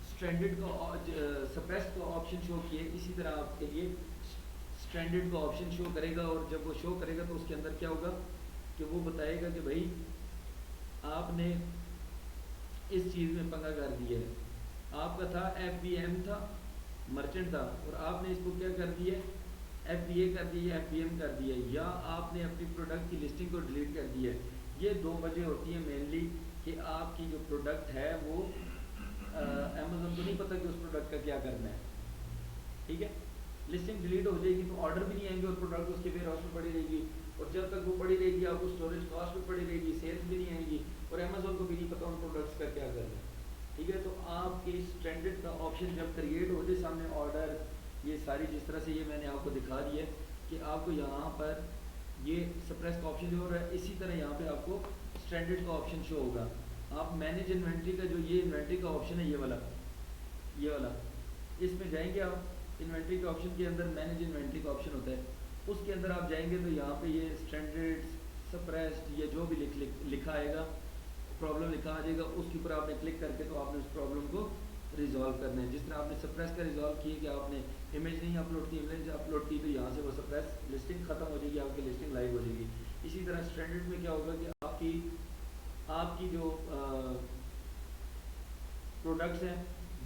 اسٹینڈرڈ کا سپریس کا آپشن شو کیے, اسی طرح آپ کے لیے اسٹینڈرڈ کا آپشن شو کرے گا. اور جب وہ شو کرے گا تو اس کے اندر کیا ہوگا کہ وہ بتائے گا کہ بھائی آپ نے اس چیز میں پنگا کر دیا ہے. آپ کا تھا ایف بی ایم تھا, مرچنٹ تھا, اور آپ نے اس کو کیا کر دیا ہے, ایف بی اے کر دیا, ایف بی ایم کر دیا, یا آپ نے اپنی پروڈکٹ کی لسٹنگ کو ڈیلیٹ کر دیا ہے. یہ دو وجہ ہوتی ہیں مینلی کہ آپ کی جو پروڈکٹ ہے وہ امیزون کو نہیں پتہ کہ اس پروڈکٹ کا کیا کرنا ہے. ٹھیک ہے, لسٹنگ ڈیلیٹ ہو جائے گی تو آرڈر بھی نہیں آئیں گے اور پروڈکٹ اس کے ویئر ہاؤس میں پڑی رہے گی, اور جب تک وہ پڑی رہے گی آپ کو اسٹوریج کاسٹ بھی پڑی رہے گی, سیلس بھی نہیں آئیں گی, اور امیزون کو بھی نہیں پتہ ان پروڈکٹس کا کیا کرنا ہے. ٹھیک ہے, تو آپ کی اسٹینڈرڈ کا آپشن جب کریٹ ہو جائے سامنے آرڈر یہ ساری جس طرح سے یہ میں نے آپ کو دکھا دی ہے کہ آپ کو یہاں پر یہ سپریس کا آپشن جو ہو رہا ہے, اسی طرح یہاں پہ آپ کو اسٹینڈرڈ کا آپشن شو ہوگا. آپ مینیج انوینٹری کا جو یہ انوینٹری کا آپشن ہے یہ والا اس میں جائیں گے آپ انوینٹری کے آپشن کے اندر مینیج انوینٹری کا آپشن ہوتا ہے, اس کے اندر آپ جائیں گے تو یہاں پہ یہ اسٹینڈرڈ سپریسڈ یہ جو بھی لکھا آئے گا, پرابلم لکھا آ جائے گا, اس کے اوپر آپ نے کلک کر کے تو آپ نے اس پرابلم کو ریزالو کرنا ہے. جس طرح آپ نے سپریس کا ریزالو کیا کہ آپ نے امیج نہیں اپلوڈ کی, امیج اپلوڈ کی تو یہاں سے وہ سپریس لسٹنگ ختم ہو جائے گی, آپ کی لسٹنگ لائیو ہو جائے گی. اسی طرح اسٹینڈرڈ میں کیا ہوگا کہ آپ کی جو پروڈکٹس ہیں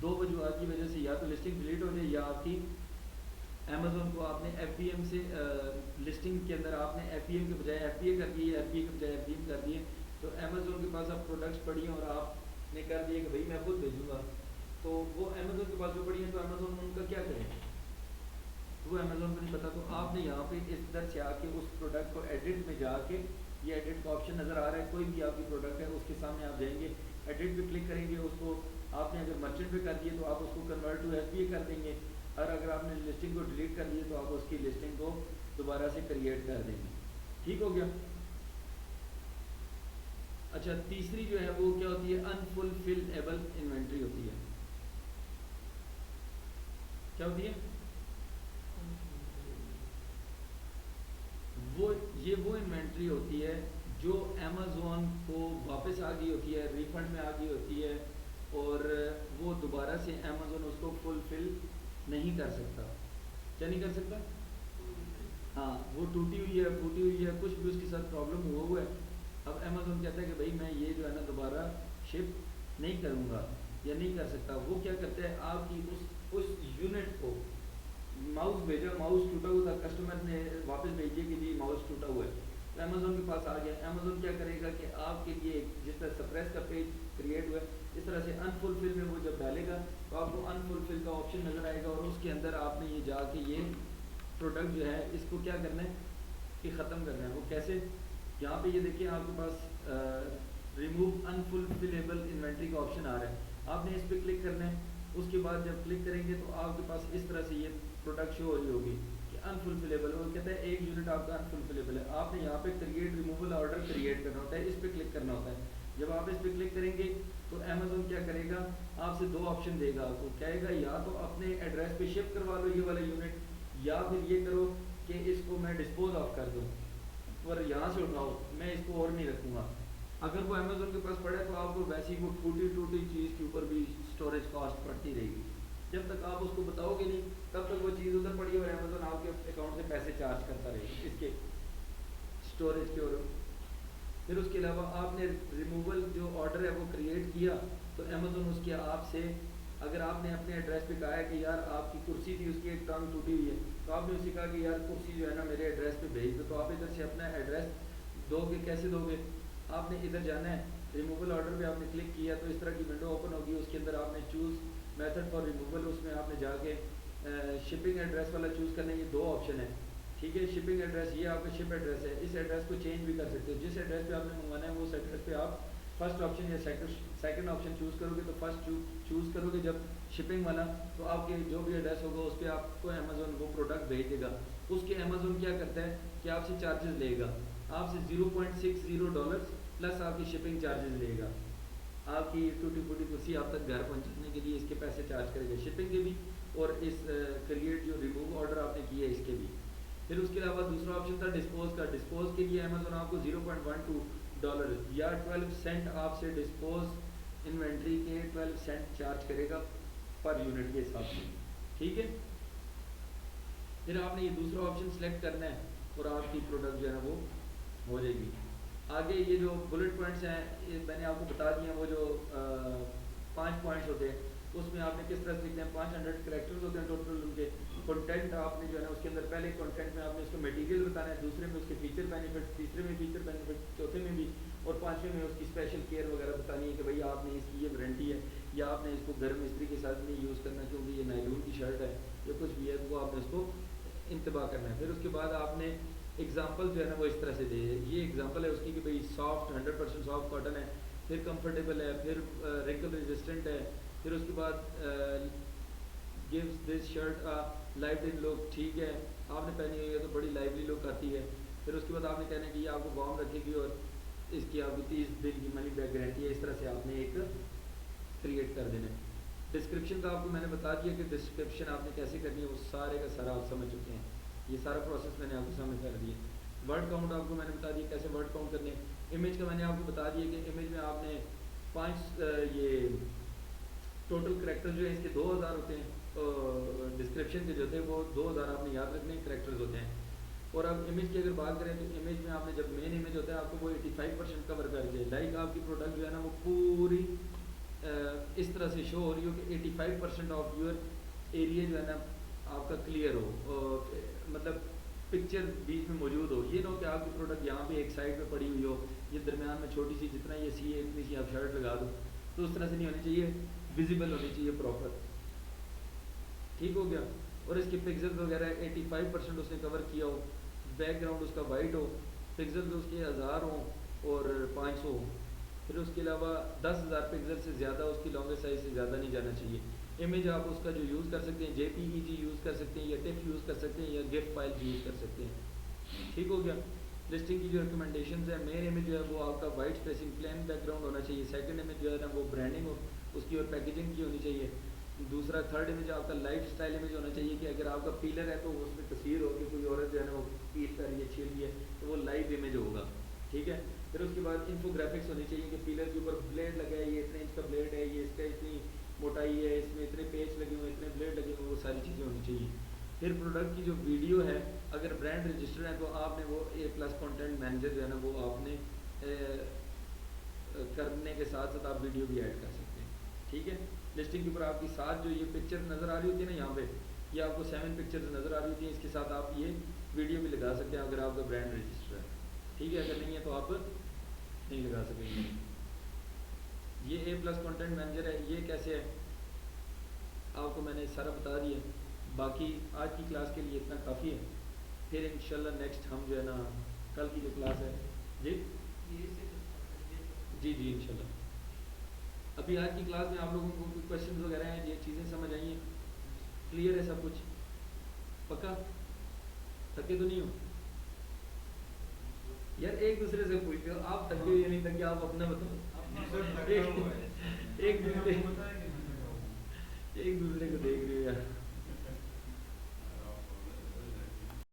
دو وجوہات کی وجہ سے یا تو لسٹنگ ڈیلیٹ ہو جائے, یا آپ کی امیزون کو آپ نے ایف بی ایم سے لسٹنگ کے اندر آپ نے ایف بی ایم کے بجائے ایف بی اے کر دیے, ایف بی اے کے بجائے ایف بی ایم کر دیے, تو امیزون کے پاس اب پروڈکٹس پڑی ہیں اور آپ نے کر دیا کہ بھائی میں خود بھیجوں گا, تو وہ امیزون کے پاس جو پڑی ہیں تو امیزون ان کا کیا کریں, وہ امیزون کو نہیں پتا. تو آپ نے یہاں پہ اس طرح سے آ کے اس پروڈکٹ کو ایڈٹ میں جا کے, یہ ایڈٹ کا آپشن نظر آ رہا ہے, کوئی بھی آپ کی پروڈکٹ ہے اس کے سامنے آپ جائیں گے, ایڈٹ پہ کلک کریں گے, اس کو آپ نے اگر مرچنٹ پہ کر دیے تو آپ اس کو کنورٹ ٹو ایف بی اے کر دیں گے, اور اگر آپ نے لسٹنگ کو ڈیلیٹ کر دیے تو آپ اس کی لسٹنگ کو دوبارہ سے کریٹ کر دیں گے. ٹھیک ہو گیا. اچھا, تیسری جو ہے وہ کیا ہوتی ہے, انفلفلیبل انوینٹری ہوتی ہے. کیا ہوتی ہے وہ انوینٹری ہوتی ہے جو امیزون کو واپس آ گئی ہوتی ہے, ریفنڈ میں آ گئی ہوتی ہے, اور وہ دوبارہ سے امیزون اس کو فلفل نہیں کر سکتا. کیا نہیں کر سکتا؟ ہاں, وہ ٹوٹی ہوئی ہے, پھوٹی ہوئی ہے, کچھ بھی اس کے ساتھ پرابلم ہوا ہے. اب امیزون کہتا ہے کہ بھائی میں یہ جو ہے نا دوبارہ شپ نہیں کروں گا یا نہیں کر سکتا. وہ کیا کرتا ہے, آپ کی اس یونٹ کو ماؤس بھیجا, ماؤس ٹوٹا ہوا تھا, کسٹمر نے واپس بھیجیے کہ جی ماؤس ٹوٹا ہوا ہے, تو امیزون کے پاس آ گیا. امیزون کیا کرے گا کہ آپ کے لیے جس طرح سپریس کا پیج کریٹ ہوا ہے اس طرح سے انفلفل میں وہ جب ڈالے گا تو آپ کو انفلفل کا آپشن نظر آئے گا, اور اس کے اندر آپ نے یہ جا کے یہ پروڈکٹ جو ہے اس کو کیا کرنا ہے کہ ختم کرنا ہے. وہ کیسے, یہاں پہ یہ دیکھیں آپ کے پاس ریموو انفلفلیبل انوینٹری کا آپشن آ رہا ہے, آپ نے اس پہ کلک کرنا ہے. اس کے بعد جب کلک کریں گے تو آپ کے پاس اس طرح سے یہ پروڈکٹ شو ہو رہی ہوگی کہ انفلفلیبل. وہ کہتا ہے ایک یونٹ آپ کا انفلفلیبل ہے, آپ نے یہاں پہ کریٹ ریموول آرڈر کریٹ کرنا ہوتا ہے, اس پہ کلک کرنا ہوتا ہے. جب آپ اس پہ کلک کریں گے تو امیزون کیا کرے گا, آپ سے دو آپشن دے گا, آپ کو کہے گا یا تو اپنے ایڈریس پہ شپ کروا لو یہ والا یونٹ, یا پھر یہ کرو کہ اس کو میں ڈسپوز آف کر دوں اور یہاں سے اٹھاؤ, میں اس کو اور نہیں رکھوں گا. اگر وہ امیزون کے پاس پڑے تو آپ کو ویسی وہ ٹوٹی چیز کے اوپر بھی اسٹوریج کاسٹ پڑتی رہے گی. جب تک آپ اس کو بتاؤ گے نہیں تب تک وہ چیز ادھر پڑی اور امیزون آپ کے اکاؤنٹ سے پیسے چارج کرتا رہے گا اس کے اسٹوریج کے. اور پھر اس کے علاوہ آپ نے ریموول جو آرڈر ہے وہ کریٹ کیا تو امیزون اس کے آپ سے, اگر آپ نے اپنے ایڈریس پہ کہا ہے کہ یار آپ کی کرسی تھی اس کی ایک ٹانگ ٹوٹی ہوئی ہے, تو آپ نے اسے کہا کہ یار کرسی جو ہے نا میرے ایڈریس پہ بھیج دو, تو آپ ادھر سے اپنا ایڈریس دو گے. کیسے دو گے, آپ نے ادھر جانا ہے, ریموول آرڈر پہ آپ نے کلک کیا تو اس طرح کی ونڈو اوپن ہوگی, اس کے اندر آپ نے چوز میتھڈ فار ریموول, اس میں آپ نے جا کے شپنگ ایڈریس والا چوز کرنا ہے. یہ دو آپشن ہے, ٹھیک ہے. شپنگ ایڈریس یہ آپ کا شپ ایڈریس ہے, اس ایڈریس کو چینج بھی کر سکتے ہو, جس ایڈریس پہ آپ نے منگوانا ہے وہ اس ایڈریس پہ آپ فرسٹ آپشن یا سیکنڈ آپشن چوز کرو گے تو فرسٹ چوز کرو گے جب شپنگ والا، تو آپ کے جو بھی ایڈریس ہوگا اس پہ آپ کو امیزون وہ پروڈکٹ بھیج دے گا. اس کے امیزون کیا کرتا ہے کہ آپ سے چارجز لے گا، آپ سے $0.60 پلس آپ کی شپنگ چارجز لے گا. آپ کی ٹوٹی پھوٹی کرسی آپ تک گھر پہنچانے کے لیے اس کے پیسے چارج کرے گا، شپنگ کے بھی اور اس کریٹ جو ریموو آرڈر آپ نے کیا ہے اس کے بھی. پھر اس کے علاوہ دوسرا آپشن تھا ڈسپوز کا. ڈسپوز کے لیے امیزون آپ کو $0.12 یا 12 سینٹ آپ سے ڈسپوز انوینٹری کے 12 سینٹ چارج کرے گا پر یونٹ کے حساب سے. ٹھیک ہے، پھر آپ نے یہ دوسرا آپشن سلیکٹ کرنا ہے اور آپ کی پروڈکٹ جو ہے نا وہ ہو جائے گی. آگے یہ جو بلٹ پوائنٹس ہیں یہ میں نے آپ کو بتا دیے ہیں، وہ جو 5 پوائنٹس ہوتے ہیں اس میں آپ نے کس طرح سے لکھتے ہیں. 500 کریکٹرز ہوتے ہیں ٹوٹل ان کے. کنٹینٹ آپ نے جو ہے نا اس کے اندر پہلے کنٹینٹ میں آپ نے اس کو میٹیریل بتانا ہے، دوسرے میں اس کے فیچر بینیفٹ، تیسرے میں فیچر بینیفٹ، چوتھے میں بھی، اور پانچویں میں اس کی اسپیشل کیئر وغیرہ بتانی ہے کہ بھائی آپ نے اس کی یہ وارنٹی ہے، یا آپ نے اس کو گرم استری کے ساتھ نہیں یوز کرنا کیونکہ یہ نائلون کی شرٹ ہے یا کچھ بھی ہے، وہ آپ نے اس کو انتباہ کرنا ہے. پھر اس کے بعد آپ نے ایگزامپل جو ہے نا وہ اس طرح سے دے. یہ ایگزامپل ہے اس کی کہ بھئی سافٹ 100% سافٹ کاٹن ہے، پھر کمفرٹیبل ہے، پھر رنکل ریزسٹنٹ ہے، پھر اس کے بعد gives this shirt a lively look. ٹھیک ہے، آپ نے پہنی ہوئی ہے تو بڑی لائولی لک آتی ہے. پھر اس کے بعد آپ نے کہنا ہے کہ یہ آپ کو وارم رکھے گی اور اس کی آپ کو 30 دن کی منی بیک گارنٹی ہے. اس طرح سے آپ نے ایک کریٹ کر دینا ہے. ڈسکرپشن کا آپ کو میں نے بتا دیا کہ ڈسکرپشن آپ نے کیسے کرنی ہے، وہ سارے کا سارا آپ سمجھ چکے ہیں. یہ سارا پروسیس میں نے آپ کو سامنے کر دیا. ورڈ کاؤنٹ آپ کو میں نے بتا دیا کیسے ورڈ کاؤنٹ کرنے. امیج کا میں نے آپ کو بتا دیا کہ امیج میں آپ نے 5 یہ ٹوٹل کریکٹر جو ہیں اس کے 2000 ہوتے ہیں. ڈسکرپشن کے جو ہوتے ہیں وہ 2000 آپ نے یاد رکھنے کریکٹرز ہوتے ہیں. اور اب امیج کی اگر بات کریں تو امیج میں آپ نے جب مین امیج ہوتا ہے آپ کو وہ 85% کور کر کے لائک آپ کی پروڈکٹ جو ہے نا وہ پوری اس طرح سے شو ہو رہی ہو کہ 85% آف یور ایریا جو ہے نا آپ کا کلیئر ہو، مطلب پکچر بیچ میں موجود ہو. یہ نہ ہو کہ آپ کی پروڈکٹ یہاں پہ ایک سائڈ پہ پڑی ہوئی ہو، یہ درمیان میں چھوٹی سی جتنا یہ سی ہے اتنی سی آپ شرٹ لگا دو، تو اس طرح سے نہیں ہونی چاہیے، ویزیبل ہونی چاہیے پراپر. ٹھیک ہو گیا. اور اس کے پکسل وغیرہ 85% اس نے کور کیا ہو، بیک گراؤنڈ اس کا وائٹ ہو، پکسل اس کے 1000 ہوں اور 500 ہوں. پھر اس کے علاوہ 10,000 پکسل سے زیادہ اس کی لانگسٹ سائز سے زیادہ نہیں جانا چاہیے. امیج آپ اس کا جو یوز کر سکتے ہیں JPEG یوز کر سکتے ہیں یا ٹف یوز کر سکتے ہیں یا گیف فائل یوز کر سکتے ہیں. ٹھیک ہو گیا. لسٹنگ کی جو ریکمنڈیشنز ہیں، مین امیج جو ہے وہ آپ کا white spacing plain background ہونا چاہیے. سیکنڈ امیج جو ہے نا وہ برانڈنگ ہو اس کی اور پیکیجنگ کی ہونی چاہیے. دوسرا تھرڈ امیج آپ کا لائف اسٹائل امیج ہونا چاہیے کہ اگر آپ کا پیلر ہے تو اس میں تصویر ہوگی کوئی عورت جو ہے نا وہ پیل کر رہی ہے، چھیل رہی ہے، تو وہ لائیو امیج ہوگا. ٹھیک ہے. پھر اس کے بعد انفو گرافکس ہونی چاہیے کہ پیلر کے اوپر بلیڈ لگا ہے، یہ اتنے انچ کا بلیڈ ہے، یہ اس کا اتنی موٹائی ہے، اس میں اتنے پیچ لگے ہوئے، اتنے بلیڈ لگے ہوئے، وہ ساری چیزیں ہونی چاہیے. پھر پروڈکٹ کی جو ویڈیو ہے اگر برانڈ رجسٹر ہے تو آپ نے وہ A+ کانٹینٹ مینیجر جو ہے نا وہ آپ نے کرنے کے ساتھ ساتھ آپ ویڈیو بھی ایڈ کر سکتے ہیں. ٹھیک ہے. لسٹنگ کے اوپر آپ کی ساتھ جو یہ پکچر نظر آ رہی ہوتی ہے نا یہاں پہ، یہ آپ کو 7 پکچرز نظر آ رہی ہوتی ہیں، اس کے ساتھ آپ یہ ویڈیو بھی لگا سکتے ہیں اگر آپ کا برانڈ رجسٹر ہے. ٹھیک ہے. اگر نہیں ہے تو آپ نہیں لگا سکیں گے. یہ A+ کانٹینٹ مینیجر ہے. یہ کیسے ہے آپ کو میں نے سارا بتا دیا. باقی آج کی کلاس کے لیے اتنا کافی ہے. پھر انشاءاللہ نیکسٹ ہم جو ہے نا کل کی جو کلاس ہے جی انشاءاللہ. ابھی آج کی کلاس میں آپ لوگوں کو کوئی کویشچنز وغیرہ ہیں، یہ چیزیں سمجھ آئی ہیں، کلیئر ہے سب کچھ؟ پکا؟ تھکے تو نہیں ہو یار؟ ایک دوسرے سے پوچھتے ہو آپ تھکے یا نہیں تھکے، آپ اپنا بتاؤ. ایک دوسرے کو دیکھ رہے ہو یار.